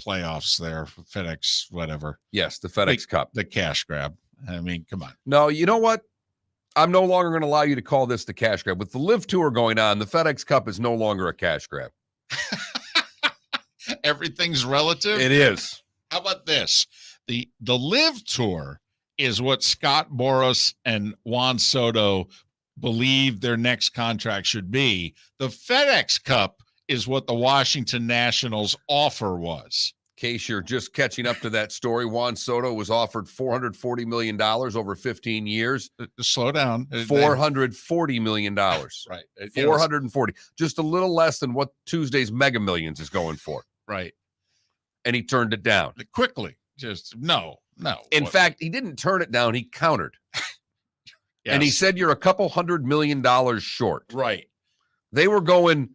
playoffs there, FedEx, whatever.
Yes, the FedEx Cup.
The cash grab. I mean, come on.
No, you know what? I'm no longer going to allow you to call this the cash grab. With the Live Tour going on, the FedEx Cup is no longer a cash grab.
Everything's relative.
It is.
How about this? The Live Tour is what Scott Boras and Juan Soto believe their next contract should be. The FedEx Cup is what the Washington Nationals offer was.
In case you're just catching up to that story, Juan Soto was offered $440 million over 15 years.
Slow down.
$440 million.
Right.
440. Just a little less than what Tuesday's Mega Millions is going for.
Right.
And he turned it down.
Quickly. Just no.
In fact, he didn't turn it down. He countered.
Yes.
And he said, you're a couple $100 million short.
Right.
They were going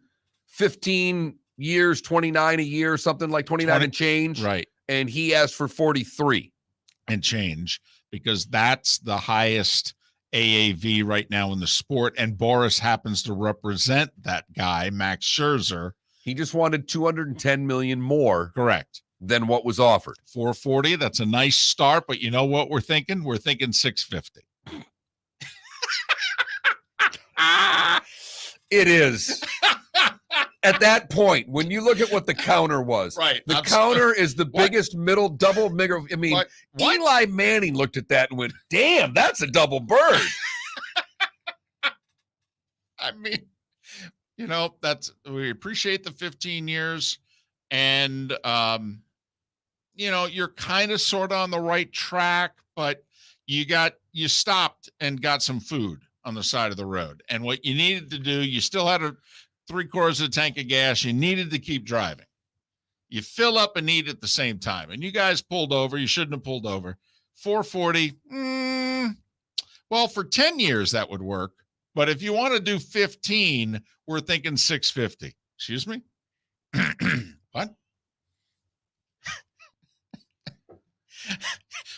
15 years, 29 a year, something like 29 and change.
Right.
And he asked for 43
and change because that's the highest AAV right now in the sport. And Boris happens to represent that guy, Max Scherzer.
He just wanted 210 million more.
Correct.
Than what was offered.
440. That's a nice start, but you know what we're thinking? We're thinking 650.
It is. At that point, when you look at what the counter was,
right?
The counter is the biggest middle double mega. I mean,
what?
Eli Manning looked at that and went, "Damn, that's a double bird."
I mean, we appreciate the 15 years, and you're kind of sort of on the right track, but you stopped and got some food on the side of the road, and what you needed to do, you still had 3/4 of a tank of gas. You needed to keep driving. You fill up and eat at the same time. And you guys pulled over. You shouldn't have pulled over. 440. Well, for 10 years, that would work. But if you want to do 15, we're thinking 650. Excuse me? What?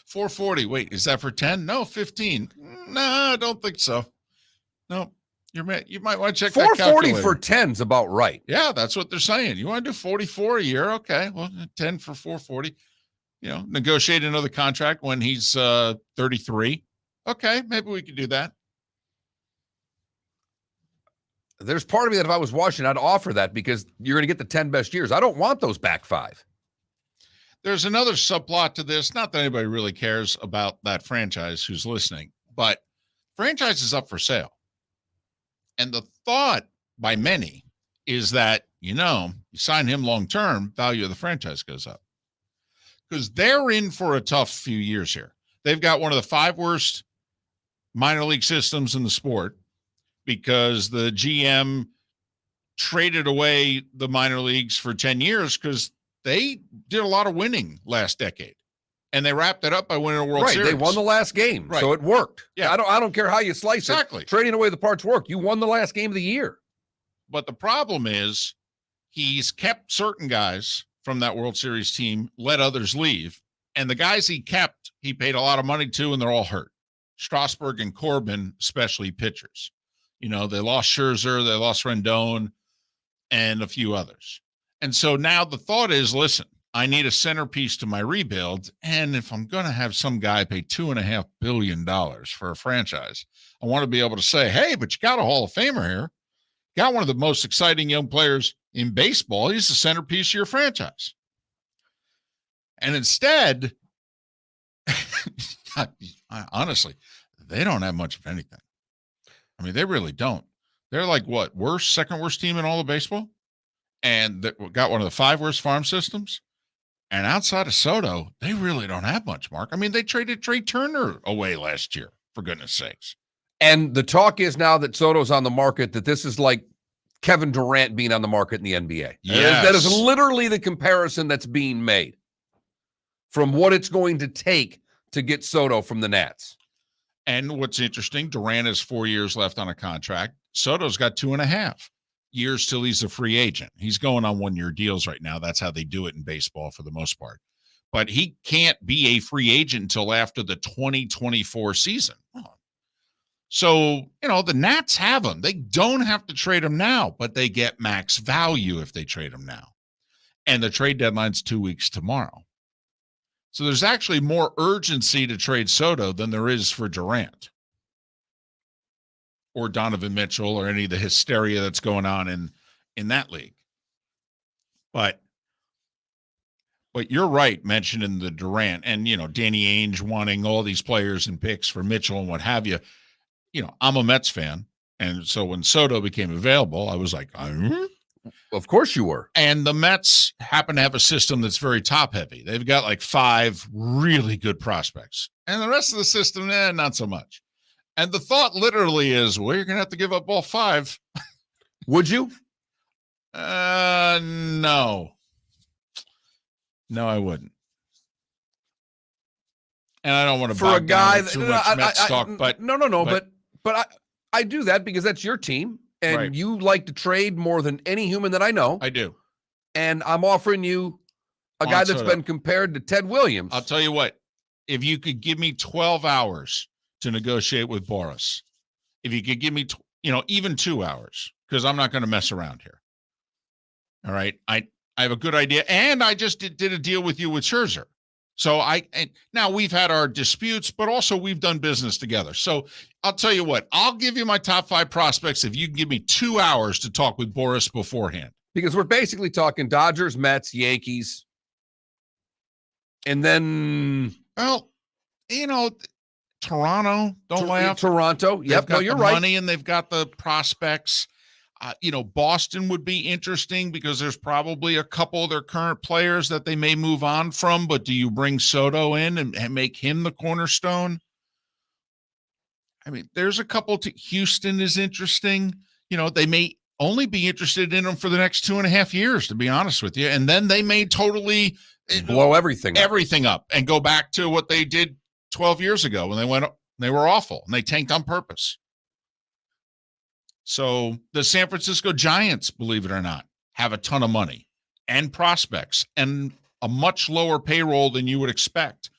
440. Wait, is that for 10? No, 15. No, I don't think so. No, you might want to check
440
that
for
calculator.
10's about right.
Yeah, that's what they're saying. You want to do 44 a year? Okay, well, 10 for 440. Negotiate another contract when he's 33. Okay, maybe we could do that.
There's part of me that if I was Washington, I'd offer that because you're going to get the 10 best years. I don't want those back 5.
There's another subplot to this. Not that anybody really cares about that franchise who's listening, but franchise is up for sale. And the thought by many is that, you sign him long-term, value of the franchise goes up. Because they're in for a tough few years here. They've got one of the 5 worst minor league systems in the sport because the GM traded away the minor leagues for 10 years because they did a lot of winning last decade. And they wrapped it up by winning a World Series.
They won the last game,
right.
So it worked.
Yeah.
I don't care how you slice
exactly.
it. Trading away the parts work. You won the last game of the year.
But the problem is he's kept certain guys from that World Series team, let others leave. And the guys he kept, he paid a lot of money to, and they're all hurt. Strasburg and Corbin, especially pitchers. They lost Scherzer, they lost Rendon, and a few others. And so now the thought is, listen, I need a centerpiece to my rebuild. And if I'm going to have some guy pay $2.5 billion for a franchise, I want to be able to say, hey, but you got a Hall of Famer here. Got one of the most exciting young players in baseball. He's the centerpiece of your franchise. And instead, honestly, they don't have much of anything. I mean, they really don't. They're like what? Second worst team in all of baseball? And got one of the 5 worst farm systems. And outside of Soto, they really don't have much, Mark. I mean, they traded Trey Turner away last year, for goodness sakes.
And the talk is now that Soto's on the market, that this is like Kevin Durant being on the market in the NBA.
Yes.
That is literally the comparison that's being made from what it's going to take to get Soto from the Nats.
And what's interesting, Durant has 4 years left on a contract. Soto's got 2.5 years till he's a free agent. He's going on 1-year deals right now. That's how they do it in baseball for the most part. But he can't be a free agent until after the 2024 season. So, the Nats have him. They don't have to trade him now, but they get max value if they trade him now. And the trade deadline's 2 weeks tomorrow. So there's actually more urgency to trade Soto than there is for Durant or Donovan Mitchell or any of the hysteria that's going on in that league. But you're right mentioning the Durant and, Danny Ainge wanting all these players and picks for Mitchell and what have you. I'm a Mets fan. And so when Soto became available, I was like,
Of course you were.
And the Mets happen to have a system that's very top heavy. They've got like 5 really good prospects. And the rest of the system, not so much. And the thought literally is, well, you're going to have to give up all 5.
Would you?
No. No, I wouldn't. And I don't want to
for a guy
that too much Mets talk, but
but I do that because that's your team, and
right.
You like to trade more than any human that I know.
I do.
And I'm offering you a guy that's been compared to Ted Williams.
I'll tell you what, if you could give me 12 hours to negotiate with Boris, if you could give me, even 2 hours, because I'm not going to mess around here. All right. I have a good idea. And I just did a deal with you with Scherzer. So now we've had our disputes, but also we've done business together. So I'll tell you what, I'll give you my top 5 prospects if you can give me 2 hours to talk with Boris beforehand.
Because we're basically talking Dodgers, Mets, Yankees. And then,
well, Toronto, don't laugh.
Toronto. Yep. No, you're right.
Money and they've got the prospects. Boston would be interesting because there's probably a couple of their current players that they may move on from, but do you bring Soto in and make him the cornerstone? I mean, there's a couple Houston is interesting. They may only be interested in him for the next 2.5 years, to be honest with you. And then they may totally
blow everything
up and go back to what they did 12 years ago when they were awful and they tanked on purpose. So the San Francisco Giants, believe it or not, have a ton of money and prospects and a much lower payroll than you would expect.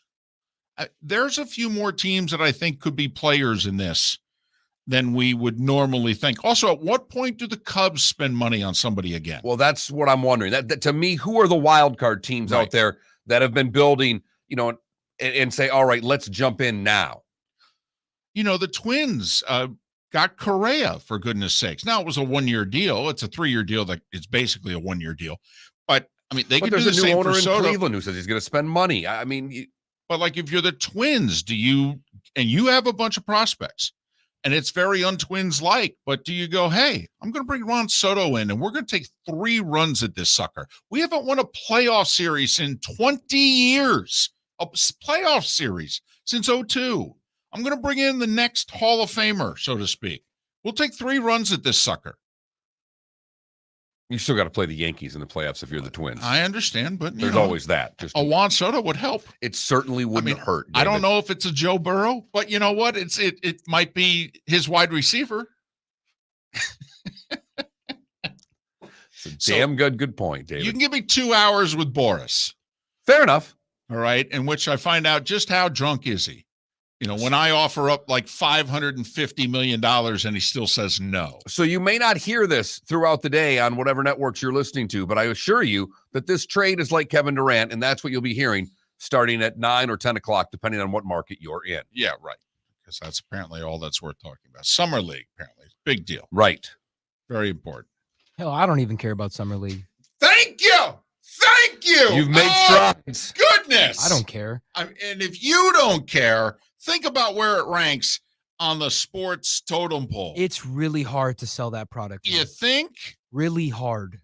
There's a few more teams that I think could be players in this than we would normally think. Also, at what point do the Cubs spend money on somebody again?
Well, that's what I'm wondering. That to me, who are the wild card teams out there that have been building, and say, all right, let's jump in now?
The Twins got Correa, for goodness sakes. Now, it was a 1-year deal. It's a 3-year deal that is basically a 1-year deal. But, they can do the
there's a new
same
owner
for
in
Soto.
Cleveland who says he's going to spend money.
But, like, if you're the Twins, you have a bunch of prospects, and it's very un-Twins-like, but do you go, hey, I'm going to bring Juan Soto in, and we're going to take 3 runs at this sucker. We haven't won a playoff series in 20 years, a playoff series since 2002. I'm going to bring in the next Hall of Famer, so to speak. We'll take 3 runs at this sucker.
You still got to play the Yankees in the playoffs if you're the Twins.
I understand, but
there's always that. Just
a Juan Soto would help.
It certainly wouldn't hurt. David.
I don't know if it's a Joe Burrow, but you know what? It might be his wide receiver.
It's a damn good point, David.
You can give me 2 hours with Boris.
Fair enough.
All right, in which I find out just how drunk is he. When I offer up like $550 million and he still says no.
So you may not hear this throughout the day on whatever networks you're listening to, but I assure you that this trade is like Kevin Durant, and that's what you'll be hearing starting at 9 or 10 o'clock, depending on what market you're in.
Yeah, right. Because that's apparently all that's worth talking about. Summer League, apparently. Big deal.
Right.
Very important.
Hell, I don't even care about Summer League.
Thank you. Thank you.
You've made strides.
Goodness.
I don't care.
And if you don't care, think about where it ranks on the sports totem pole.
It's really hard to sell that product.
You think?
Really hard.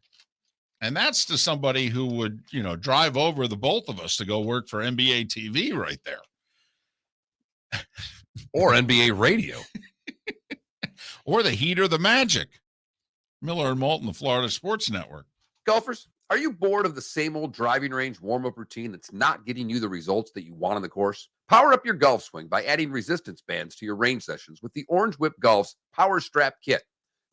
And that's to somebody who would, drive over the both of us to go work for NBA TV right there.
Or NBA radio.
Or the Heat or the Magic. Miller and Moulton, the Florida Sports Network.
Golfers, are you bored of the same old driving range warm-up routine that's not getting you the results that you want on the course? Power up your golf swing by adding resistance bands to your range sessions with the Orange Whip Golf's Power Strap Kit.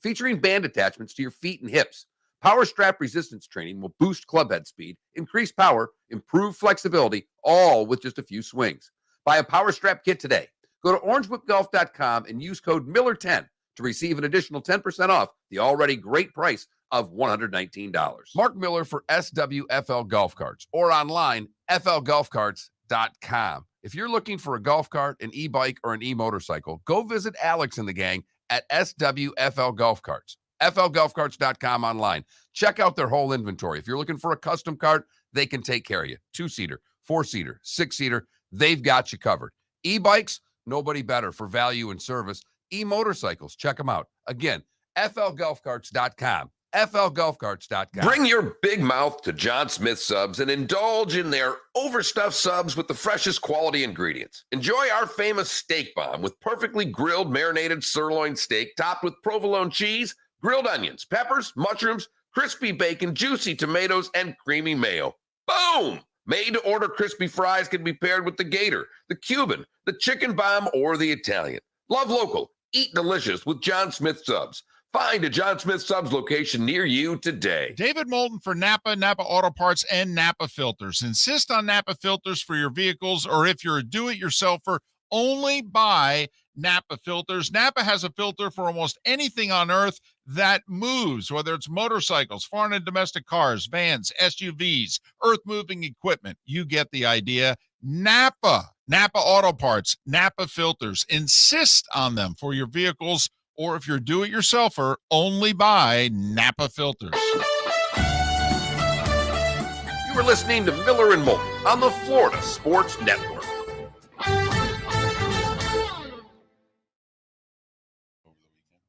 Featuring band attachments to your feet and hips, Power Strap resistance training will boost clubhead speed, increase power, improve flexibility, all with just a few swings. Buy a Power Strap Kit today. Go to orangewhipgolf.com and use code Miller10 to receive an additional 10% off the already great price of $119. Mark Miller for SWFL Golf Carts or online, flgolfcarts.com. If you're looking for a golf cart, an e-bike, or an e-motorcycle, go visit Alex and the gang at SWFL Golf Carts. flgolfcarts.com online. Check out their whole inventory. If you're looking for a custom cart, they can take care of you. 2-seater, 4-seater, 6-seater, they've got you covered. E-bikes, nobody better for value and service. E-motorcycles, check them out. Again, flgolfcarts.com. flgolfcarts.com.
Bring your big mouth to John Smith Subs and indulge in their overstuffed subs with the freshest quality ingredients. Enjoy our famous steak bomb with perfectly grilled marinated sirloin steak topped with provolone cheese, grilled onions, peppers, mushrooms, crispy bacon, juicy tomatoes, and creamy mayo. Boom! Made-to-order crispy fries can be paired with the Gator, the Cuban, the chicken bomb, or the Italian. Love local. Eat delicious with John Smith Subs. Find a John Smith Subs location near you today.
David Moulton for Napa, Napa Auto Parts, and Napa Filters. Insist on Napa filters for your vehicles, or if you're a do-it-yourselfer, only buy Napa filters. Napa has a filter for almost anything on earth that moves, whether it's motorcycles, foreign and domestic cars, vans, SUVs, earth-moving equipment. You get the idea. Napa Auto Parts, Napa filters. Insist on them for your vehicles, or if you're a do-it-yourselfer, only buy Napa filters.
You were listening to Miller and Moulton on the Florida Sports Network.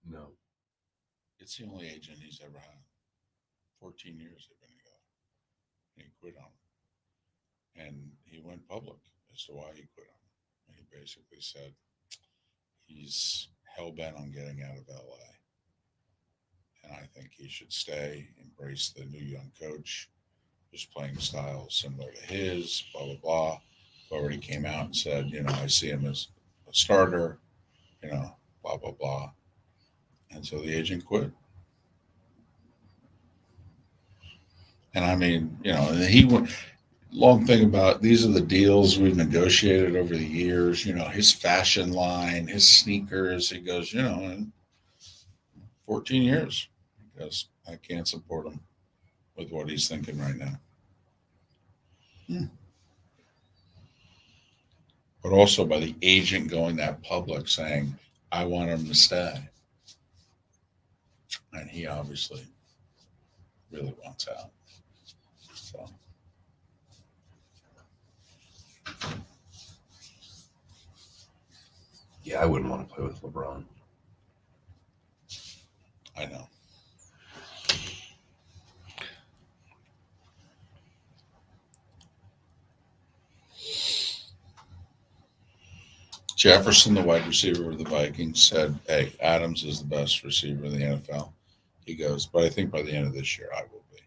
No. It's the only agent he's ever had. 14 years they've been together. And he quit on him. And he went public as to why he quit on him. And he basically said he's hell-bent on getting out of LA. And I think he should stay, embrace the new young coach, who's playing style similar to his, blah, blah, blah. Already came out and said, I see him as a starter, blah, blah, blah. And so the agent quit. And I mean, he went.
long thing about these are the deals we've negotiated over the years. His fashion line, his sneakers. He goes, in 14 years, because I can't support him with what he's thinking right now. But also by the agent going that public saying, I want him to stay. And he obviously really wants out. So.
Yeah, I wouldn't want to play with LeBron.
I know. Jefferson, the wide receiver of the Vikings, said, hey, Adams is the best receiver in the NFL. He goes, but I think by the end of this year, I will be.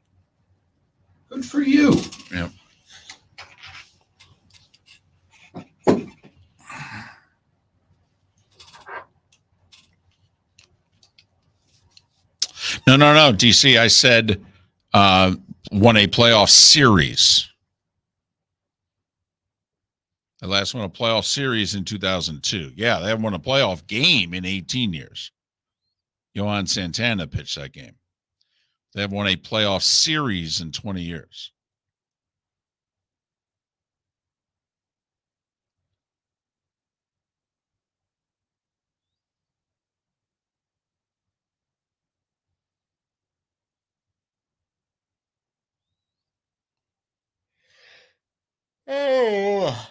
Good for you.
Yeah.
No, DC. I said won a playoff series. The last won a playoff series in 2002. Yeah, they haven't won a playoff game in 18 years. Johan Santana pitched that game. They have won a playoff series in 20 years.
Oh.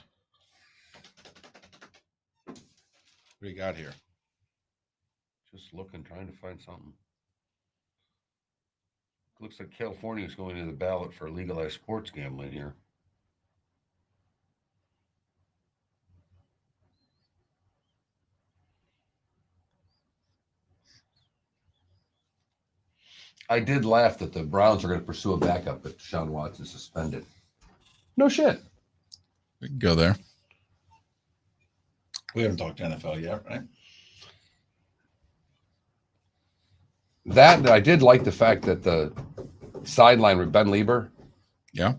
What do you got here?
Just looking, trying to find something. Looks like California is going to the ballot for legalized sports gambling here. I did laugh that the Browns are going to pursue a backup, but Deshaun Watson suspended. No shit.
We can go there.
We haven't talked NFL yet, right?
That I did like the fact that the sideline with Ben Lieber,
Yeah.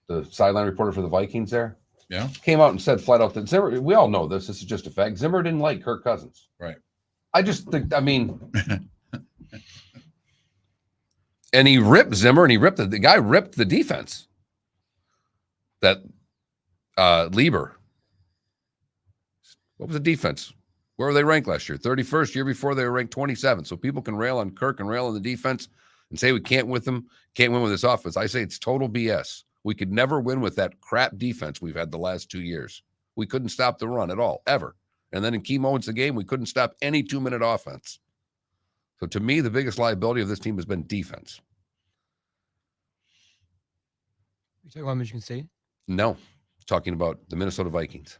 the sideline reporter for the Vikings there,
Yeah.
came out and said flat out that Zimmer, we all know this is just a fact. Zimmer didn't like Kirk Cousins.
Right.
I just think, and he ripped Zimmer and the guy ripped the defense. That Lieber. What was the defense? Where were they ranked last year? 31st. Year before they were ranked 27th. So people can rail on Kirk and rail on the defense and say we can't win with this offense. I say it's total BS. We could never win with that crap defense we've had the last 2 years. We couldn't stop the run at all, ever. And then in key moments of the game, we couldn't stop any 2-minute offense. So to me, the biggest liability of this team has been defense.
You talking about Michigan State?
No, talking about the Minnesota Vikings.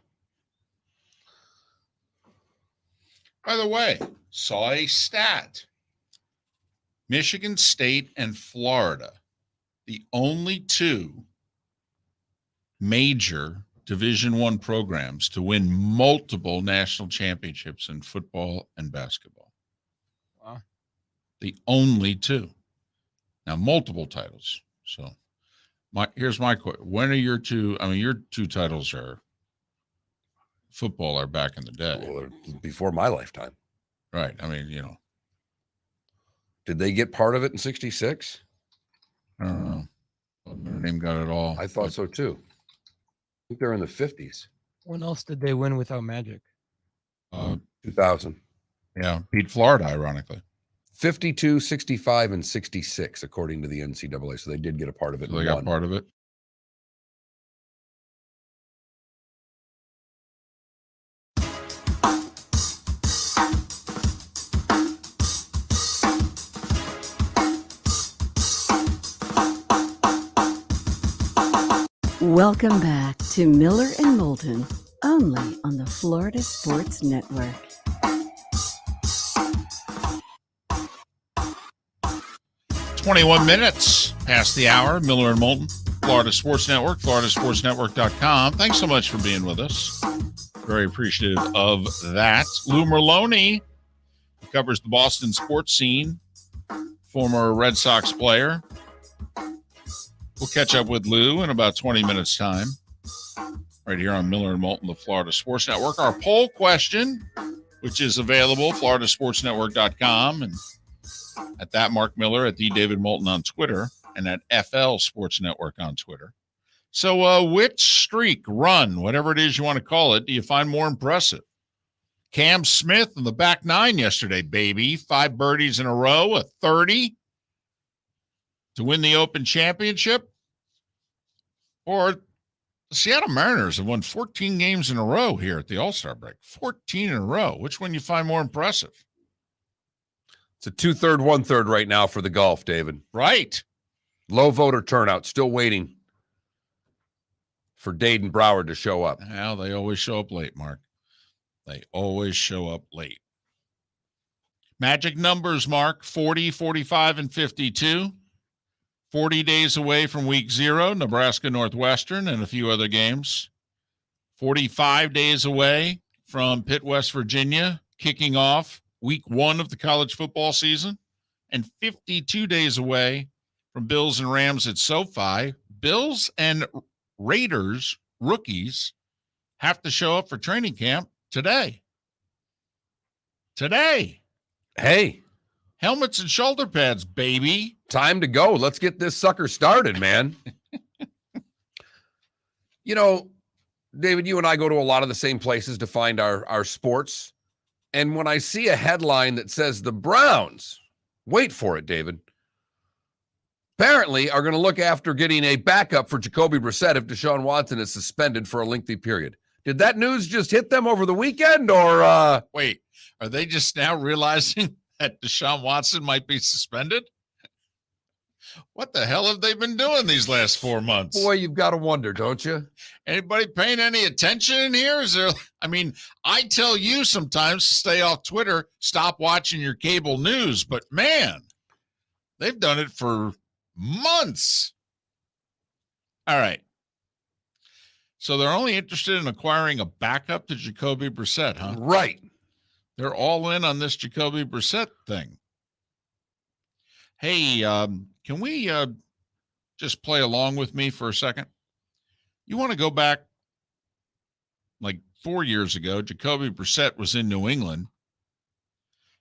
By the way, saw a stat. Michigan State and Florida, the only two major Division I programs to win multiple national championships in football and basketball.
Wow.
The only two. Now, multiple titles. So here's my question. When are your two? I mean, your two titles are football are back in the day.
Well, before my lifetime.
Right. I mean,
Did they get part of it in 66?
I don't know. Notre Dame got it all.
I thought so too. I think they're in the 50s.
When else did they win without Magic?
2000.
Yeah, beat Florida, ironically.
52, 65, and 66, according to the NCAA. So they did get a part of it.
So they got part of it.
Welcome back to Miller and Moulton, only on the Florida Sports Network.
"21 minutes past the hour. Miller and Moulton, Florida Sports Network, floridasportsnetwork.com. Thanks so much for being with us. Very appreciative of that. Lou Merloni covers the Boston sports scene, former Red Sox player. We'll catch up with Lou in about 20 minutes' time. Right here on Miller and Moulton, the Florida Sports Network. Our poll question, which is available, floridasportsnetwork.com, and at that Mark Miller, at the David Moulton on Twitter, and at FL Sports Network on Twitter. So which streak, run, whatever it is you want to call it, do you find more impressive? Cam Smith in the back nine yesterday, baby. 5 birdies in a row, a 30 to win the Open Championship. Or the Seattle Mariners have won 14 games in a row here at the All-Star break. 14 in a row. Which one you find more impressive?
It's a 2/3, 1/3 right now for the golf, David.
Right.
Low voter turnout. Still waiting for Dade and Broward to show up.
Well, they always show up late, Mark. They always show up late. Magic numbers, Mark, 40, 45, and 52. 40 days away from week 0, Nebraska Northwestern, and a few other games. 45 days away from Pitt, West Virginia, kicking off week 1 of the college football season. And 52 days away from Bills and Rams at SoFi. Bills and Raiders rookies have to show up for training camp today. Today.
Hey.
Helmets and shoulder pads, baby.
Time to go. Let's get this sucker started, man. You know, David, you and I go to a lot of the same places to find our sports. And when I see a headline that says the Browns, wait for it, David, apparently are going to look after getting a backup for Jacoby Brissett if Deshaun Watson is suspended for a lengthy period. Did that news just hit them over the weekend, or
wait, are they just now realizing that Deshaun Watson might be suspended? What the hell have they been doing these last 4 months?
Boy, you've got to wonder, don't you?
Anybody paying any attention in here? Is there? I mean, I tell you sometimes to stay off Twitter, stop watching your cable news, but man, they've done it for months. All right. So they're only interested in acquiring a backup to Jacoby Brissett, huh?
Right.
They're all in on this Jacoby Brissett thing. Hey, can we just play along with me for a second? You want to go back like 4 years ago? Jacoby Brissett was in New England.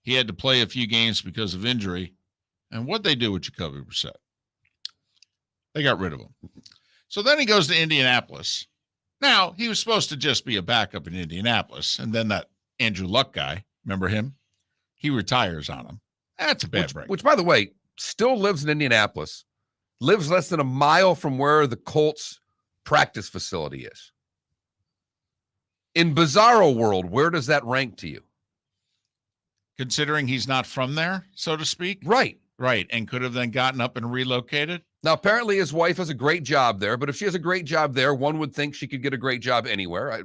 He had to play a few games because of injury. And what'd they do with Jacoby Brissett? They got rid of him. So then he goes to Indianapolis. Now, he was supposed to just be a backup in Indianapolis. And then that Andrew Luck guy, remember him? He retires on him. That's a bad break.
Which, by the way, still lives in Indianapolis, lives less than a mile from where the Colts practice facility is. In bizarro world, where does that rank to you?
Considering he's not from there, so to speak?
Right.
Right, and could have then gotten up and relocated?
Now, apparently his wife has a great job there, but if she has a great job there, one would think she could get a great job anywhere.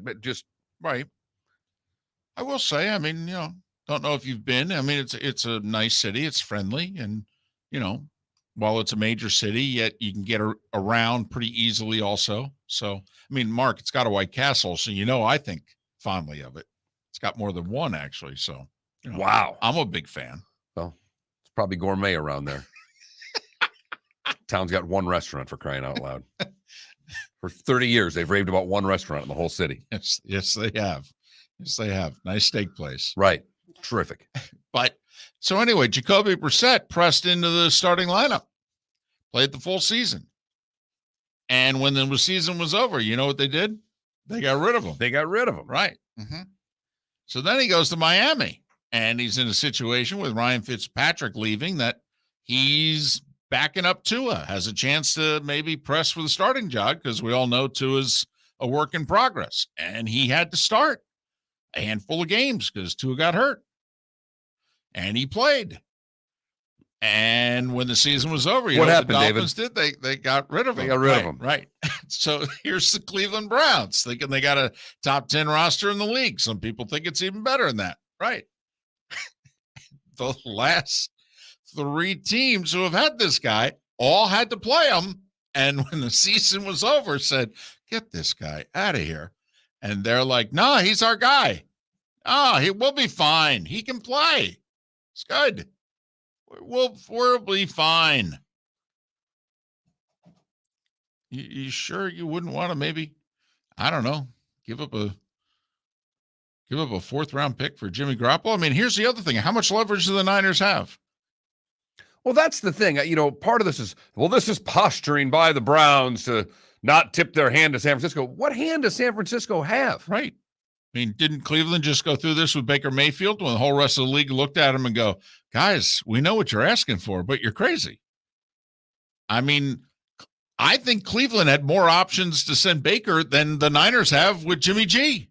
Right. I will say, I mean, don't know if you've been. I mean, it's a nice city. It's friendly. And, while it's a major city, yet you can get around pretty easily also. So, I mean, Mark, it's got a White Castle. So, I think fondly of it. It's got more than one, actually. So,
wow.
I'm a big fan.
Well, it's probably gourmet around there. Town's got one restaurant, for crying out loud. For 30 years, they've raved about one restaurant in the whole city.
Yes, they have. Yes, they have. Nice steak place.
Right. Terrific.
But so anyway, Jacoby Brissett pressed into the starting lineup, played the full season. And when the season was over, you know what they did? They got rid of him. Right. Mm-hmm. So then he goes to Miami, and he's in a situation with Ryan Fitzpatrick leaving that he's backing up Tua, has a chance to maybe press for the starting job because we all know Tua's a work in progress. And he had to start a handful of games because Tua got hurt. And he played. And when the season was over,
what happened,
the Dolphins
David?
did? They got rid of him.
They got rid of him.
Right. So here's the Cleveland Browns thinking they got a top 10 roster in the league. Some people think it's even better than that. Right. The last 3 teams who have had this guy all had to play him. And when the season was over, said, get this guy out of here. And they're like, no, he's our guy. Oh, he will be fine. He can play. It's good. We'll be fine. You sure you wouldn't want to maybe, I don't know, give up a 4th-round pick for Jimmy Garoppolo? I mean, here's the other thing. How much leverage do the Niners have?
Well, that's the thing. Part of this is, this is posturing by the Browns to not tip their hand to San Francisco. What hand does San Francisco have?
Right. I mean, didn't Cleveland just go through this with Baker Mayfield when the whole rest of the league looked at him and go, guys, we know what you're asking for, but you're crazy? I mean, I think Cleveland had more options to send Baker than the Niners have with Jimmy G.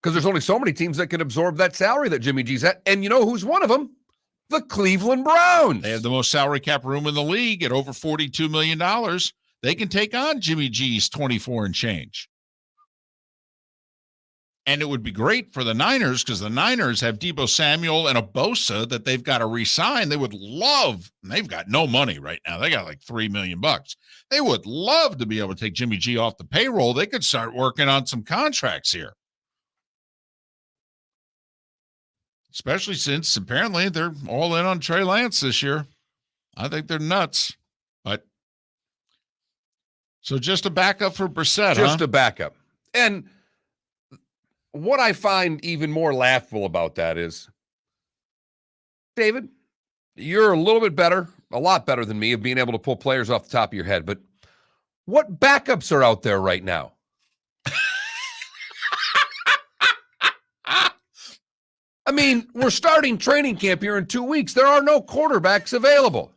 Because there's only so many teams that can absorb that salary that Jimmy G's at. And you know who's one of them? The Cleveland Browns.
They have the most salary cap room in the league at over $42 million. They can take on Jimmy G's 24 and change. And it would be great for the Niners because the Niners have Deebo Samuel and a Bosa that they've got to re-sign. They would love, and they've got no money right now. They got like $3 million. They would love to be able to take Jimmy G off the payroll. They could start working on some contracts here. Especially since apparently they're all in on Trey Lance this year. I think they're nuts. But so just a backup for Brissett,
Just a backup. And what I find even more laughable about that is, David, you're a little bit better, a lot better than me of being able to pull players off the top of your head. But what backups are out there right now? I mean, we're starting training camp here in 2 weeks. There are no quarterbacks available.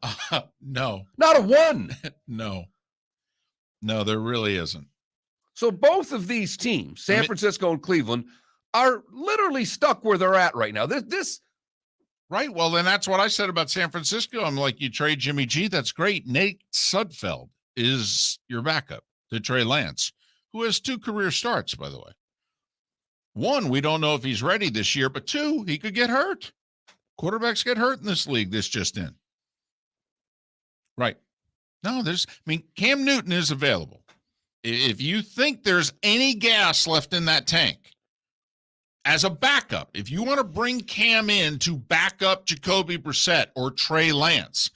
No.
Not a one.
No, there really isn't.
So both of these teams, San Francisco and Cleveland, are literally stuck where they're at right now. This
Right. Well, then that's what I said about San Francisco. I'm like, you trade Jimmy G, that's great. Nate Sudfeld is your backup to Trey Lance, who has 2 career starts, by the way. 1, we don't know if he's ready this year, but 2, he could get hurt. Quarterbacks get hurt in this league this just in. Right. No, Cam Newton is available. If you think there's any gas left in that tank, as a backup, if you want to bring Cam in to back up Jacoby Brissett or Trey Lance,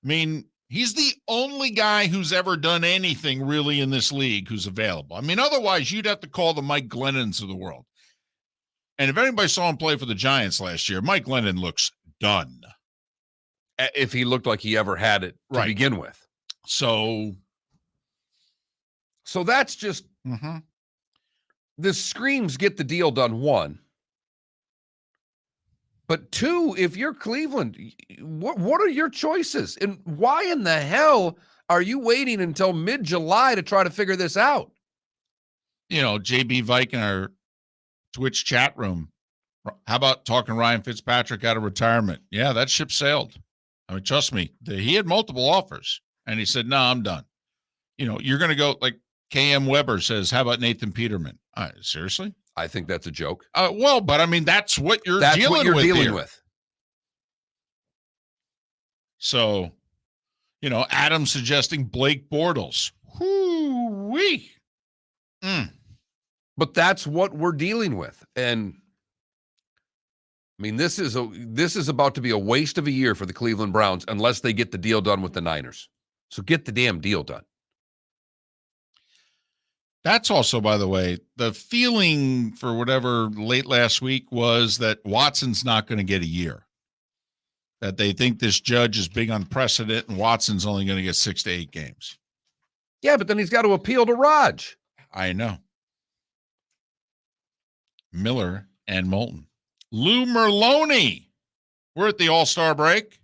he's the only guy who's ever done anything really in this league who's available. Otherwise, you'd have to call the Mike Glennons of the world. And if anybody saw him play for the Giants last year, Mike Glennon looks done.
If he looked like he ever had it to begin with.
So
that's just, this screams get the deal done, 1. But 2, if you're Cleveland, what are your choices? And why in the hell are you waiting until mid-July to try to figure this out?
JB Vike in our Twitch chat room. How about talking Ryan Fitzpatrick out of retirement? Yeah, that ship sailed. Trust me, he had multiple offers, and he said, no, I'm done. You're going to go, like KM Weber says, how about Nathan Peterman? Seriously?
I think that's a joke.
But that's what you're dealing with. So, Adam suggesting Blake Bortles. Whoo-wee.
But that's what we're dealing with. And this is about to be a waste of a year for the Cleveland Browns unless they get the deal done with the Niners. So get the damn deal done.
That's also, by the way, the feeling for whatever late last week was that Watson's not going to get a year. That they think this judge is big on precedent and Watson's only going to get 6 to 8 games.
Yeah, but then he's got to appeal to Raj.
I know. Miller and Moulton. Lou Merloni. We're at the All-Star break.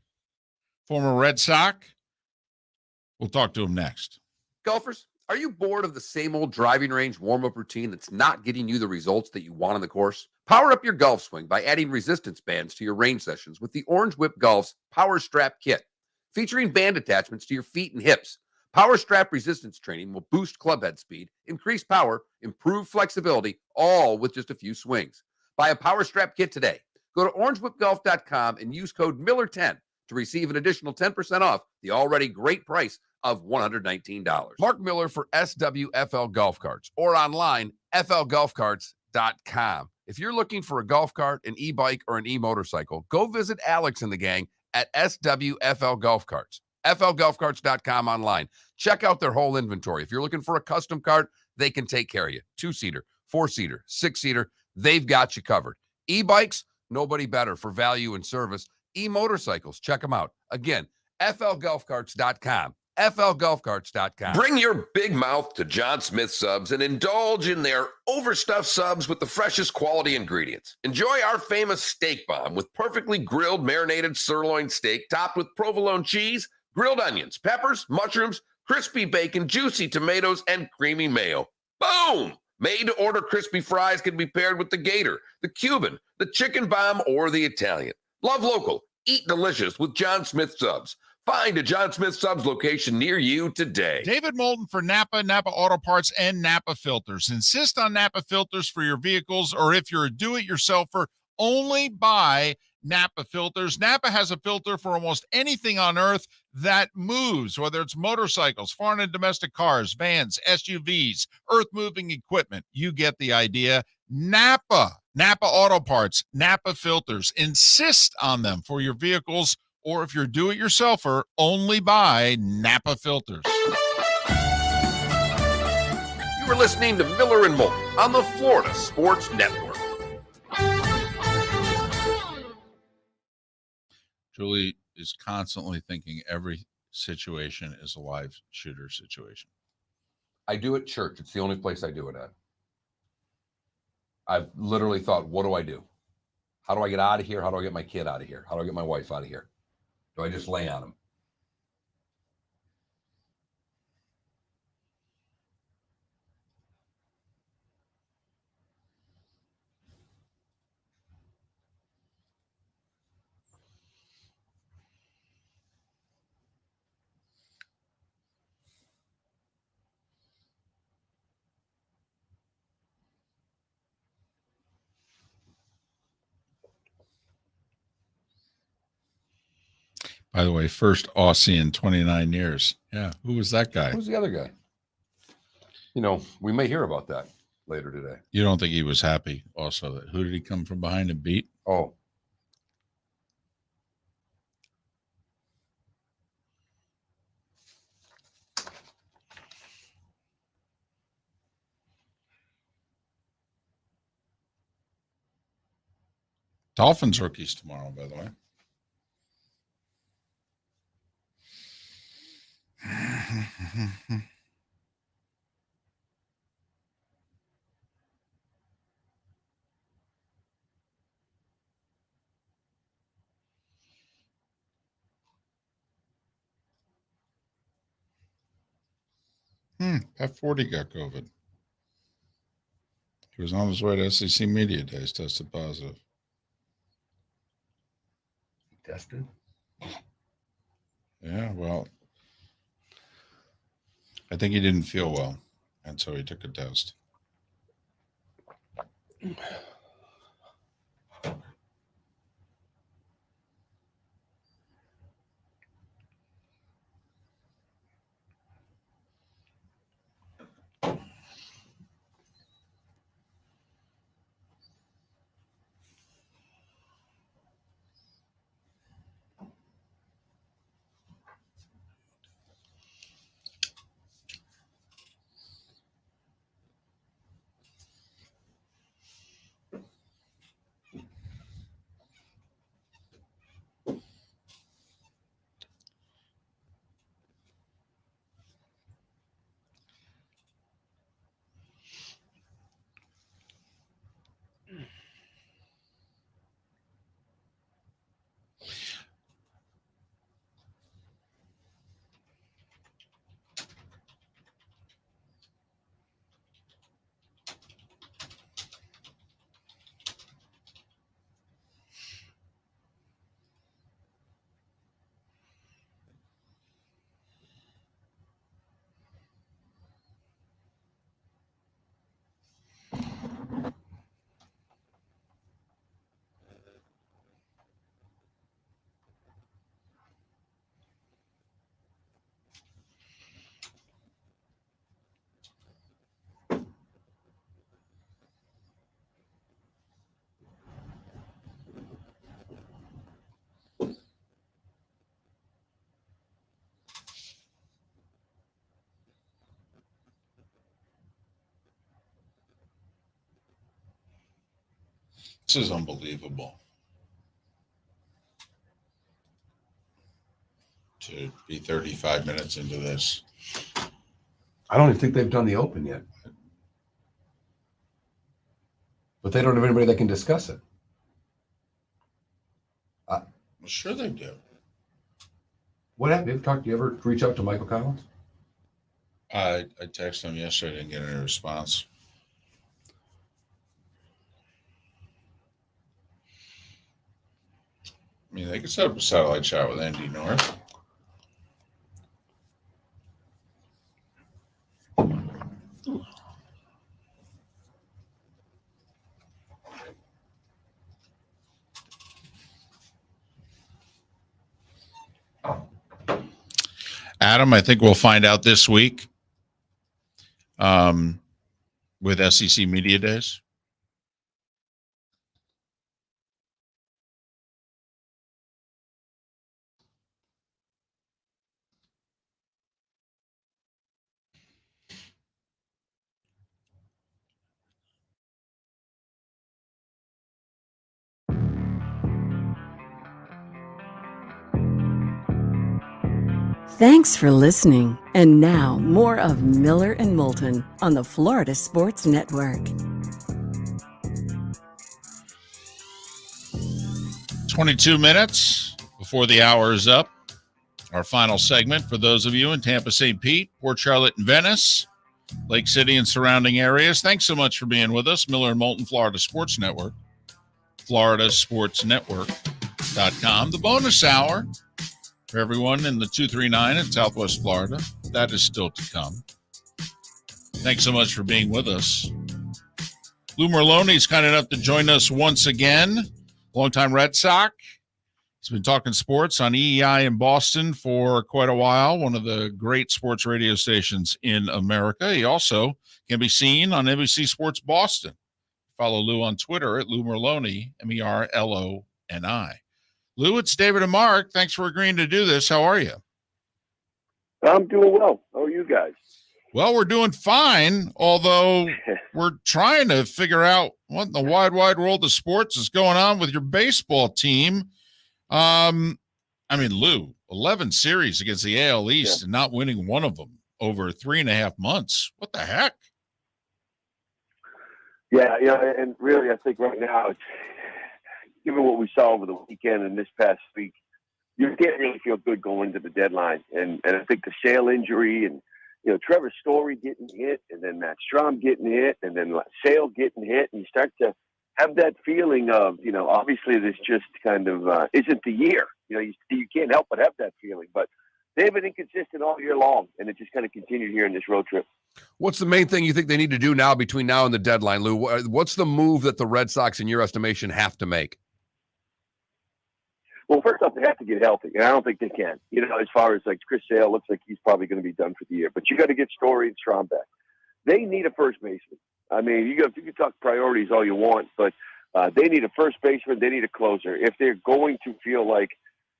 Former Red Sox. We'll talk to him next.
Golfers, are you bored of the same old driving range warm-up routine that's not getting you the results that you want on the course? Power up your golf swing by adding resistance bands to your range sessions with the Orange Whip Golf's Power Strap Kit. Featuring band attachments to your feet and hips, Power Strap resistance training will boost clubhead speed, increase power, improve flexibility, all with just a few swings. Buy a Power Strap Kit today. Go to orangewhipgolf.com and use code Miller10 to receive an additional 10% off the already great price of $119. Mark Miller for SWFL Golf Carts or online, flgolfcarts.com. If you're looking for a golf cart, an e-bike, or an e-motorcycle, go visit Alex and the gang at SWFL Golf Carts. FLGolfCarts.com online. Check out their whole inventory. If you're looking for a custom cart, they can take care of you. 2-seater, 4-seater, 6-seater, they've got you covered. E-bikes, nobody better for value and service. E-motorcycles, check them out. Again, FLGolfCarts.com. FLGolfCarts.com.
Bring your big mouth to John Smith Subs and indulge in their overstuffed subs with the freshest quality ingredients. Enjoy our famous steak bomb with perfectly grilled marinated sirloin steak topped with provolone cheese, grilled onions, peppers, mushrooms, crispy bacon, juicy tomatoes, and creamy mayo. Boom! Made-to-order crispy fries can be paired with the Gator, the Cuban, the chicken bomb, or the Italian. Love local. Eat delicious with John Smith Subs. Find a John Smith Subs location near you today.
David Moulton for Napa, Napa Auto Parts, and Napa Filters. Insist on Napa filters for your vehicles, or if you're a do-it-yourselfer, only buy Napa filters. Napa has a filter for almost anything on earth that moves, whether it's motorcycles, foreign and domestic cars, vans, SUVs, earth-moving equipment. You get the idea. Napa Auto Parts, Napa filters. Insist on them for your vehicles, or if you're do-it-yourselfer, only buy Napa filters.
You were listening to Miller and Moulton on the Florida Sports Network.
Julie is constantly thinking every situation is a live shooter situation.
I do at church. It's the only place I do it at. I've literally thought, what do I do? How do I get out of here? How do I get my kid out of here? How do I get my wife out of here? Do I just lay on them?
By the way, first Aussie in 29 years. Yeah, who was that guy?
Who's the other guy? You know, we may hear about that later today.
You don't think he was happy also? Who did he come from behind and beat?
Oh.
Dolphins rookies tomorrow, by the way. Pat 40 got COVID. He was on his way to SEC Media Days, tested positive.
Tested?
Yeah, well, I think he didn't feel well, and so he took a test. This is unbelievable. To be 35 minutes into this.
I don't even think they've done the Open yet. But they don't have anybody that can discuss it.
Well, sure they do.
What happened? Do you ever reach out to Michael Collins?
I texted him yesterday, didn't get any response. I mean, they could set up a satellite chat with Andy North. Adam, I think we'll find out this week with SEC Media Days.
Thanks for listening. And now, more of Miller and Moulton on the Florida Sports Network.
22 minutes before the hour is up. Our final segment for those of you in Tampa, St. Pete, Port Charlotte, and Venice, Lake City and surrounding areas. Thanks so much for being with us. Miller and Moulton, Florida Sports Network, floridasportsnetwork.com. The bonus hour for everyone in the 239 in Southwest Florida. That is still to come. Thanks so much for being with us. Lou Merloni is kind enough to join us once again. Longtime Red Sox. He's been talking sports on EEI in Boston for quite a while, one of the great sports radio stations in America. He also can be seen on NBC Sports Boston. Follow Lou on Twitter at Lou Merloni, Merloni. Lou, it's David and Mark. Thanks for agreeing to do this. How are you?
I'm doing well. How are you guys?
Well, we're doing fine, although we're trying to figure out what in the wide world of sports is going on with your baseball team. I mean, Lou, 11 series against the AL East and not winning one of them over 3.5 months. What the heck?
Yeah, and really, I think right now, it's, given what we saw over the weekend and this past week, you can't really feel good going into the deadline. And I think the Sale injury and, Trevor Story getting hit and then Matt Strom getting hit and then Sale getting hit, and you start to have that feeling of, obviously this just kind of isn't the year. You can't help but have that feeling. But they've been inconsistent all year long, and it just kind of continued here in this road trip.
What's the main thing you think they need to do now between now and the deadline, Lou? What's the move that the Red Sox, in your estimation, have to make?
Well, first off, they have to get healthy, and I don't think they can. As far as like Chris Sale, looks like he's probably going to be done for the year. But you got to get Story and Strom back. They need a first baseman. I mean, you can talk priorities all you want, but they need a first baseman. They need a closer if they're going to feel like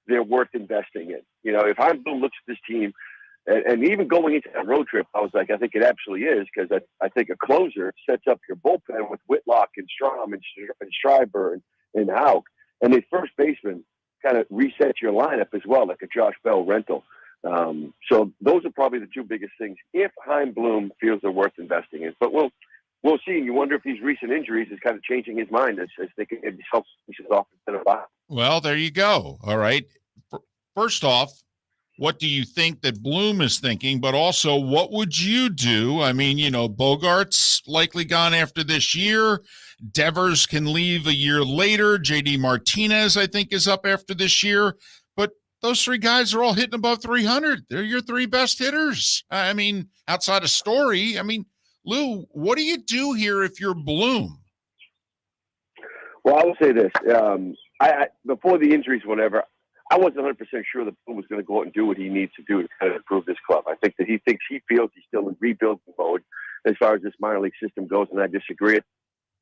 they're worth investing in. If Heimblum looks at this team, and even going into that road trip, I was like, I think it absolutely is, because I think a closer sets up your bullpen with Whitlock and Strom and Schreiber and Houck, and the first baseman kind of resets your lineup as well, like a Josh Bell rental. So those are probably the two biggest things if Heimblum feels they're worth investing in. But we'll see. You wonder if these recent injuries is kind of changing his mind as they can help pieces off instead of bottom.
Well, there you go. All right. First off, what do you think that Bloom is thinking? But also, what would you do? I mean, Bogart's likely gone after this year. Devers can leave a year later. JD Martinez, I think, is up after this year. But those three guys are all hitting above 300. They're your three best hitters. I mean, outside of Story. I mean, Lou, what do you do here if you're Bloom?
Well, I will say this. I before the injuries, whatever, I wasn't 100% sure that Bloom was going to go out and do what he needs to do to kind of improve this club. I think that he feels he's still in rebuilding mode as far as this minor league system goes, and I disagree.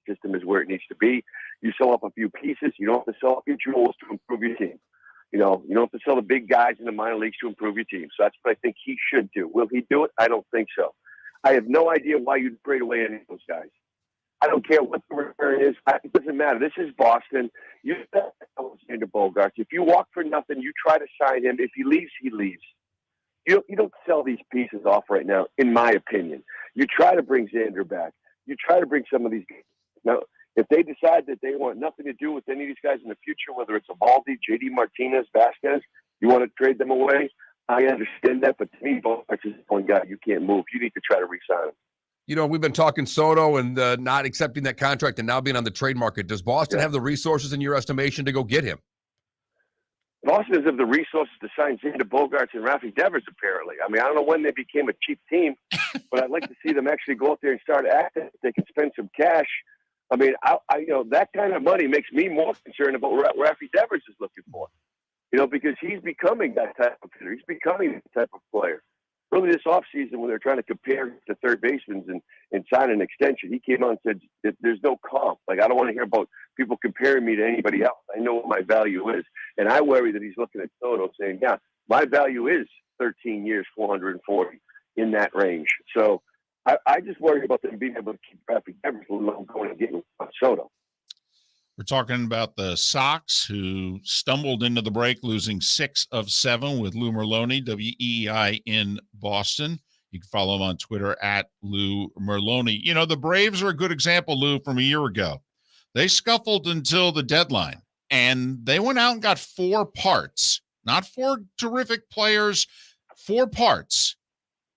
The system is where it needs to be. You sell up a few pieces. You don't have to sell up your jewels to improve your team. You don't have to sell the big guys in the minor leagues to improve your team. So that's what I think he should do. Will he do it? I don't think so. I have no idea why you'd trade away any of those guys. I don't care what the return is. It doesn't matter. This is Boston. You Alexander Bogaerts. If you walk for nothing, you try to sign him. If he leaves, he leaves. You don't sell these pieces off right now, in my opinion. You try to bring Xander back. You try to bring some of these guys. Now, if they decide that they want nothing to do with any of these guys in the future, whether it's Eovaldi, JD Martinez, Vasquez, you want to trade them away, I understand that. But to me, Bogaerts is one guy you can't move. You need to try to re-sign him.
You know, we've been talking Soto and not accepting that contract and now being on the trade market. Does Boston have the resources, in your estimation, to go get him?
Boston doesn't have the resources to sign Xander Bogaerts and Rafi Devers, apparently. I mean, I don't know when they became a cheap team, but I'd like to see them actually go out there and start acting. If they can spend some cash. I mean, that kind of money makes me more concerned about what Rafi Devers is looking for. Because he's becoming that type of hitter. He's becoming that type of player. Early this offseason, when they're trying to compare to third basemen and sign an extension, he came out and said that there's no comp. Like, I don't want to hear about people comparing me to anybody else. I know what my value is. And I worry that he's looking at Soto saying, yeah, my value is 13 years, 440 in that range. So I just worry about them being able to keep Rafi Devers going and getting Soto.
We're talking about the Sox, who stumbled into the break, losing 6 of 7 with Lou Merloni, WEEI in Boston. You can follow him on Twitter at Lou Merloni. The Braves are a good example, Lou, from a year ago. They scuffled until the deadline, and they went out and got 4 parts, not 4 terrific players, 4 parts.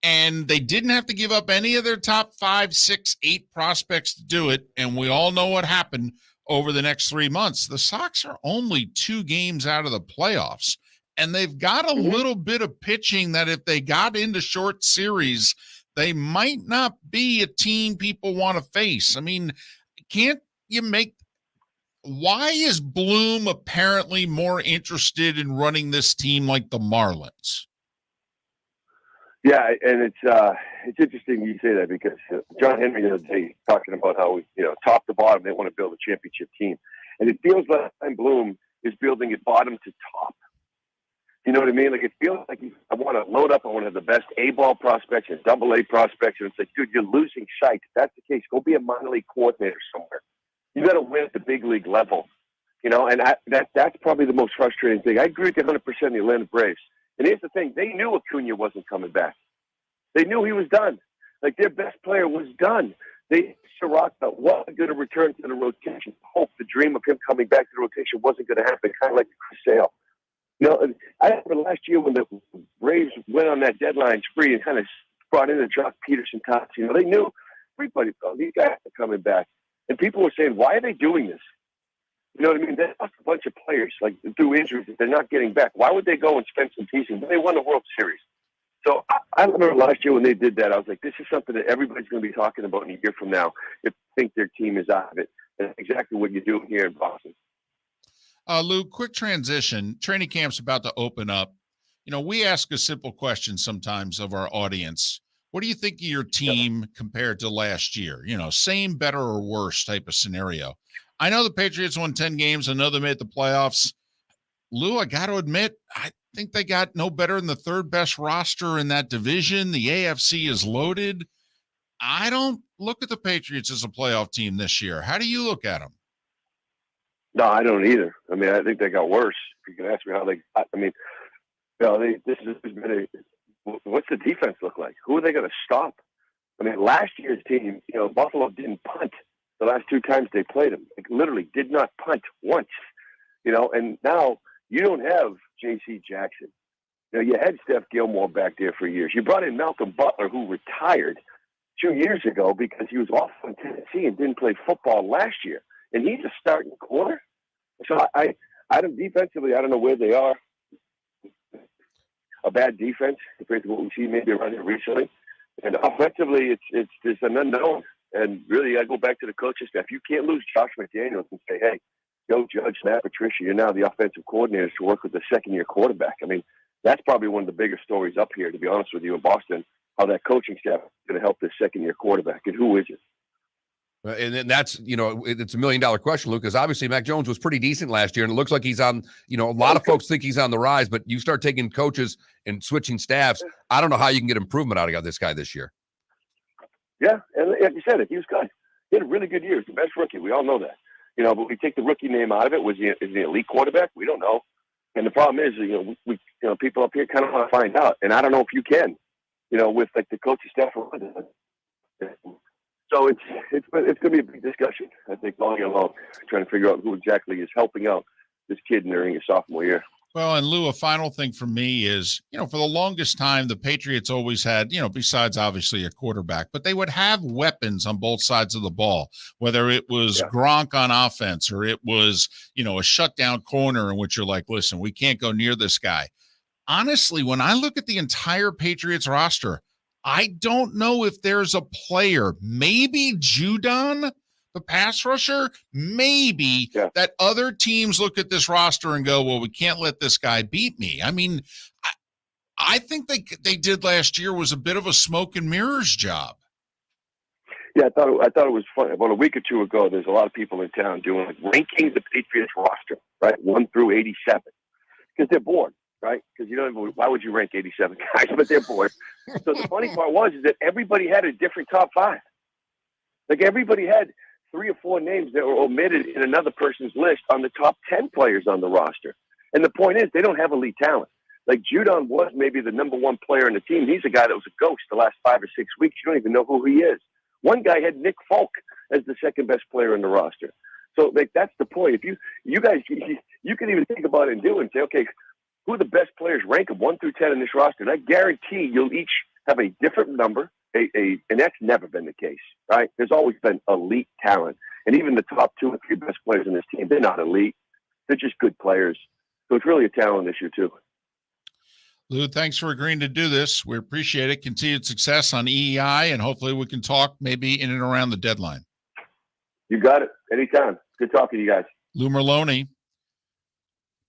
And they didn't have to give up any of their top 5, 6, 8 prospects to do it. And we all know what happened over the next 3 months. The Sox are only 2 games out of the playoffs, and they've got a little bit of pitching that if they got into short series, they might not be a team people want to face. I mean, can't you why is Bloom apparently more interested in running this team like the Marlins?
Yeah, and it's interesting you say that because John Henry the other day talking about how top to bottom they want to build a championship team, and it feels like Bloom is building it bottom to top. You know what I mean? Like, it feels like I want to load up. I want to have the best A-ball prospects and double-A prospects, and it's like, dude, you're losing sight. If that's the case, go be a minor league coordinator somewhere. You got to win at the big league level, And that's probably the most frustrating thing. I agree with you 100% in the Atlanta Braves. And here's the thing. They knew Acuna wasn't coming back. They knew he was done. Like, their best player was done. Sirak wasn't going to return to the rotation. Hope, the dream of him coming back to the rotation wasn't going to happen, kind of like Chris Sale. I remember last year when the Braves went on that deadline spree and kind of brought in the Jock Peterson tops. They knew everybody, these guys are coming back. And people were saying, why are they doing this? You know what I mean? They lost a bunch of players, like, through injuries that they're not getting back. Why would they go and spend some pieces? They won the World Series. So I remember last year when they did that, I was like, this is something that everybody's going to be talking about in a year from now if they think their team is out of it. And that's exactly what you're doing here in Boston.
Lou, quick transition. Training camp's about to open up. We ask a simple question sometimes of our audience. What do you think of your team compared to last year? Same, better, or worse type of scenario. I know the Patriots won 10 games. I know they made the playoffs. Lou, I got to admit, I think they got no better than the third best roster in that division. The AFC is loaded. I don't look at the Patriots as a playoff team this year. How do you look at them?
No, I don't either. I mean, I think they got worse. If you can ask me how they got, I mean, this has been what's the defense look like? Who are they going to stop? I mean, last year's team, Buffalo didn't punt the last 2 times they played them. Like, literally did not punt once, and now you don't have J.C. Jackson. You had Steph Gilmore back there for years. You brought in Malcolm Butler, who retired 2 years ago because he was off in Tennessee and didn't play football last year. And he's a starting corner. So I don't, defensively, I don't know where they are. A bad defense compared to what we see maybe around here recently. And offensively, it's an unknown. And really, I go back to the coaching staff. You can't lose Josh McDaniels and say, hey, go Judge, Matt Patricia, you're now the offensive coordinator to work with the second-year quarterback. I mean, that's probably one of the bigger stories up here, to be honest with you, in Boston, how that coaching staff is going to help this second-year quarterback. And who is it?
And then that's, it's $1 million question, Luke, because obviously Mac Jones was pretty decent last year, and it looks like he's on, a lot of folks think he's on the rise, but you start taking coaches and switching staffs, I don't know how you can get improvement out of this guy this year.
Yeah, and like you said, he was good. He had a really good year. He's the best rookie. We all know that. You know, but we take the rookie name out of it. Is he an elite quarterback? We don't know. And the problem is, we people up here kind of want to find out. And I don't know if you can, with like the coaching staff. So it's going to be a big discussion, I think, all year long, trying to figure out who exactly is helping out this kid during his sophomore year.
Well, and Lou, a final thing for me is, for the longest time, the Patriots always had, besides obviously a quarterback, but they would have weapons on both sides of the ball, whether it was Gronk on offense or it was, a shutdown corner in which you're like, listen, we can't go near this guy. Honestly, when I look at the entire Patriots roster, I don't know if there's a player, maybe Judon, the pass rusher, maybe that other teams look at this roster and go, well, we can't let this guy beat me. I mean, I think they did last year was a bit of a smoke and mirrors job.
Yeah, I thought it was fun. About a week or two ago, there's a lot of people in town doing ranking the Patriots roster, right, 1 through 87, because they're bored, right? Because why would you rank 87 guys? But they're bored. So the funny part is that everybody had a different top 5. Like everybody had 3 or 4 names that were omitted in another person's list on the top 10 players on the roster. And the point is, they don't have elite talent. Like Judon was maybe the number 1 player in the team. He's a guy that was a ghost the last 5 or 6 weeks. You don't even know who he is. One guy had Nick Folk as the second best player in the roster. So that's the point. If you guys, you can even think about it and do it and say, okay, who are the best players? Rank them 1 through 10 in this roster. And I guarantee you'll each have a different number. And that's never been the case, right? There's always been elite talent. And even the top 2 or 3 best players in this team, they're not elite. They're just good players. So it's really a talent issue, too.
Lou, thanks for agreeing to do this. We appreciate it. Continued success on EEI, and hopefully we can talk maybe in and around the deadline.
You got it. Anytime. Good talking to you guys.
Lou Merloni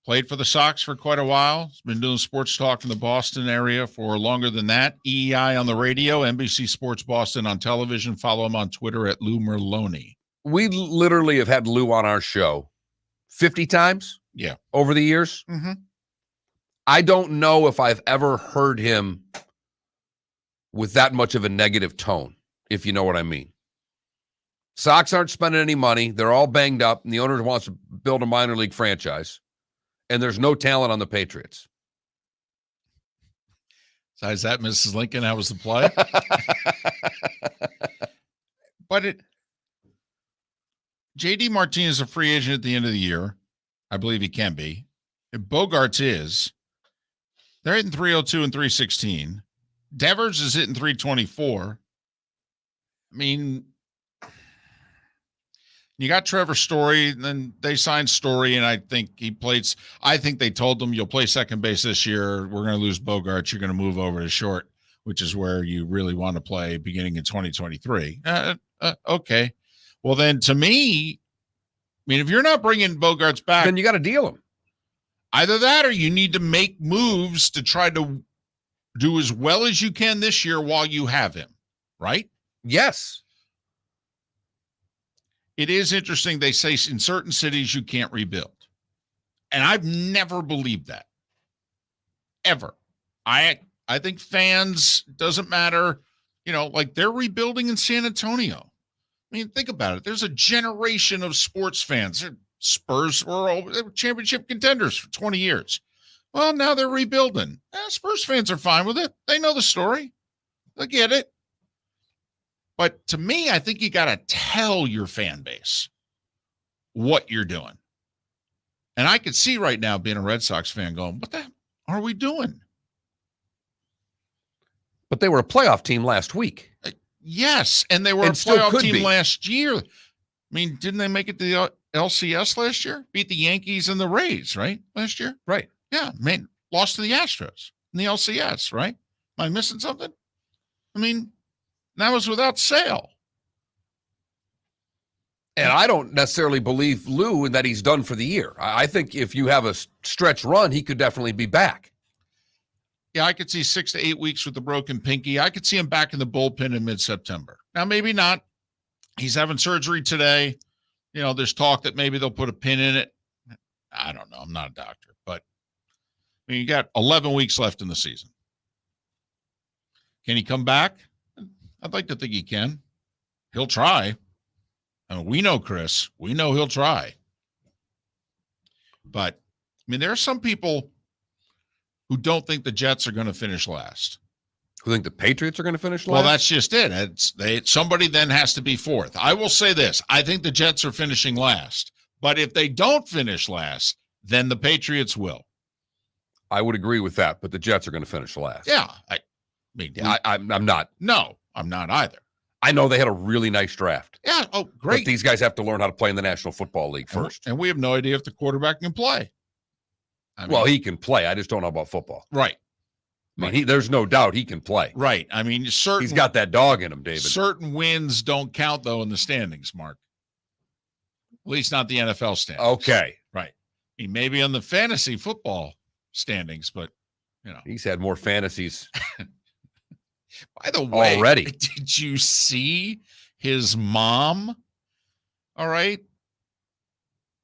played for the Sox for quite a while. He's been doing sports talk in the Boston area for longer than that. EEI on the radio, NBC Sports Boston on television. Follow him on Twitter at Lou Merloni.
We literally have had Lou on our show 50 times over the years.
Mm-hmm.
I don't know if I've ever heard him with that much of a negative tone, if you know what I mean. Sox aren't spending any money. They're all banged up, and the owner wants to build a minor league franchise, and there's no talent on the Patriots.
Besides that, Mrs. Lincoln, how was the play? But J.D. Martinez is a free agent at the end of the year. I believe he can be. If Bogarts is. They're hitting 302 and 316. Devers is hitting 324. I mean, you got Trevor Story, and then they signed Story, and I think they told them, you'll play second base this year. We're going to lose Bogarts. You're going to move over to short, which is where you really want to play beginning in 2023. Okay. Well, then to me, I mean, if you're not bringing Bogarts back,
then you got to deal him.
Either that or you need to make moves to try to do as well as you can this year while you have him, right?
Yes.
It is interesting. They say in certain cities you can't rebuild. And I've never believed that. Ever. I think fans, doesn't matter, like they're rebuilding in San Antonio. I mean, think about it. There's a generation of sports fans. Spurs were championship contenders for 20 years. Well, now they're rebuilding. Spurs fans are fine with it. They know the story. They get it. But to me, I think you got to tell your fan base what you're doing. And I could see right now being a Red Sox fan going, what the hell are we doing?
But they were a playoff team last week.
Yes, and they were a playoff team last year. I mean, didn't they make it to the LCS last year? Beat the Yankees and the Rays, right? Last year?
Right.
Yeah, man, lost to the Astros in the LCS, right? Am I missing something? I mean, that was without Sale.
And I don't necessarily believe Lou in that he's done for the year. I think if you have a stretch run, he could definitely be back.
Yeah, I could see 6 to 8 weeks with the broken pinky. I could see him back in the bullpen in mid-September. Now, maybe not. He's having surgery today. There's talk that maybe they'll put a pin in it. I don't know. I'm not a doctor. But, I mean, you got 11 weeks left in the season. Can he come back? I'd like to think he can. He'll try. I mean, we know Chris. We know he'll try. But, I mean, there are some people who don't think the Jets are going to finish last.
Who think the Patriots are going to finish last?
Well, that's just it. Somebody then has to be fourth. I will say this. I think the Jets are finishing last. But if they don't finish last, then the Patriots will.
I would agree with that, but the Jets are going to finish last.
Yeah.
I'm not.
No, I'm not either.
I know they had a really nice draft.
Yeah. Oh, great.
But these guys have to learn how to play in the National Football League first.
And we have no idea if the quarterback can play.
Well, he can play. I just don't know about football.
Right.
I mean, there's no doubt he can play.
Right. I mean,
he's got that dog in him, David.
Certain wins don't count, though, in the standings, Mark. At least not the NFL standings.
Okay.
Right. I mean, maybe on the fantasy football standings, but,
He's had more fantasies.
By the way,
already.
Did you see his mom? All right.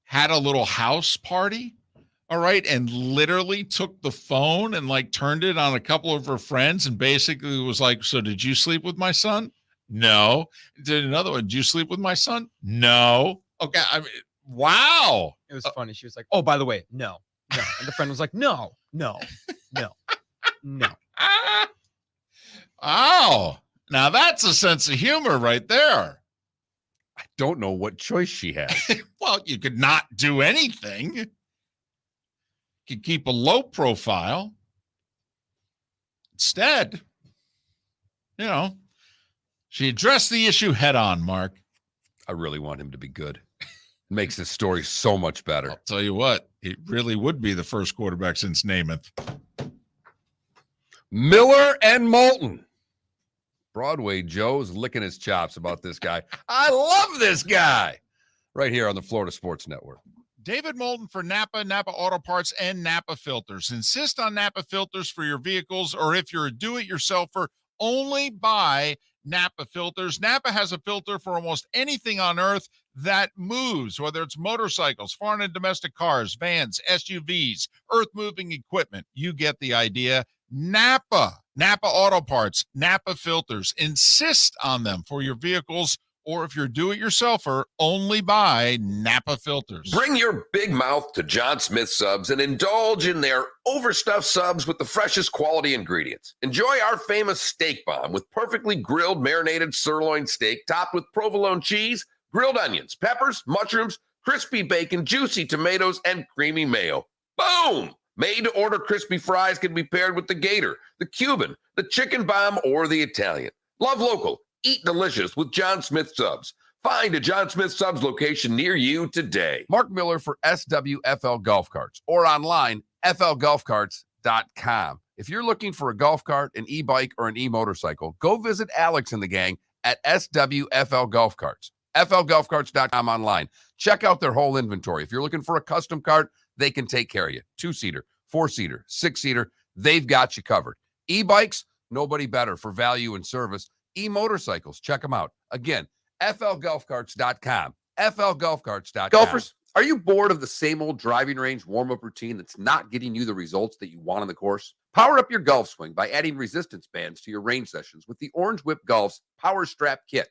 Had a little house party. All right. And literally took the phone and turned it on a couple of her friends and basically was like, so did you sleep with my son? No. Did another one. Did you sleep with my son? No. Okay. I mean, wow.
It was funny. She was like, oh, by the way, no. And the friend was like, no.
Oh, now that's a sense of humor right there.
I don't know what choice she has.
Well, you could not do anything. You could keep a low profile. Instead, she addressed the issue head on, Mark.
I really want him to be good. Makes this story so much better.
I'll tell you what, it really would be the first quarterback since Namath.
Miller and Moulton. Broadway Joe's licking his chops about this guy. I love this guy. Right here on the Florida Sports Network.
David Moulton for Napa Auto Parts, and Napa Filters. Insist on Napa filters for your vehicles, or if you're a do-it-yourselfer, only buy Napa filters. Napa has a filter for almost anything on earth that moves, whether it's motorcycles, foreign and domestic cars, vans, SUVs, earth-moving equipment. You get the idea. Napa Auto Parts, Napa filters. Insist on them for your vehicles, or if you're do-it-yourselfer, only buy Napa filters.
Bring your big mouth to John Smith Subs and indulge in their overstuffed subs with the freshest quality ingredients. Enjoy our famous steak bomb with perfectly grilled marinated sirloin steak topped with provolone cheese, grilled onions, peppers, mushrooms, crispy bacon, juicy tomatoes, and creamy mayo. Boom! Made-to-order crispy fries can be paired with the Gator, the Cuban, the Chicken Bomb, or the Italian. Love local. Eat delicious with John Smith Subs. Find a John Smith Subs location near you today.
Mark Miller for SWFL Golf Carts, or online, flgolfcarts.com. If you're looking for a golf cart, an e-bike, or an e-motorcycle, go visit Alex and the gang at SWFL Golf Carts. flgolfcarts.com online. Check out their whole inventory. If you're looking for a custom cart, they can take care of you. 2-seater, 4-seater, 6-seater, they've got you covered. E-bikes, nobody better for value and service. E-motorcycles, check them out. Again, flgolfcarts.com. flgolfcarts.com.
Golfers, are you bored of the same old driving range warm-up routine that's not getting you the results that you want on the course? Power up your golf swing by adding resistance bands to your range sessions with the Orange Whip Golf's Power Strap Kit.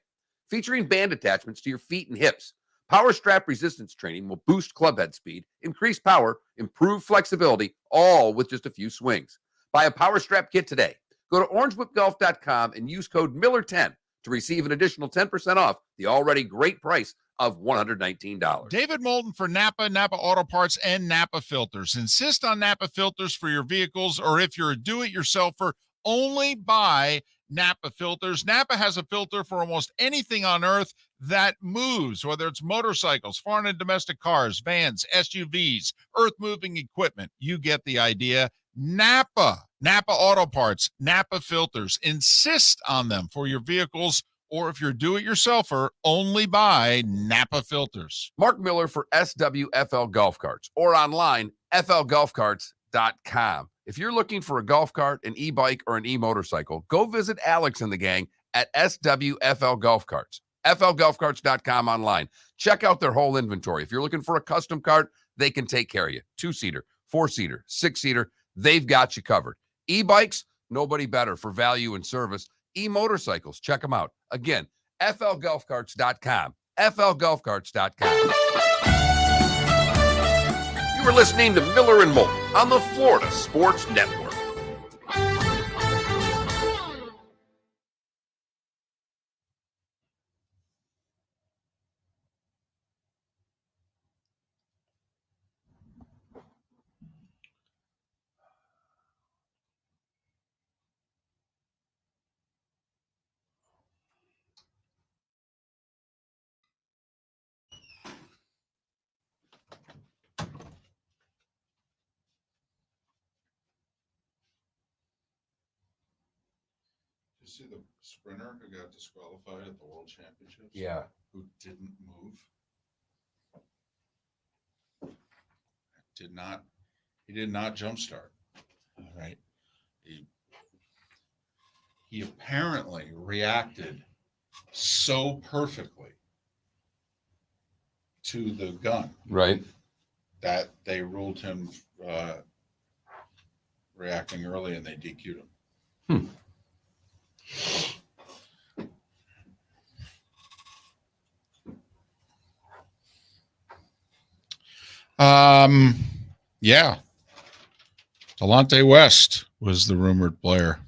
Featuring band attachments to your feet and hips, Power Strap resistance training will boost club head speed, increase power, improve flexibility, all with just a few swings. Buy a Power Strap Kit today. Go to orangewhipgolf.com and use code Miller10 to receive an additional 10% off the already great price of $119.
David Moulton for Napa Auto Parts, and Napa Filters. Insist on Napa filters for your vehicles, or if you're a do-it-yourselfer, only buy Napa filters. Napa has a filter for almost anything on earth that moves, whether it's motorcycles, foreign and domestic cars, vans, SUVs, earth-moving equipment. You get the idea. Napa Auto Parts, Napa filters. Insist on them for your vehicles, or if you're do-it-yourselfer, only buy Napa filters.
Mark Miller for SWFL Golf Carts, or online, flgolfcarts.com. If you're looking for a golf cart, an e-bike, or an e-motorcycle, go visit Alex and the gang at SWFL Golf Carts. flgolfcarts.com online. Check out their whole inventory. If you're looking for a custom cart, they can take care of you. 2-seater, 4-seater, 6-seater, they've got you covered. E-bikes, nobody better for value and service. E-motorcycles, check them out. Again, flgolfcarts.com. flgolfcarts.com. You are listening to Miller and Moulton on the Florida Sports Network.
You see the sprinter who got disqualified at the World Championships?
Yeah.
Who didn't move? He did not jumpstart. All right. He apparently reacted so perfectly to the gun
Right.
that they ruled him reacting early and they DQ'd him. Yeah. Delonte West was the rumored player.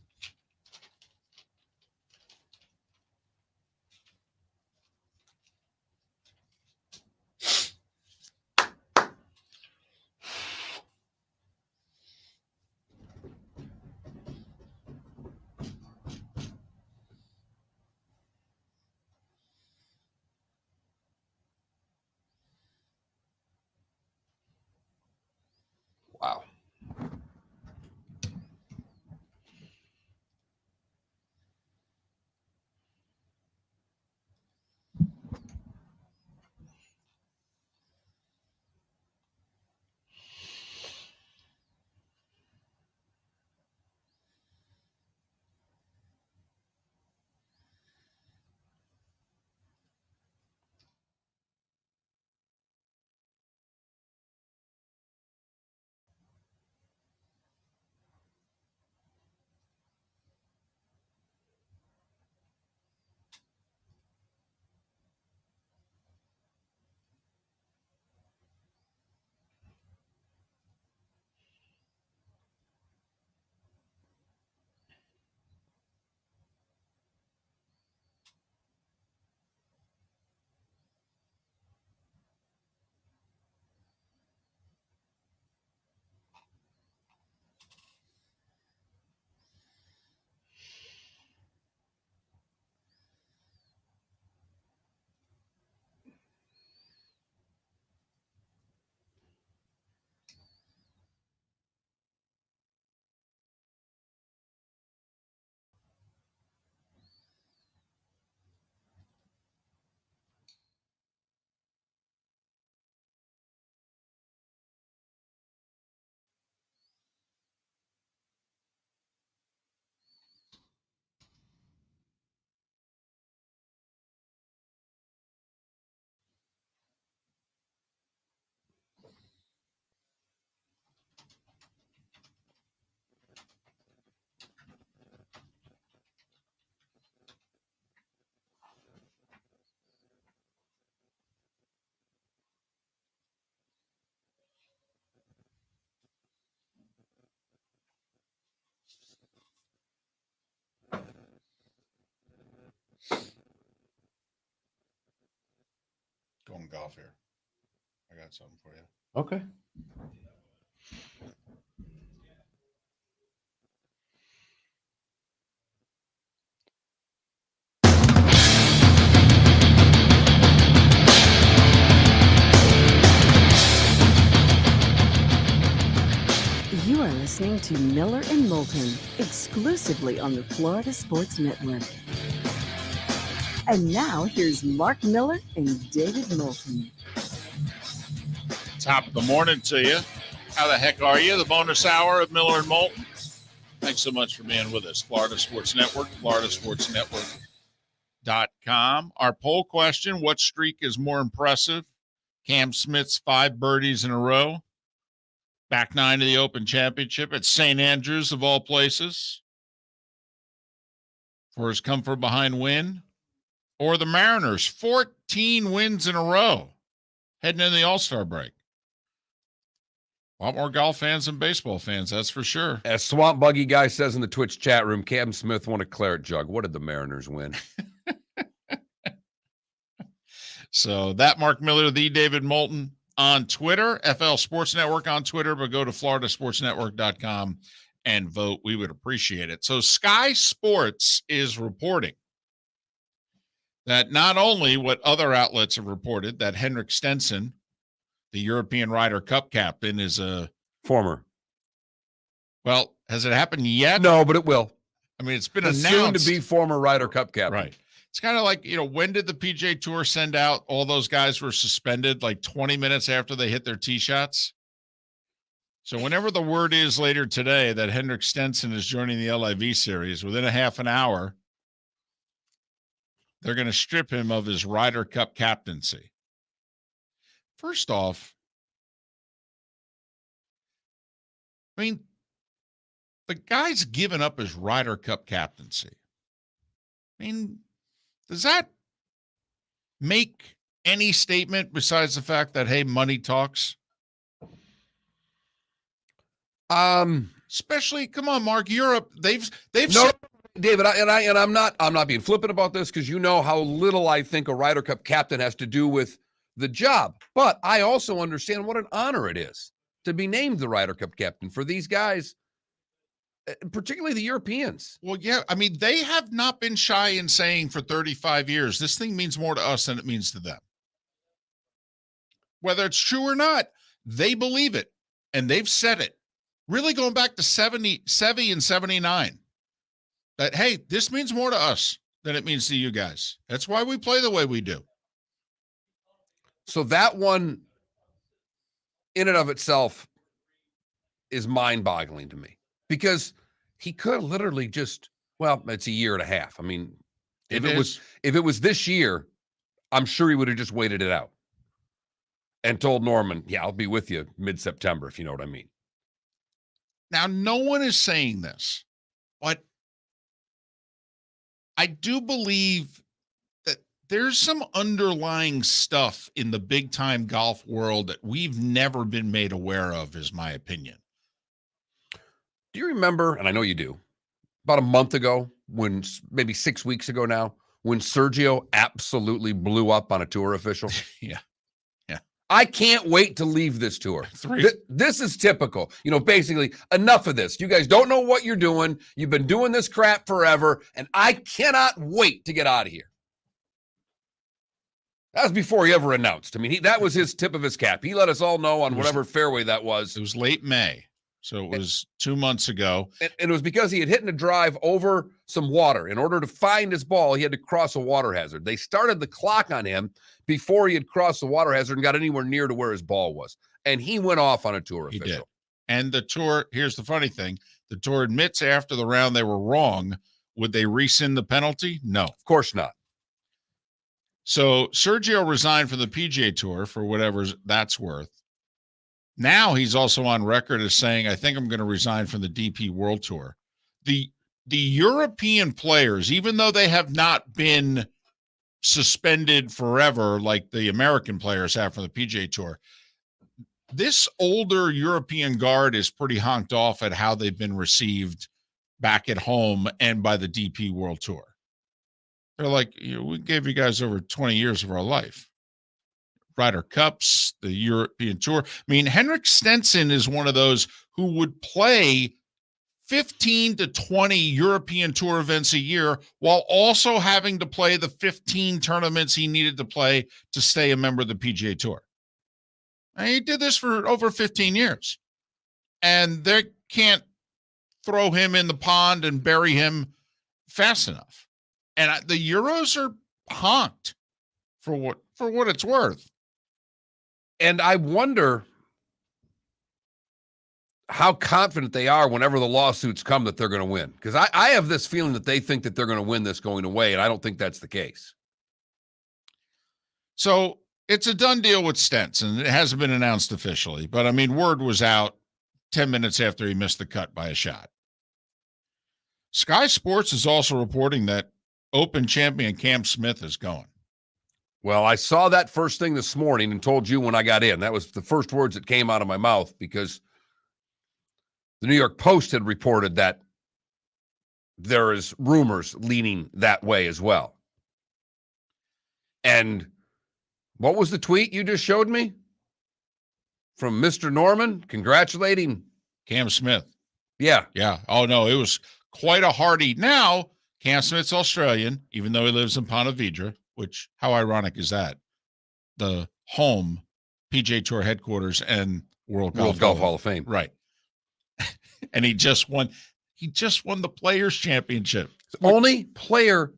Wow.
Going golf here. I got something for you.
Okay.
You are listening to Miller and Moulton, exclusively on the Florida Sports Network. And now here's Mark Miller and David Moulton.
Top of the morning to you. How the heck are you? The bonus hour of Miller and Moulton. Thanks so much for being with us. Florida Sports Network, floridasportsnetwork.com. Our poll question, what streak is more impressive? Cam Smith's 5 birdies in a row. Back 9 to the Open Championship at St. Andrews, of all places, for his come-from-behind win. or the Mariners, 14 wins in a row heading into the All-Star break. A lot more golf fans than baseball fans, that's for sure.
As Swamp Buggy Guy says in the Twitch chat room, Cam Smith won a claret jug. What did the Mariners win?
So that Mark Miller, the David Moulton on Twitter, FL Sports Network on Twitter, but go to floridasportsnetwork.com and vote. We would appreciate it. So Sky Sports is reporting that not only what other outlets have reported, that Henrik Stenson, the European Ryder Cup captain, is a
former.
Well, has it happened yet?
No, but it will.
I mean, it's been
The
announced.
soon-to-be former Ryder Cup captain.
Right. It's kind of like, when did the PGA Tour send out all those guys who were suspended like 20 minutes after they hit their tee shots? So whenever the word is later today that Henrik Stenson is joining the LIV series, within a half an hour, they're going to strip him of his Ryder Cup captaincy. First off, I mean, the guy's given up his Ryder Cup captaincy. I mean, does that make any statement besides the fact that, hey, money talks? Especially, come on, Mark, Europe. They've
No,
said,
David, I'm not being flippant about this because you know how little I think a Ryder Cup captain has to do with the job. But I also understand what an honor it is to be named the Ryder Cup captain for these guys, particularly the Europeans.
well, yeah, I mean, they have not been shy in saying for 35 years, this thing means more to us than it means to them. Whether it's true or not, they believe it, and they've said it. Really going back to 70 and 79, that, hey, this means more to us than it means to you guys. That's why we play the way we do.
So that one, in and of itself, is mind-boggling to me because he could literally just, well, it's a year and a half. I mean, if it was this year, I'm sure he would have just waited it out and told Norman, yeah, I'll be with you mid-September, if you know what I mean.
Now, no one is saying this, but I do believe that there's some underlying stuff in the big-time golf world that we've never been made aware of, is my opinion.
Do you remember, and I know you do, about a month ago, maybe 6 weeks ago now, when Sergio absolutely blew up on a tour official?
Yeah.
I can't wait to leave this tour. This is typical. Basically, enough of this. You guys don't know what you're doing. You've been doing this crap forever, and I cannot wait to get out of here. That was before he ever announced. I mean, that was his tip of his cap. He let us all know on whatever fairway that was.
It was late May, so it was 2 months ago.
And it was because he had hit a drive over some water. In order to find his ball, he had to cross a water hazard. They started the clock on him before he had crossed the water hazard and got anywhere near to where his ball was. And he went off on a tour official.
He did. And the tour, here's the funny thing, the tour admits after the round they were wrong. Would they rescind the penalty? No.
Of course not.
So Sergio resigned from the PGA Tour for whatever that's worth. Now he's also on record as saying, I think I'm going to resign from the DP World Tour. The European players, even though they have not been suspended forever like the American players have from the PGA Tour, this older European guard is pretty honked off at how they've been received back at home and by the DP World Tour. They're like, we gave you guys over 20 years of our life. Ryder Cups, the European Tour. I mean, Henrik Stenson is one of those who would play 15 to 20 European Tour events a year while also having to play the 15 tournaments he needed to play to stay a member of the PGA Tour. And he did this for over 15 years. And they can't throw him in the pond and bury him fast enough. And the Euros are honked for what it's worth.
And I wonder how confident they are whenever the lawsuits come that they're going to win. Because I have this feeling that they think that they're going to win this going away, and I don't think that's the case.
So it's a done deal with Stenson. It hasn't been announced officially, but I mean, word was out 10 minutes after he missed the cut by a shot. Sky Sports is also reporting that Open champion Cam Smith is going.
Well, I saw that first thing this morning and told you when I got in. That was the first words that came out of my mouth because the New York Post had reported that there is rumors leaning that way as well. And what was the tweet you just showed me? From Mr. Norman congratulating
Cam Smith.
Yeah.
Yeah. Oh, no, it was quite a hearty. Now, Cam Smith's Australian, even though he lives in Ponte Vedra, which, how ironic is that? The home PGA Tour headquarters and World Golf
Hall of Fame.
Right. And he just won the Players Championship.
The only player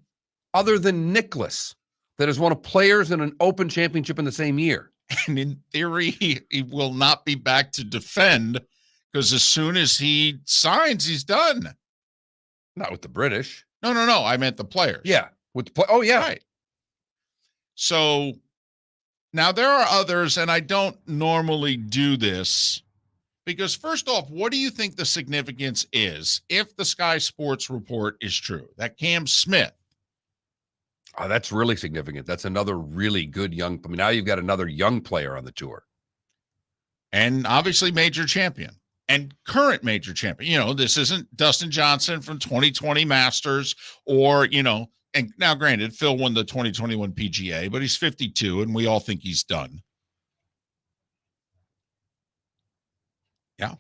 other than Nicklaus that has won a Players and an Open Championship in the same year.
And in theory, he will not be back to defend because as soon as he signs, he's done.
Not with the British.
No. I meant the Players.
Yeah. With the oh, yeah.
Right. So now there are others, and I don't normally do this because, first off, what do you think the significance is if the Sky Sports report is true that Cam Smith?
Oh, that's really significant. That's another really good now you've got another young player on the tour.
And obviously major champion and current major champion. You know, this isn't Dustin Johnson from 2020 Masters or, and now granted, Phil won the 2021 PGA, but he's 52 and we all think he's done. Yeah.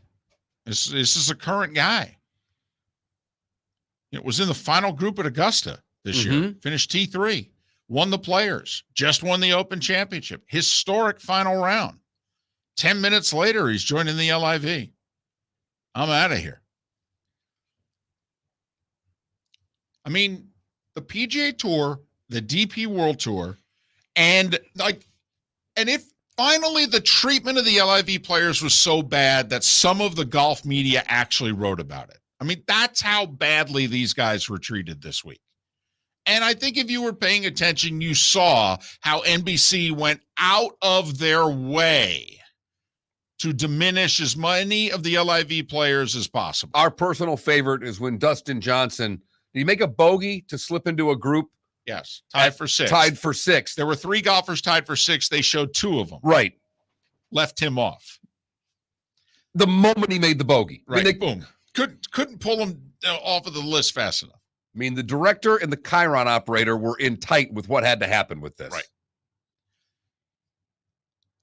This is a current guy. It was in the final group at Augusta this year, finished T3, won the Players, just won the Open Championship, historic final round. 10 minutes later, he's joining the LIV. I'm out of here. I mean, the PGA Tour, the DP World Tour, and if finally the treatment of the LIV players was so bad that some of the golf media actually wrote about it. I mean, that's how badly these guys were treated this week. And I think if you were paying attention, you saw how NBC went out of their way to diminish as many of the LIV players as possible.
Our personal favorite is when Dustin Johnson, did he make a bogey to slip into a group?
Yes, tied for six. There were 3 golfers tied for 6. They showed 2 of them.
Right.
Left him off.
The moment he made the bogey.
Right, boom. Couldn't pull him off of the list fast enough.
I mean, the director and the Chiron operator were in tight with what had to happen with this.
Right.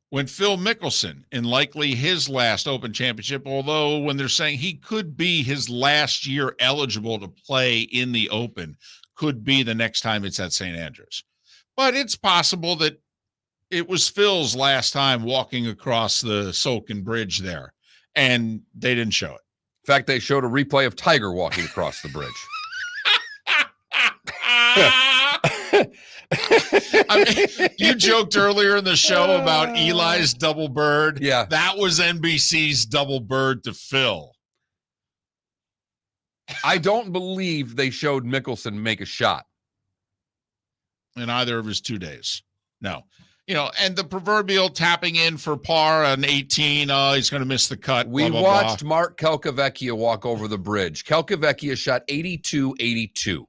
When Phil Mickelson, in likely his last Open Championship, although when they're saying he could be his last year eligible to play in the Open, could be the next time it's at St. Andrews. But it's possible that it was Phil's last time walking across the Soken Bridge there, and they didn't show it.
In fact, they showed a replay of Tiger walking across the bridge.
I mean, you joked earlier in the show about Eli's double bird.
Yeah.
That was NBC's double bird to Phil.
I don't believe they showed Mickelson make a shot
in either of his 2 days. No. And the proverbial tapping in for par on 18. Oh, he's going to miss the cut.
We watched Mark Calcavecchia walk over the bridge. Calcavecchia shot 82-82.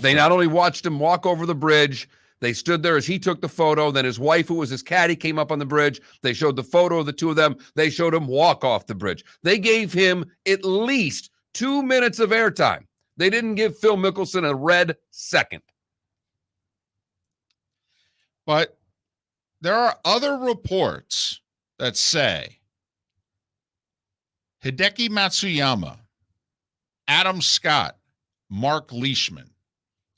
They not only watched him walk over the bridge, they stood there as he took the photo. Then his wife, who was his caddy, came up on the bridge. They showed the photo of the 2 of them. They showed him walk off the bridge. They gave him at least 2 minutes of airtime. They didn't give Phil Mickelson a red second.
But there are other reports that say Hideki Matsuyama, Adam Scott, Mark Leishman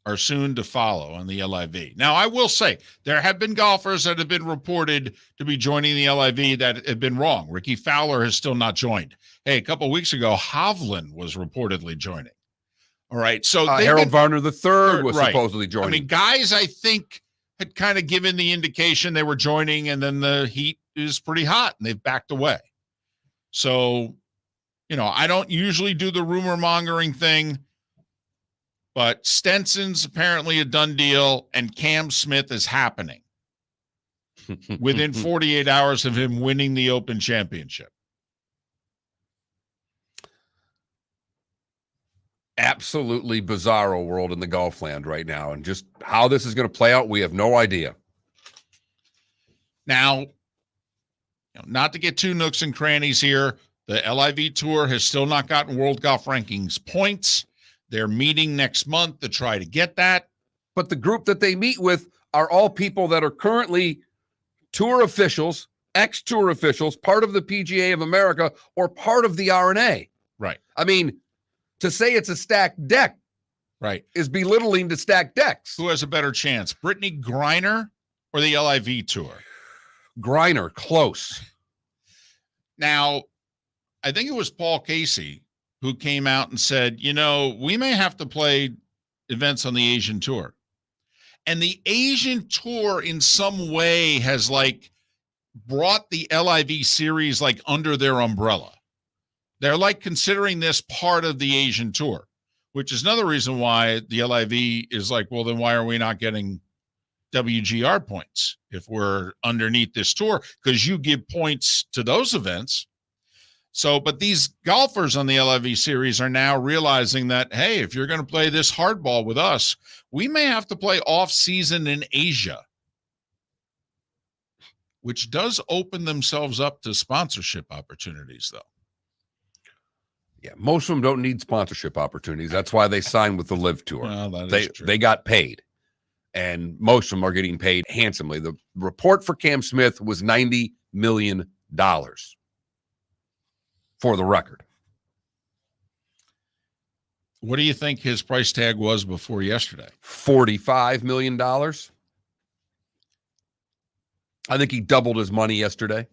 are soon to follow on the LIV. Now, I will say there have been golfers that have been reported to be joining the LIV that have been wrong. Ricky Fowler has still not joined. Hey, a couple of weeks ago, Hovland was reportedly joining. All right. So
Harold Varner III was supposedly joining.
I mean, guys, I think had kind of given the indication they were joining, and then the heat is pretty hot and they've backed away. So, I don't usually do the rumor mongering thing, but Stenson's apparently a done deal, and Cam Smith is happening within 48 hours of him winning the Open Championship.
absolutely bizarro world in the golf land right now. And just how this is going to play out, we have no idea.
Now, not to get too nooks and crannies here, the LIV Tour has still not gotten World Golf Rankings points. They're meeting next month to try to get that.
But the group that they meet with are all people that are currently tour officials, ex-tour officials, part of the PGA of America, or part of the RNA.
Right.
I mean, to say it's a stacked deck is belittling to stacked decks.
Who has a better chance, Brittany Griner or the LIV Tour?
Griner, close.
Now, I think it was Paul Casey who came out and said, we may have to play events on the Asian Tour. And the Asian Tour in some way has brought the LIV series under their umbrella. They're considering this part of the Asian Tour, which is another reason why the LIV is well, then why are we not getting WGR points if we're underneath this tour? Because you give points to those events. So, but these golfers on the LIV series are now realizing that, hey, if you're going to play this hardball with us, we may have to play off season in Asia, which does open themselves up to sponsorship opportunities, though.
Yeah, most of them don't need sponsorship opportunities. That's why they signed with the LIV Tour.
Well, that is true.
They got paid, and most of them are getting paid handsomely. The report for Cam Smith was $90 million, for the record.
What do you think his price tag was before yesterday?
$45 million. I think he doubled his money yesterday.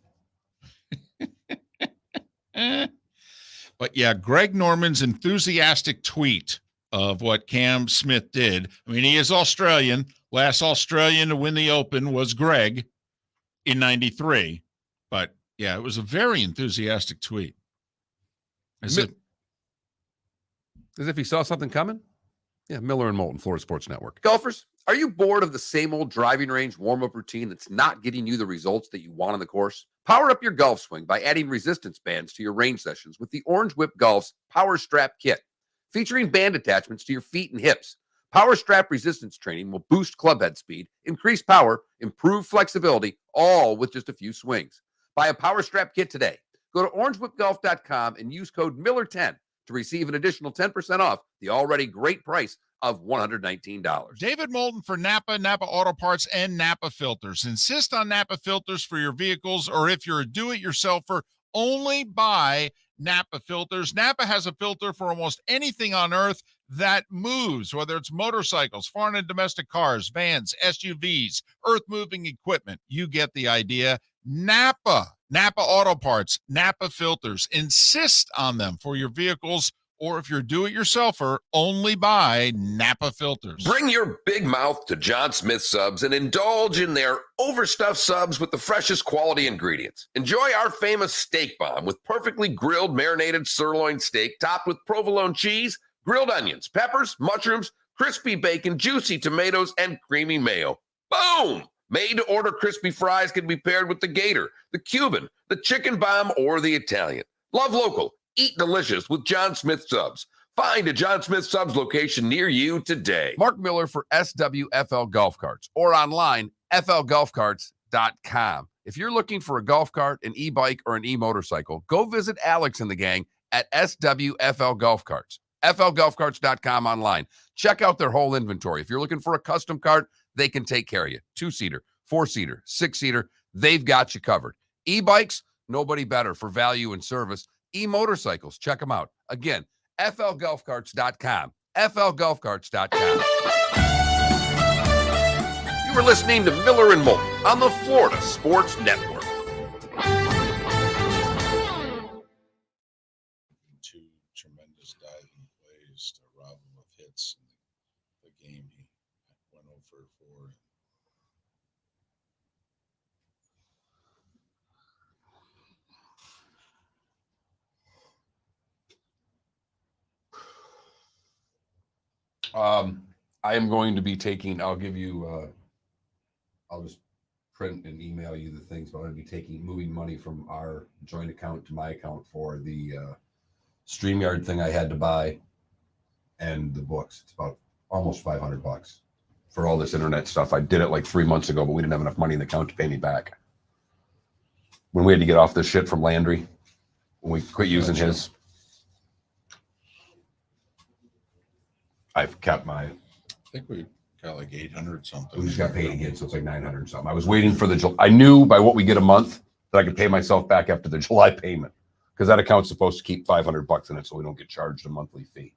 But yeah, Greg Norman's enthusiastic tweet of what Cam Smith did. I mean, he is Australian. Last Australian to win the Open was Greg in 93. But yeah, it was a very enthusiastic tweet. As if
he saw something coming. Yeah, Miller and Moulton, Florida Sports Network. Golfers, are you bored of the same old driving range warm-up routine that's not getting you the results that you want on the course? Power up your golf swing by adding resistance bands to your range sessions with the Orange Whip Golf's Power Strap Kit. Featuring band attachments to your feet and hips, Power Strap resistance training will boost clubhead speed, increase power, improve flexibility, all with just a few swings. Buy a Power Strap Kit today. Go to orangewhipgolf.com and use code Miller10 to receive an additional 10% off the already great price of $119.
David Moulton for Napa, Napa Auto Parts, and Napa Filters. Insist on Napa filters for your vehicles, or if you're a do-it-yourselfer, only buy Napa filters. Napa has a filter for almost anything on earth that moves, whether it's motorcycles, foreign and domestic cars, vans, SUVs, earth-moving equipment. You get the idea. Napa Auto Parts, Napa filters. Insist on them for your vehicles, or if you're do-it-yourselfer, only buy Napa filters.
Bring your big mouth to John Smith Subs and indulge in their overstuffed subs with the freshest quality ingredients. Enjoy our famous steak bomb with perfectly grilled marinated sirloin steak topped with provolone cheese, grilled onions, peppers, mushrooms, crispy bacon, juicy tomatoes, and creamy mayo. Boom! Made-to-order crispy fries can be paired with the Gator, the Cuban, the Chicken Bomb, or the Italian. Love local. Eat delicious with John Smith Subs. Find a John Smith Subs location near you today.
Mark Miller for SWFL Golf Carts, or online, flgolfcarts.com. If you're looking for a golf cart, an e-bike, or an e-motorcycle, go visit Alex and the gang at SWFL Golf Carts. flgolfcarts.com online. Check out their whole inventory. If you're looking for a custom cart, they can take care of you. 2-seater, 4-seater, 6-seater, they've got you covered. E-bikes, nobody better for value and service. E-motorcycles, check them out. Again, flgolfcarts.com. flgolfcarts.com.
You were listening to Miller and Moulton on the Florida Sports Network.
Two tremendous diving plays to rob him of hits in the game. He went 0 for 4.
I am going to be taking, I'll give you, I'll just print and email you the things, but I'm going to be moving money from our joint account to my account for the StreamYard thing I had to buy.
and the books. It's about almost $500 for all this internet stuff. I did it like 3 months ago, but we didn't have enough money in the account to pay me back. When we had to get off this shit from Landry, when we quit using his, I've kept my.
I think we got like 800 something.
We just got paid again, so it's like 900 something. I was waiting for I knew by what we get a month that I could pay myself back after the July payment, because that account's supposed to keep $500 in it, so we don't get charged a monthly fee.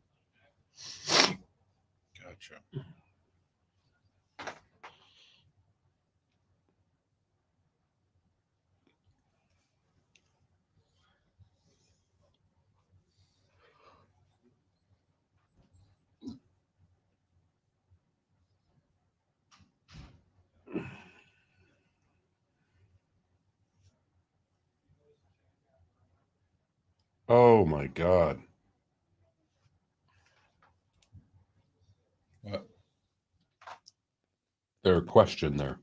Gotcha.
Oh my God.
What?
Their question there.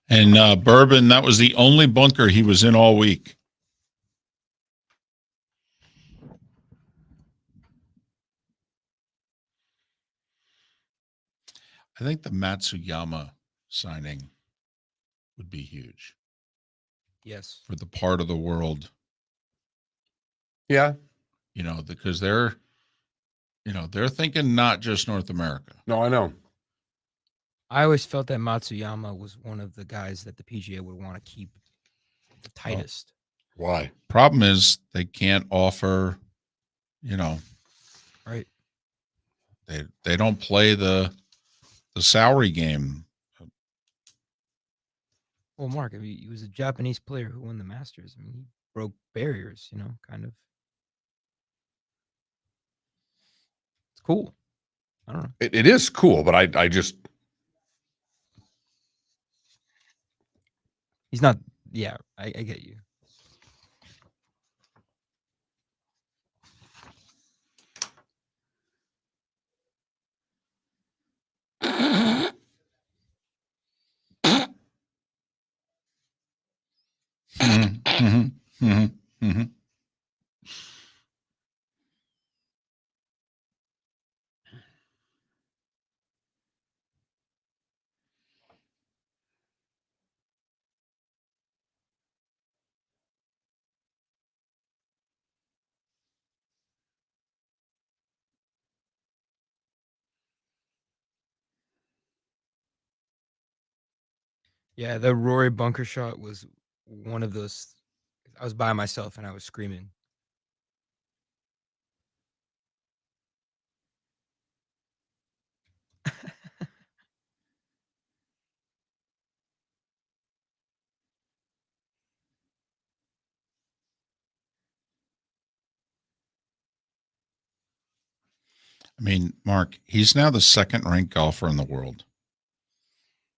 And Bourbon, that was the only bunker he was in all week. I think the Matsuyama signing would be huge.
Yes.
For the part of the world.
Yeah.
You know, because they're thinking not just North America.
No, I know.
I always felt that Matsuyama was one of the guys that the PGA would want to keep the tightest.
Why?
Problem is they can't offer,
Right.
They don't play the salary game.
Well, Mark, I mean, he was a Japanese player who won the Masters. I mean, he broke barriers, kind of. It's cool. I don't know.
It is cool, but I just.
He's not. Yeah, I get you. Yeah, the Rory bunker shot was one of those. I was by myself and I was screaming.
I mean, Mark, he's now the second ranked golfer in the world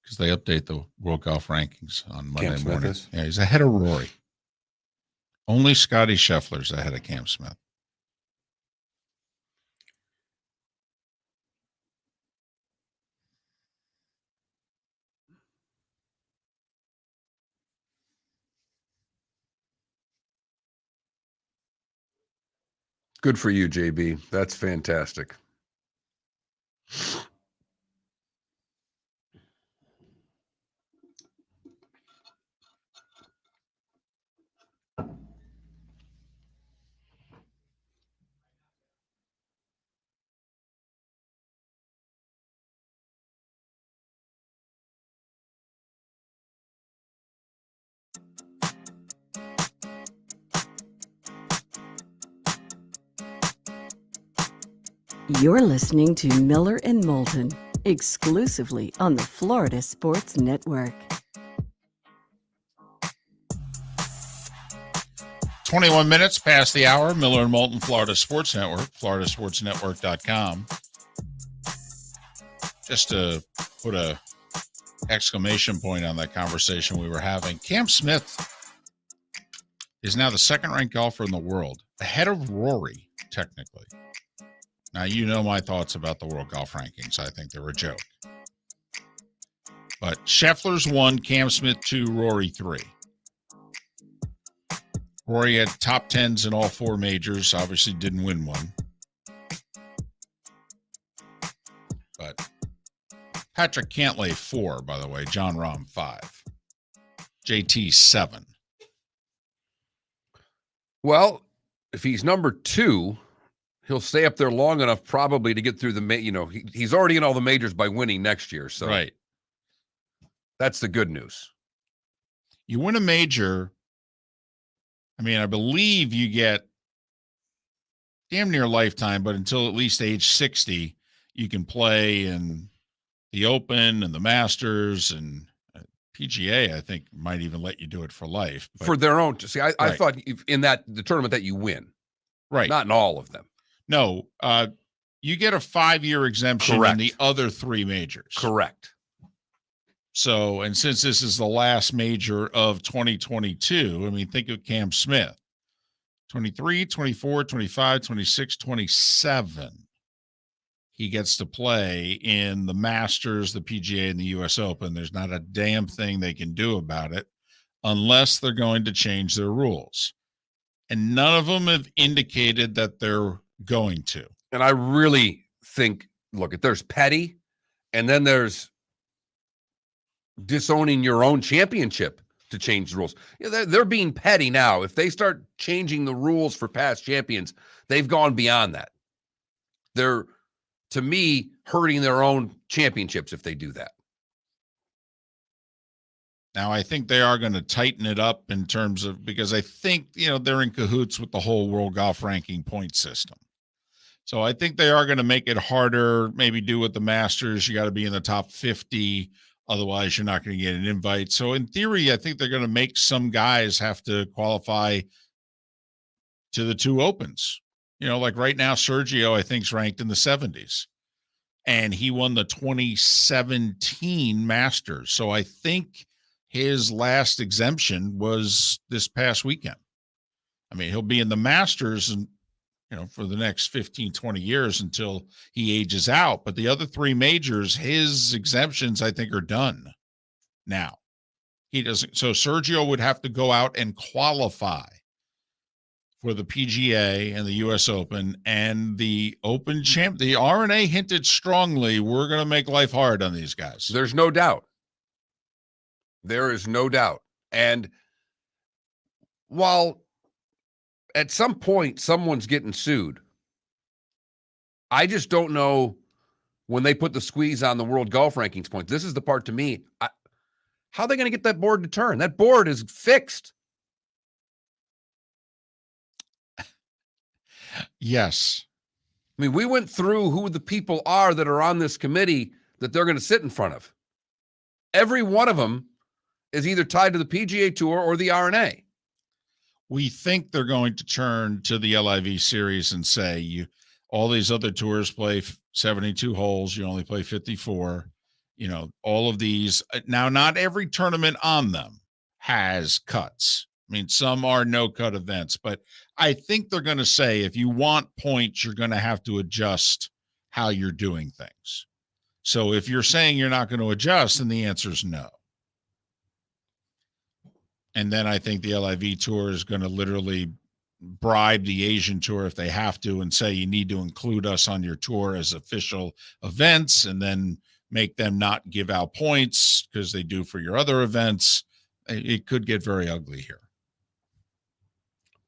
because they update the World Golf Rankings on Monday morning. Yeah, he's ahead of Rory. Only Scotty Scheffler's ahead of Cam Smith.
Good for you, JB. That's fantastic.
You're listening to Miller and Moulton, exclusively on the Florida Sports Network.
21 minutes past the hour. Miller and Moulton, Florida Sports Network, floridasportsnetwork.com. Just to put a exclamation point on that conversation we were having, Cam Smith is now the second-ranked golfer in the world, ahead of Rory. technically. Now, you know my thoughts about the World Golf Rankings. I think they're a joke. But Scheffler's 1, Cam Smith 2, Rory 3. Rory had top 10s in all 4 majors. Obviously didn't win one. But Patrick Cantlay 4, by the way. John Rahm 5. JT 7.
Well, if he's number 2, he'll stay up there long enough probably to get through the, he's already in all the majors by winning next year. So
right.
That's the good news.
You win a major. I mean, I believe you get damn near lifetime, but until at least age 60, you can play in the Open and the Masters and PGA. I think might even let you do it for life. But,
for their own. See, I
right.
thought in the tournament that you win.
Right.
Not in all of them.
No, you get a 5-year exemption
Correct.
in the other 3 majors.
Correct.
So, and since this is the last major of 2022, I mean, think of Cam Smith. 23, 24, 25, 26, 27. He gets to play in the Masters, the PGA, and the U.S. Open. There's not a damn thing they can do about it unless they're going to change their rules. And none of them have indicated that they're going to.
And I really think, look, if there's petty, and then there's disowning your own championship to change the rules. They're being petty now. If they start changing the rules for past champions, they've gone beyond that. They're, to me, hurting their own championships if they do that.
Now, I think they are going to tighten it up in terms of, because I think, they're in cahoots with the whole World Golf Ranking point system. So I think they are going to make it harder, maybe do with the Masters. You got to be in the top 50. Otherwise, you're not going to get an invite. So in theory, I think they're going to make some guys have to qualify to the 2 Opens. Like right now, Sergio, I think, is ranked in the 70s. And he won the 2017 Masters. So I think his last exemption was this past weekend. I mean, he'll be in the Masters and for the next 15, 20 years until he ages out. But the other 3 majors, his exemptions, I think, are done now. He doesn't. So Sergio would have to go out and qualify for the PGA and the U.S. Open and the Open champ. The RNA hinted strongly, we're going to make life hard on these guys.
There's no doubt. There is no doubt. And while at some point someone's getting sued, I just don't know when they put the squeeze on the World Golf Rankings point. This is the part to me. How are they going to get that board to turn? That board is fixed.
Yes.
I mean, we went through who the people are that are on this committee that they're going to sit in front of. Every one of them is either tied to the PGA Tour or the RNA.
We think they're going to turn to the LIV series and say, all these other tours play 72 holes. You only play 54. All of these. Now, not every tournament on them has cuts. I mean, some are no-cut events. But I think they're going to say, if you want points, you're going to have to adjust how you're doing things. So if you're saying you're not going to adjust, then the answer is no. And then I think the LIV Tour is going to literally bribe the Asian Tour if they have to and say you need to include us on your tour as official events, and then make them not give out points because they do for your other events. It could get very ugly here.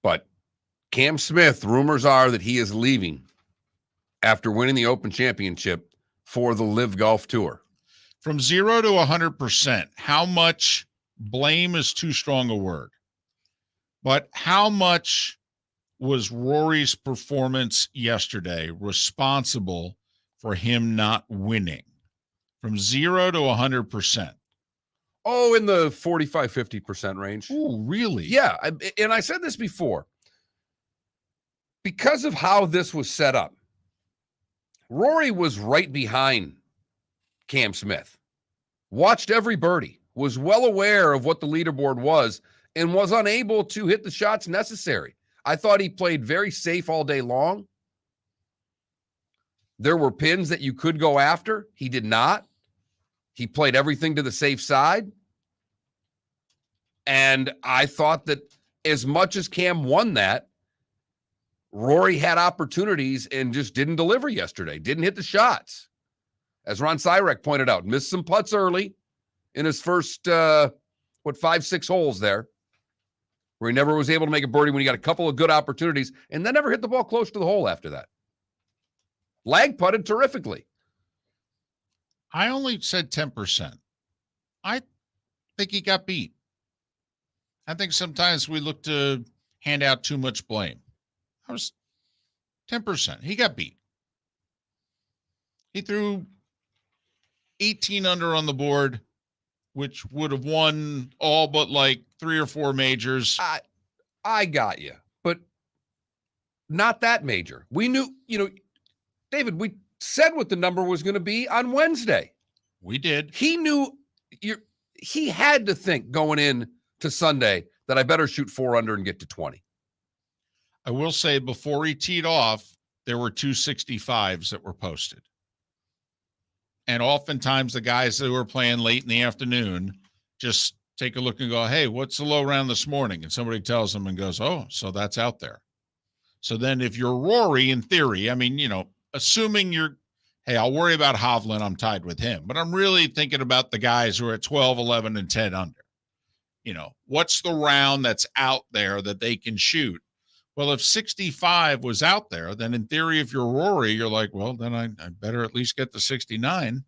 But Cam Smith, rumors are that he is leaving after winning the Open Championship for the Live Golf Tour.
From 0 to 100%, how much blame is too strong a word, but how much was Rory's performance yesterday responsible for him not winning? From 0 to 100%.
Oh, in the 45, 50% range.
Oh, really?
Yeah. And I said this before. Because of how this was set up, Rory was right behind Cam Smith. Watched every birdie. Was well aware of what the leaderboard was and was unable to hit the shots necessary. I thought he played very safe all day long. There were pins that you could go after. He did not. He played everything to the safe side. And I thought that as much as Cam won that, Rory had opportunities and just didn't deliver yesterday, didn't hit the shots. As Ron Sirak pointed out, missed some putts early in his first, 5-6 holes there, where he never was able to make a birdie when he got a couple of good opportunities and then never hit the ball close to the hole after that. Lag putted terrifically.
I only said 10%. I think he got beat. I think sometimes we look to hand out too much blame. I was 10%. He got beat. He threw 18 under on the board, which would have won all but like 3 or 4 majors.
I got you, but not that major. We knew, David, we said what the number was going to be on Wednesday.
We did.
He knew he had to think going in to Sunday that I better shoot 4 under and get to 20.
I will say before he teed off, there were 265s that were posted. And oftentimes the guys that were playing late in the afternoon just take a look and go, hey, what's the low round this morning? And somebody tells them and goes, oh, so that's out there. So then if you're Rory, in theory, I mean, assuming you're, hey, I'll worry about Hovland, I'm tied with him. But I'm really thinking about the guys who are at 12, 11, and 10 under. What's the round that's out there that they can shoot? Well, if 65 was out there, then in theory, if you're Rory, you're like, well, then I better at least get to 69.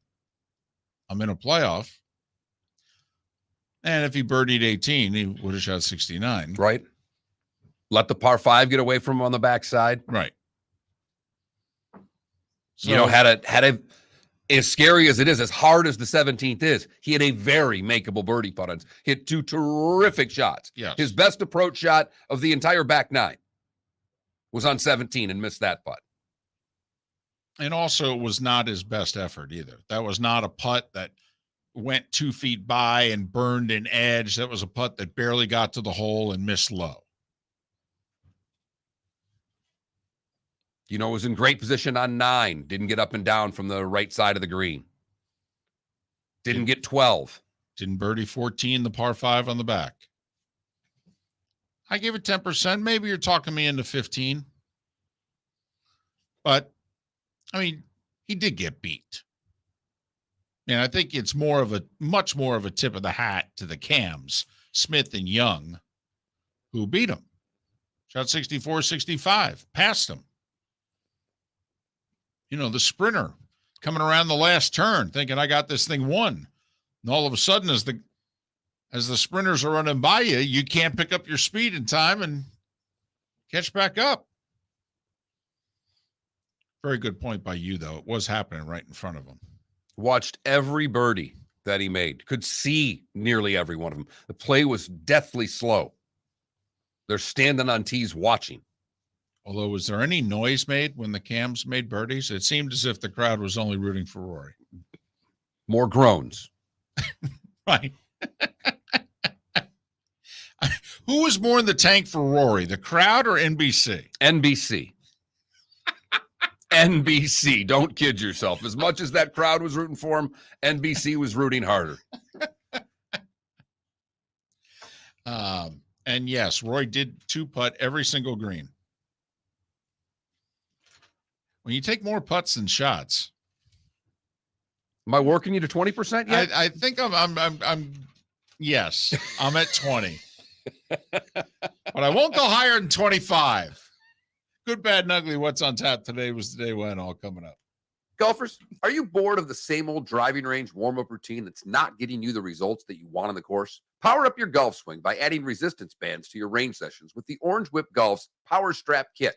I'm in a playoff. And if he birdied 18, he would have shot 69.
Right. Let the par 5 get away from him on the backside.
Right. So,
had a as scary as it is, as hard as the 17th is, he had a very makeable birdie putt. Hit 2 terrific shots.
Yes.
His best approach shot of the entire back 9 was on 17 and missed that putt.
And also, it was not his best effort either. That was not a putt that went 2 feet by and burned an edge. That was a putt that barely got to the hole and missed low.
Was in great position on 9. Didn't get up and down from the right side of the green. Didn't get 12.
Didn't birdie 14, the par 5 on the back. I gave it 10%. Maybe you're talking me into 15. But, he did get beat. And I think it's much more of a tip of the hat to the Cams, Smith and Young, who beat him. Shot 64, 65, passed him. The sprinter coming around the last turn thinking I got this thing won. And all of a sudden, as the sprinters are running by you, you can't pick up your speed in time and catch back up. Very good point by you, though. It was happening right in front of him.
Watched every birdie that he made. Could see nearly every one of them. The play was deathly slow. They're standing on tees watching.
Although, was there any noise made when the Cams made birdies? It seemed as if the crowd was only rooting for Rory.
More groans.
Right. Who was more in the tank for Rory, the crowd or NBC?
NBC. NBC. Don't kid yourself. As much as that crowd was rooting for him, NBC was rooting harder.
And yes, Roy did 2-putt every single green. When you take more putts than shots.
Am I working you to 20% yet?
I think I'm yes, I'm at 20. But I won't go higher than 25. Good, bad, and ugly. What's on tap today was the day when all coming up.
Golfers, are you bored of the same old driving range warm-up routine that's not getting you the results that you want on the course? Power up your golf swing by adding resistance bands to your range sessions with the Orange Whip Golf's Power Strap Kit.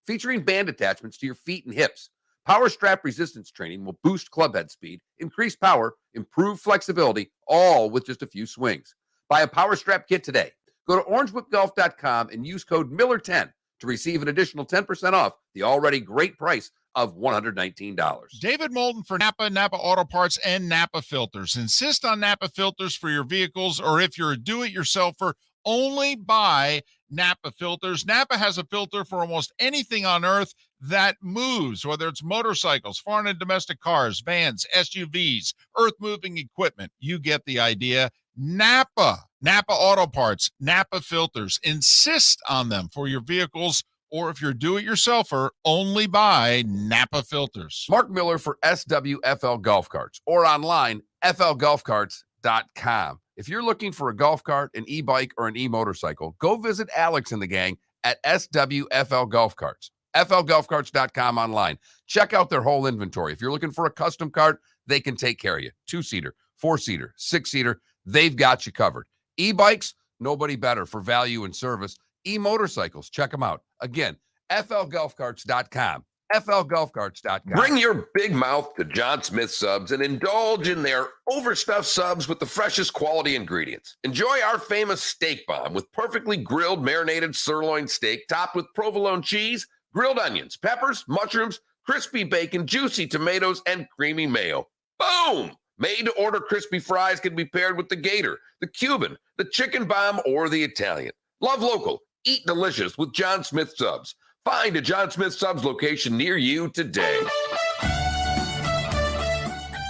Featuring band attachments to your feet and hips, Power Strap resistance training will boost clubhead speed, increase power, improve flexibility, all with just a few swings. Buy a Power Strap kit today. Go to orangewhipgolf.com and use code Miller10 to receive an additional 10% off the already great price of $119.
David Moulton for Napa Auto Parts, and Napa Filters. Insist on Napa Filters for your vehicles, or if you're a do-it-yourselfer, only buy Napa filters. Napa has a filter for almost anything on earth that moves, whether it's motorcycles, foreign and domestic cars, vans, SUVs, earth-moving equipment. You get the idea. Napa Auto Parts, Napa filters. Insist on them for your vehicles, or if you're a do-it-yourselfer, only buy Napa filters.
Mark Miller for SWFL Golf Carts, or online, flgolfcarts.com. If you're looking for a golf cart, an e-bike, or an e-motorcycle, go visit Alex and the gang at SWFL Golf Carts. flgolfcarts.com online. Check out their whole inventory. If you're looking for a custom cart, they can take care of you. 2-seater, 4-seater, 6-seater, they've got you covered. E-bikes, nobody better for value and service. E-motorcycles, check them out. Again, flgolfcarts.com. flgolfcarts.com.
Bring your big mouth to John Smith Subs and indulge in their overstuffed subs with the freshest quality ingredients. Enjoy our famous steak bomb with perfectly grilled marinated sirloin steak topped with provolone cheese, grilled onions, peppers, mushrooms, crispy bacon, juicy tomatoes, and creamy mayo. Boom! Made-to-order crispy fries can be paired with the Gator, the Cuban, the chicken bomb, or the Italian. Love local. Eat delicious with John Smith Subs. Find a John Smith Subs location near you today.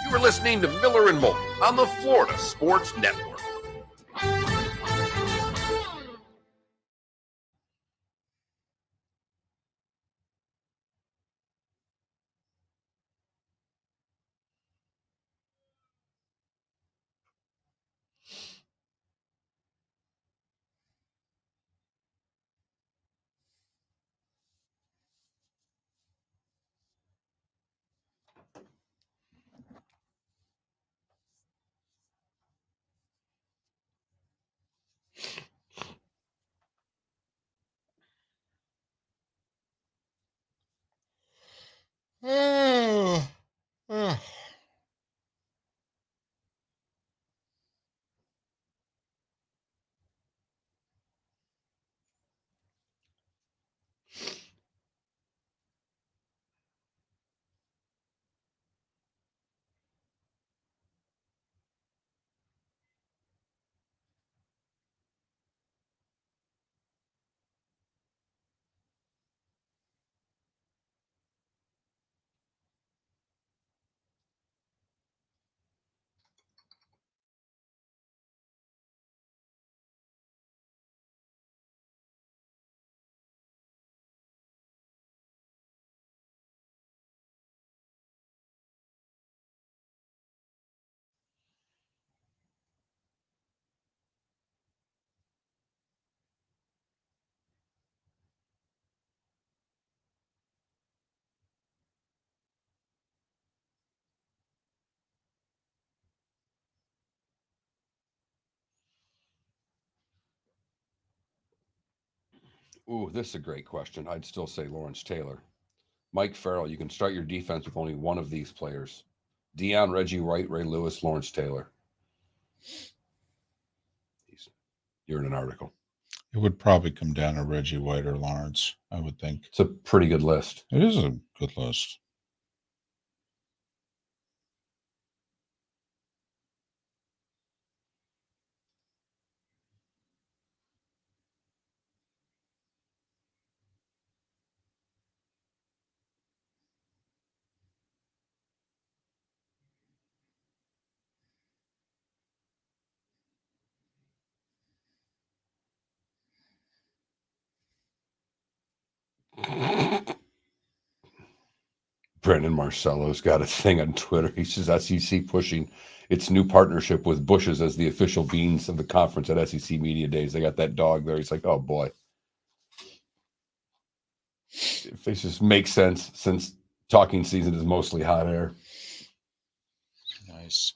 You are listening to Miller and Moulton on the Florida Sports Network. Ooh, this is a great question. I'd still say Lawrence Taylor. Mike Farrell, you can start your defense with only one of these players. Deion, Reggie White, Ray Lewis, Lawrence Taylor. You're in an article.
It would probably come down to Reggie White or Lawrence, I would think.
It's a pretty good list.
It is a good list.
Brandon Marcello's got a thing on Twitter. He says SEC pushing its new partnership with Bush's as the official beans of the conference at SEC Media Days. They got that dog there. He's like, oh boy. If this just makes sense since talking season is mostly hot air.
Nice.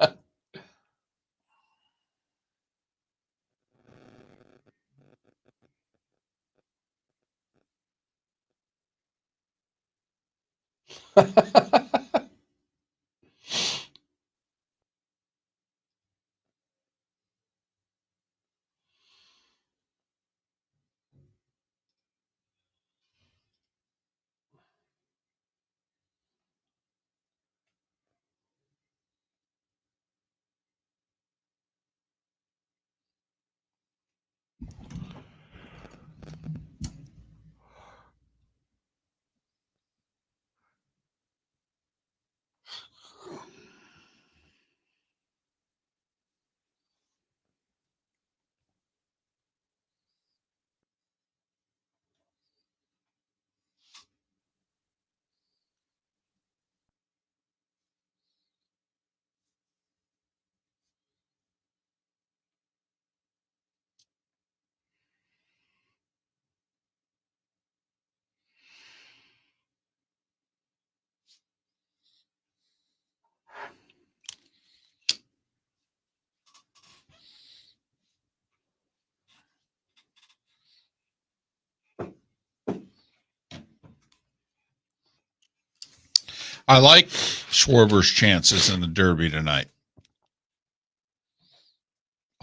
I like Schwarber's chances in the Derby tonight.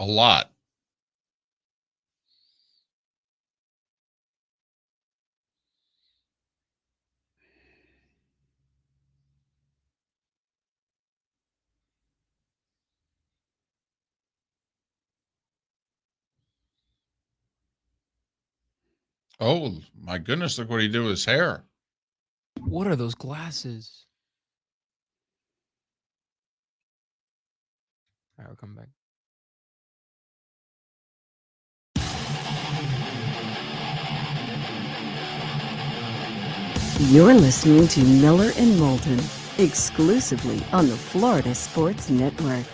A lot. Oh, my goodness, look what he did with his hair.
What are those glasses? All right, we'll come back.
You're listening to Miller and Moulton, exclusively on the Florida Sports Network.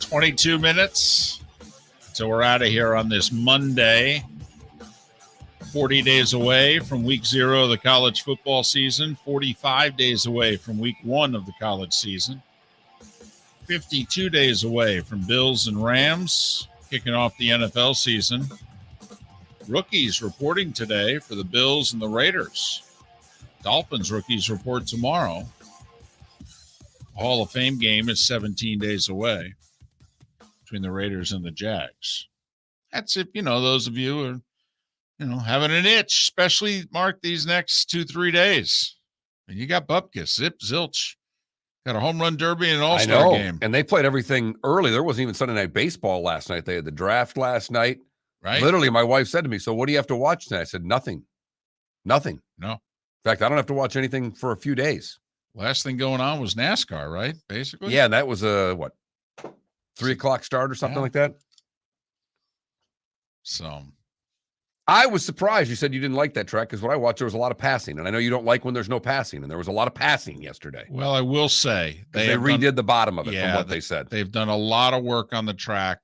$22 minutes. So we're out of here on this Monday. 40 days away from week 0 of the college football season. 45 days away from week 1 of the college season. 52 days away from Bills and Rams kicking off the NFL season. Rookies reporting today for the Bills and the Raiders. Dolphins rookies report tomorrow. Hall of Fame game is 17 days away between the Raiders and the Jags. That's if, those of you are, having an itch, especially, Mark, these next 2-3 days. And you got Bupkis, zip, zilch. Got a home run derby and an all-star game.
And they played everything early. There wasn't even Sunday Night Baseball last night. They had the draft last night.
Right.
Literally, my wife said to me, so what do you have to watch tonight? I said, nothing. Nothing.
No.
In fact, I don't have to watch anything for a few days.
Last thing going on was NASCAR, right? Basically.
Yeah, and that was a, 3 o'clock start or something like that?
So
I was surprised you said you didn't like that track because what I watched, there was a lot of passing. And I know you don't like when there's no passing, and there was a lot of passing yesterday.
Well, I will say
they redid the bottom of it from what they said.
They've done a lot of work on the track.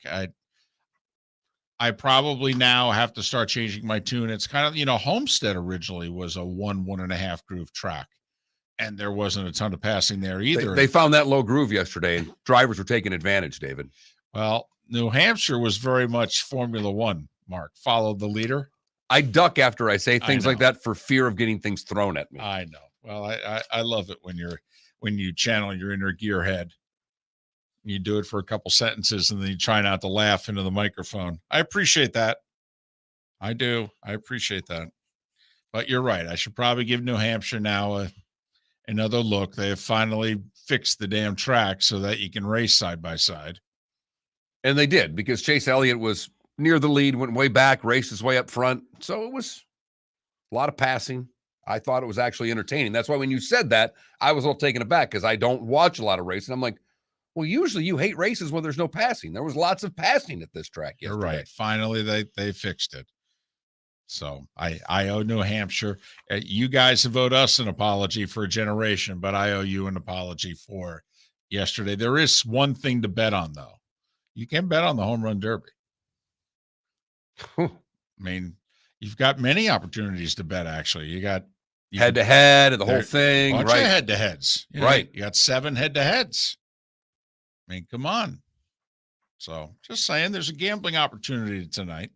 I probably now have to start changing my tune. It's kind of, Homestead originally was a 1.5 groove track, and there wasn't a ton of passing there either.
They found that low groove yesterday, and drivers were taking advantage, David.
Well, New Hampshire was very much Formula One, Mark. Followed the leader.
I duck after I say things like that for fear of getting things thrown at me.
I know. Well, I love it when you channel your inner gearhead. You do it for a couple sentences and then you try not to laugh into the microphone. I appreciate that. I do. I appreciate that. But you're right. I should probably give New Hampshire now another look. They have finally fixed the damn track so that you can race side by side.
And they did, because Chase Elliott was near the lead, went way back, raced his way up front. So it was a lot of passing. I thought it was actually entertaining. That's why when you said that, I was a little taken aback because I don't watch a lot of racing. I'm like, well, usually you hate races when there's no passing. There was lots of passing at this track yesterday.
You're right. Finally, they fixed it. So I owe New Hampshire. You guys have owed us an apology for a generation, but I owe you an apology for yesterday. There is one thing to bet on, though. You can bet on the home run derby. I mean, you've got many opportunities to bet, actually. You got
head-to-head and the whole thing.
Bunch
right.
of head-to-heads.
Right.
You got 7 head-to-heads. I mean, come on. So just saying, there's a gambling opportunity tonight.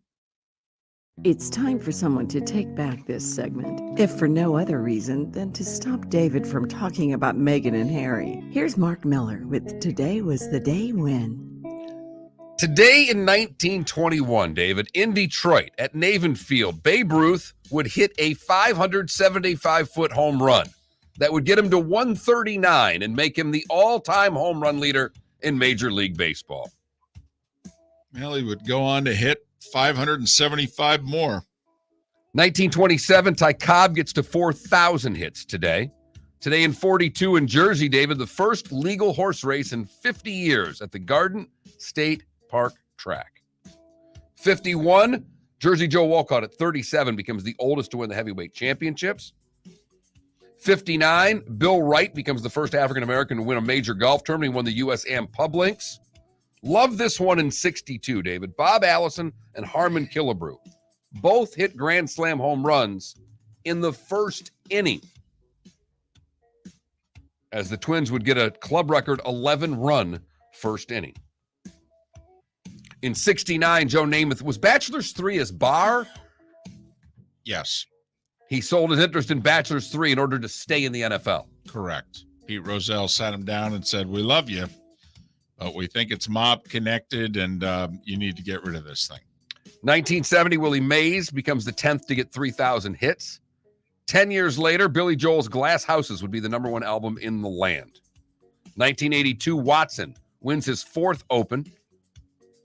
It's time for someone to take back this segment, if for no other reason than to stop David from talking about Meghan and Harry. Here's Mark Miller with Today Was the Day When.
Today in 1921, David, in Detroit at Navin Field, Babe Ruth would hit a 575-foot home run that would get him to 139 and make him the all-time home run leader in Major League Baseball.
Well, he would go on to hit 575 more.
1927, Ty Cobb gets to 4,000 hits today. Today in 42 in Jersey, David, the first legal horse race in 50 years at the Garden State Park track. 51, Jersey Joe Walcott at 37 becomes the oldest to win the heavyweight championships. 59, Bill Wright becomes the first African-American to win a major golf tournament. He won the U.S. Am Pub Links. Love this one in 62, David. Bob Allison and Harmon Killebrew both hit Grand Slam home runs in the first inning, as the Twins would get a club record 11-run first inning. In 69, Joe Namath, was Bachelor's 3 his bar?
Yes,
He sold his interest in Bachelor's 3 in order to stay in the NFL.
correct. Pete Rozelle sat him down and said, "We love you, but we think it's mob connected, and you need to get rid of this thing."
1970, Willie Mays becomes the 10th to get 3,000 hits. 10 years later, Billy Joel's Glass Houses would be the #1 album in the land. 1982, Watson wins his 4th Open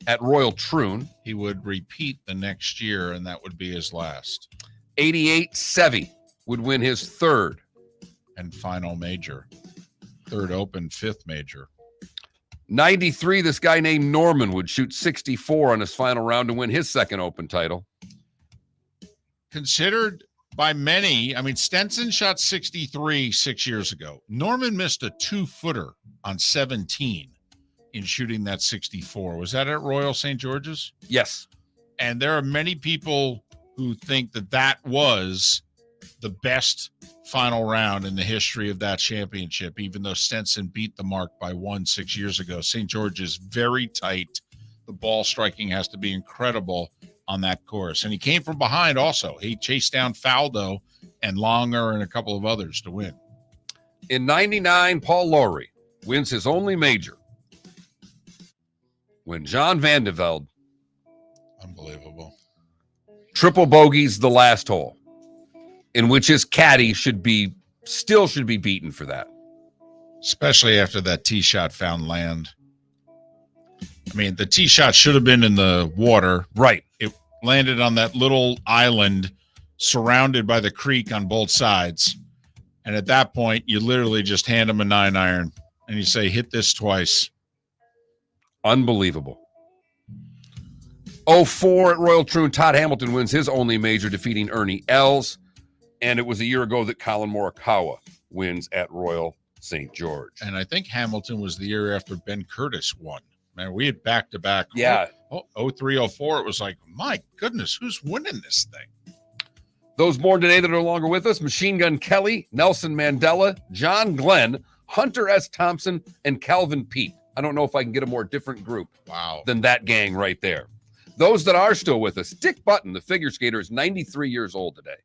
at Royal Troon.
He would repeat the next year, and that would be his last
88, Seve would win his 3rd.
and final major. 3rd Open, 5th major.
93, this guy named Norman would shoot 64 on his final round to win his 2nd Open title.
Considered by many, I mean, Stenson shot 63 6 years ago. Norman missed a 2-footer on 17 in shooting that 64. Was that at Royal St. George's?
Yes.
And there are many people who think that that was the best final round in the history of that championship, even though Stenson beat the mark by 1 6 years ago. St. George is very tight. The ball striking has to be incredible on that course. And he came from behind also. He chased down Faldo and Longer and a couple of others to win.
In 99, Paul Lawrie wins his only major when John Van de Velde
Unbelievable.
triple bogeys the last hole, in which his caddy should be beaten for that.
Especially after that tee shot found land. I mean, the tee shot should have been in the water.
Right.
It landed on that little island surrounded by the creek on both sides. And at that point, you literally just hand him a 9-iron and you say, hit this twice.
Unbelievable. 04 at Royal Troon, Todd Hamilton wins his only major, defeating Ernie Els. And it was a year ago that Colin Morikawa wins at Royal St. George.
And I think Hamilton was the year after Ben Curtis won. Man, we had back-to-back.
Yeah.
03, 04, it was like, my goodness, who's winning this thing?
Those born today that are no longer with us: Machine Gun Kelly, Nelson Mandela, John Glenn, Hunter S. Thompson, and Calvin Pete. I don't know if I can get a more different group than that gang right there. Those that are still with us: Dick Button, the figure skater, is 93 years old today.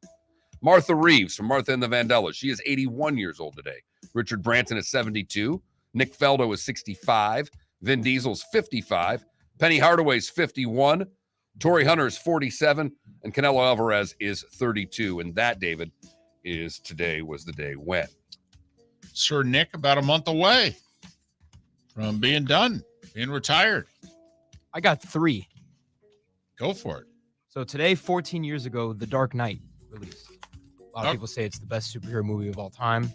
Martha Reeves from Martha and the Vandellas, she is 81 years old today. Richard Branson is 72. Nick Faldo is 65. Vin Diesel's 55. Penny Hardaway's 51. Torrey Hunter is 47. And Canelo Alvarez is 32. And that, David, is today was the day when.
Sir Nick, about a month away from being done, being retired.
I got 3.
Go for it.
So today, 14 years ago, The Dark Knight released. A lot of people say it's the best superhero movie of all time.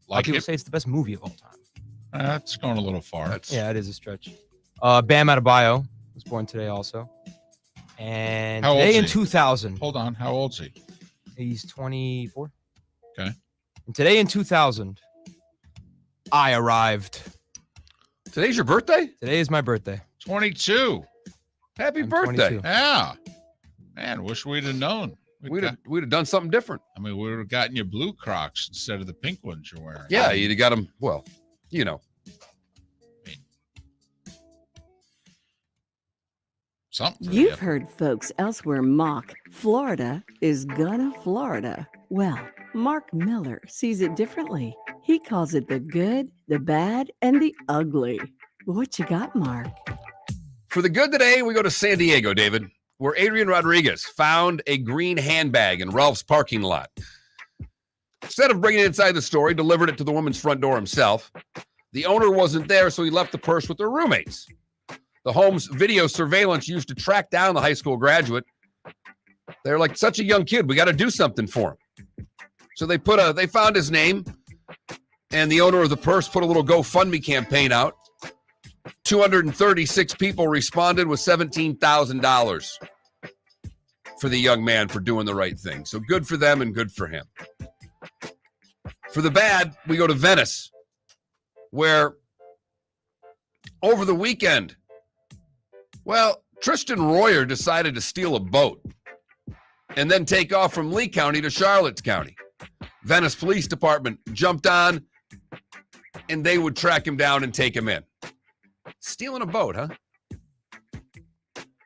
A lot of people say it's the best movie of all time.
That's going a little far.
Yeah, it is a stretch. Bam Adebayo was born today also. And
How old
today
is
in
he?
2000.
Hold on. How old is he?
He's 24.
Okay.
And today in 2000, I arrived.
Today's your birthday?
Today is my birthday.
22.
Happy
I'm
birthday.
22.
Yeah. Man, wish we'd have known.
We'd have done something different.
I mean, we would have gotten you blue Crocs instead of the pink ones you're wearing.
Yeah, you'd have got them, well, you know.
Something.
You've heard folks elsewhere mock Florida is gonna Florida. Well, Mark Miller sees it differently. He calls it the good, the bad, and the ugly. What you got, Mark?
For the good today, we go to San Diego, David, where Adrian Rodriguez found a green handbag in Ralph's parking lot. Instead of bringing it inside the store, he delivered it to the woman's front door himself. The owner wasn't there, so he left the purse with their roommates. The home's video surveillance used to track down the high school graduate. They're like, such a young kid, we got to do something for him. So they found his name, and the owner of the purse put a little GoFundMe campaign out. 236 people responded with $17,000 for the young man for doing the right thing. So good for them and good for him. For the bad, we go to Venice, where over the weekend, well, Tristan Royer decided to steal a boat and then take off from Lee County to Charlotte County. Venice Police Department jumped on, and they would track him down and take him in. Stealing a boat, huh?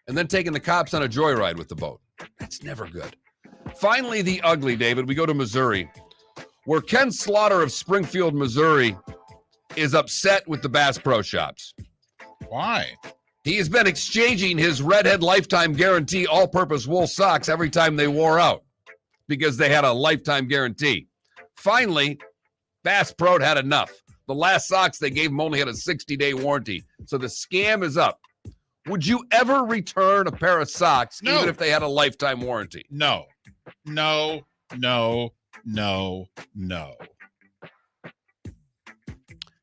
and then taking the cops on a joyride with the boat. That's never good. Finally, the ugly, David. We go to Missouri, where Ken Slaughter of Springfield, Missouri, is upset with the Bass Pro Shops.
Why?
He has been exchanging his Redhead Lifetime Guarantee all-purpose wool socks every time they wore out because they had a lifetime guarantee. Finally, Bass Pro had enough. The last socks they gave him only had a 60-day warranty, so the scam is up. Would you ever return a pair of socks even if they had a lifetime warranty?
No. No, no, no, no.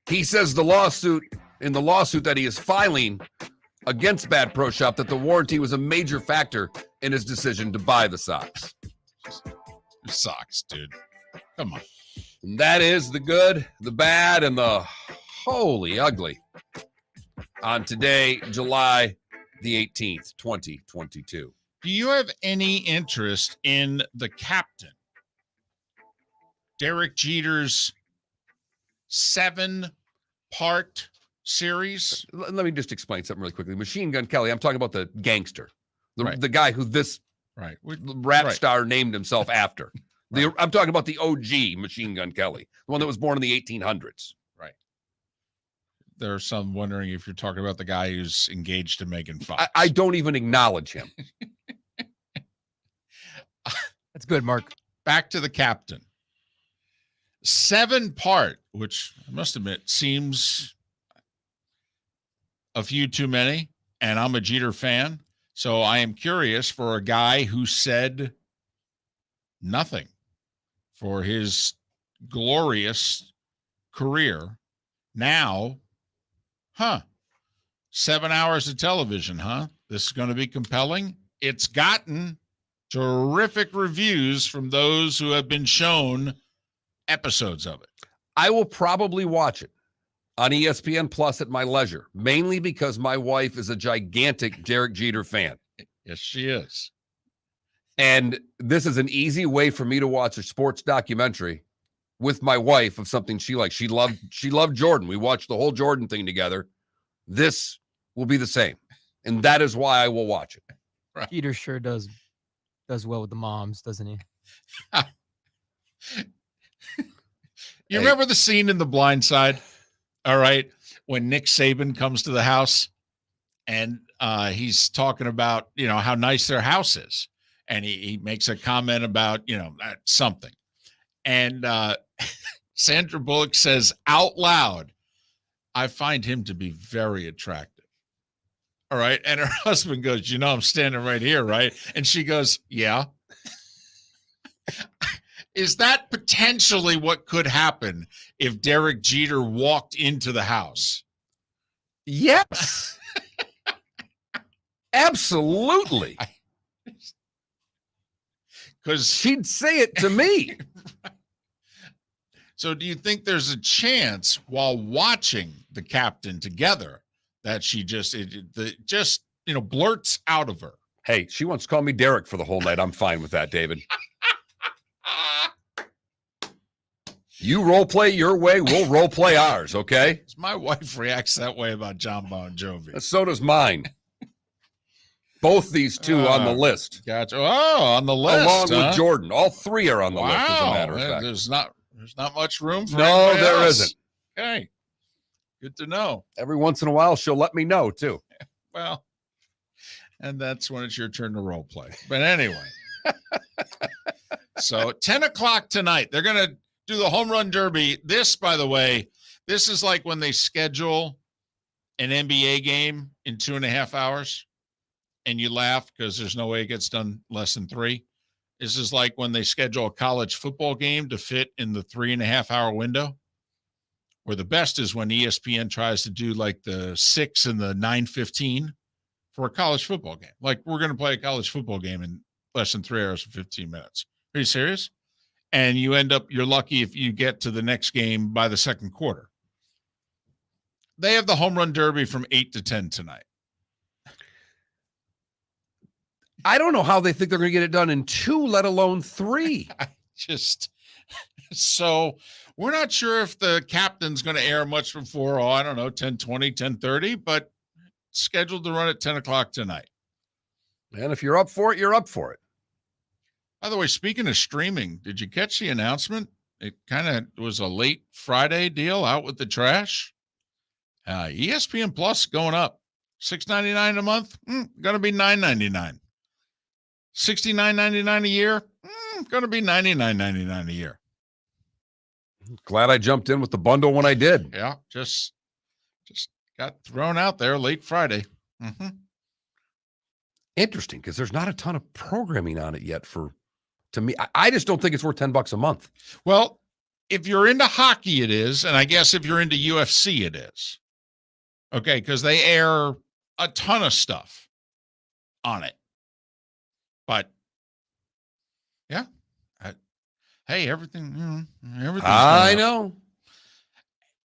He says the lawsuit that he is filing against Bad Pro Shop that the warranty was a major factor in his decision to buy the socks.
Socks, dude. Come on.
And that is the good, the bad, and the holy ugly on today, July the 18th, 2022.
Do you have any interest in the captain, Derek Jeter's 7-part series?
Let me just explain something really quickly. Machine Gun Kelly, I'm talking about the gangster, the guy who this rap star named himself after. I'm talking about the OG Machine Gun Kelly, the one that was born in the 1800s.
Right. There are some wondering if you're talking about the guy who's engaged to Megan Fox.
I don't even acknowledge him.
That's good, Mark.
Back to the captain. 7-part, which I must admit seems a few too many, and I'm a Jeter fan, so I am curious for a guy who said nothing for his glorious career. Now, 7 hours of television, This is going to be compelling. It's gotten terrific reviews from those who have been shown episodes of it.
I will probably watch it on ESPN Plus at my leisure, mainly because my wife is a gigantic Derek Jeter fan.
Yes, she is.
And this is an easy way for me to watch a sports documentary with my wife of something she likes. She loved Jordan. We watched the whole Jordan thing together. This will be the same. And that is why I will watch it.
Right. Jeter sure does well with the moms, doesn't he?
You remember the scene in The Blind Side? All right. When Nick Saban comes to the house and he's talking about, how nice their house is. And he makes a comment about, something. And Sandra Bullock says out loud, I find him to be very attractive. All right. And her husband goes, I'm standing right here, right? And she goes, yeah. Is that potentially what could happen if Derek Jeter walked into the house?
Yes. Absolutely.
Because
she'd say it to me.
So do you think there's a chance while watching the captain together that she just blurts out of her?
Hey, she wants to call me Derek for the whole night. I'm fine with that, David. You role play your way, we'll role play ours, okay?
My wife reacts that way about John Bon Jovi.
So does mine. Both these two on the list.
Gotcha. Oh, on the list.
Along with Jordan. All three are on the list, as a matter of fact.
There's not much room for
No, there
else.
isn't.
Okay. Good to know.
Every once in a while, she'll let me know, too.
Well, and that's when it's your turn to role play. But anyway. So 10 o'clock tonight, they're going to do the home run derby. This, by the way, this is like when they schedule an NBA game in 2.5 hours and you laugh because there's no way it gets done less than 3. This is like when they schedule a college football game to fit in the 3.5 hour window, where the best is when ESPN tries to do like the 6 and the 9:15 for a college football game. Like, we're going to play a college football game in less than 3 hours and 15 minutes. Are you serious? And you're lucky if you get to the next game by the second quarter. They have the home run derby from 8 to 10 tonight.
I don't know how they think they're going to get it done in 2, let alone 3.
So we're not sure if the captain's going to air much before, 10:20, 10:30, but scheduled to run at 10 o'clock tonight.
And if you're up for it, you're up for it.
By the way, speaking of streaming, did you catch the announcement? It kind of was a late Friday deal out with the trash. ESPN Plus going up. $6.99 a month, going to be $9.99. $69.99 a year, going to be $99.99 a year.
Glad I jumped in with the bundle when I did.
Yeah, just got thrown out there late Friday.
Interesting, because there's not a ton of programming on it yet to me. I just don't think it's worth $10 a month.
Well, if you're into hockey, it is, and I guess if you're into UFC, it is. Okay, because they air a ton of stuff on it. But yeah, hey, everything. Everything.
I know.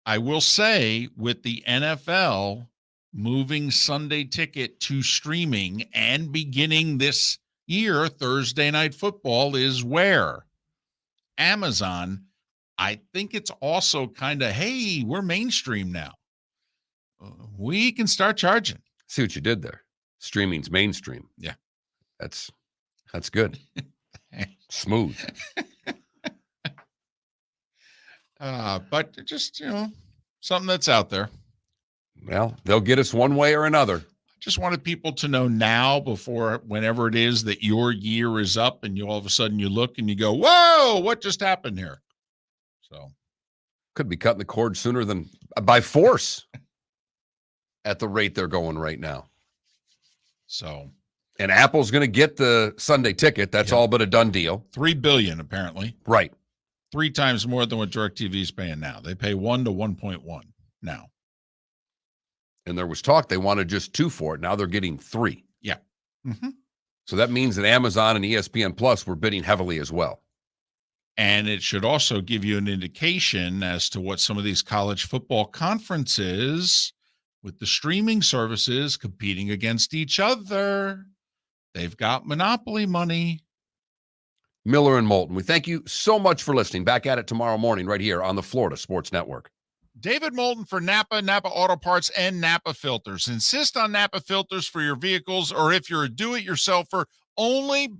I will say, with the NFL moving Sunday Ticket to streaming and beginning this year, Thursday Night Football is where Amazon. I think it's also kind of, hey, we're mainstream now. We can start charging.
See what you did there. Streaming's mainstream.
Yeah.
That's good. Smooth.
But just, something that's out there.
Well, they'll get us one way or another.
I just wanted people to know now, before whenever it is that your year is up and you all of a sudden you look and you go, whoa, what just happened here? So
could be cutting the cord sooner than by force at the rate they're going right now.
So,
and Apple's going to get the Sunday Ticket. That's all but a done deal.
$3 billion apparently.
Right.
3 times more than what DirecTV is paying now. They pay 1 to 1.1 now.
And there was talk they wanted just 2 for it. Now they're getting 3.
Yeah.
So that means that Amazon and ESPN Plus were bidding heavily as well.
And it should also give you an indication as to what some of these college football conferences, with the streaming services competing against each other, they've got monopoly money.
Miller and Moulton, we thank you so much for listening. Back at it tomorrow morning right here on the Florida Sports Network.
David Moulton for Napa Auto Parts, and Napa Filters. Insist on Napa Filters for your vehicles, or if you're a do-it-yourselfer, only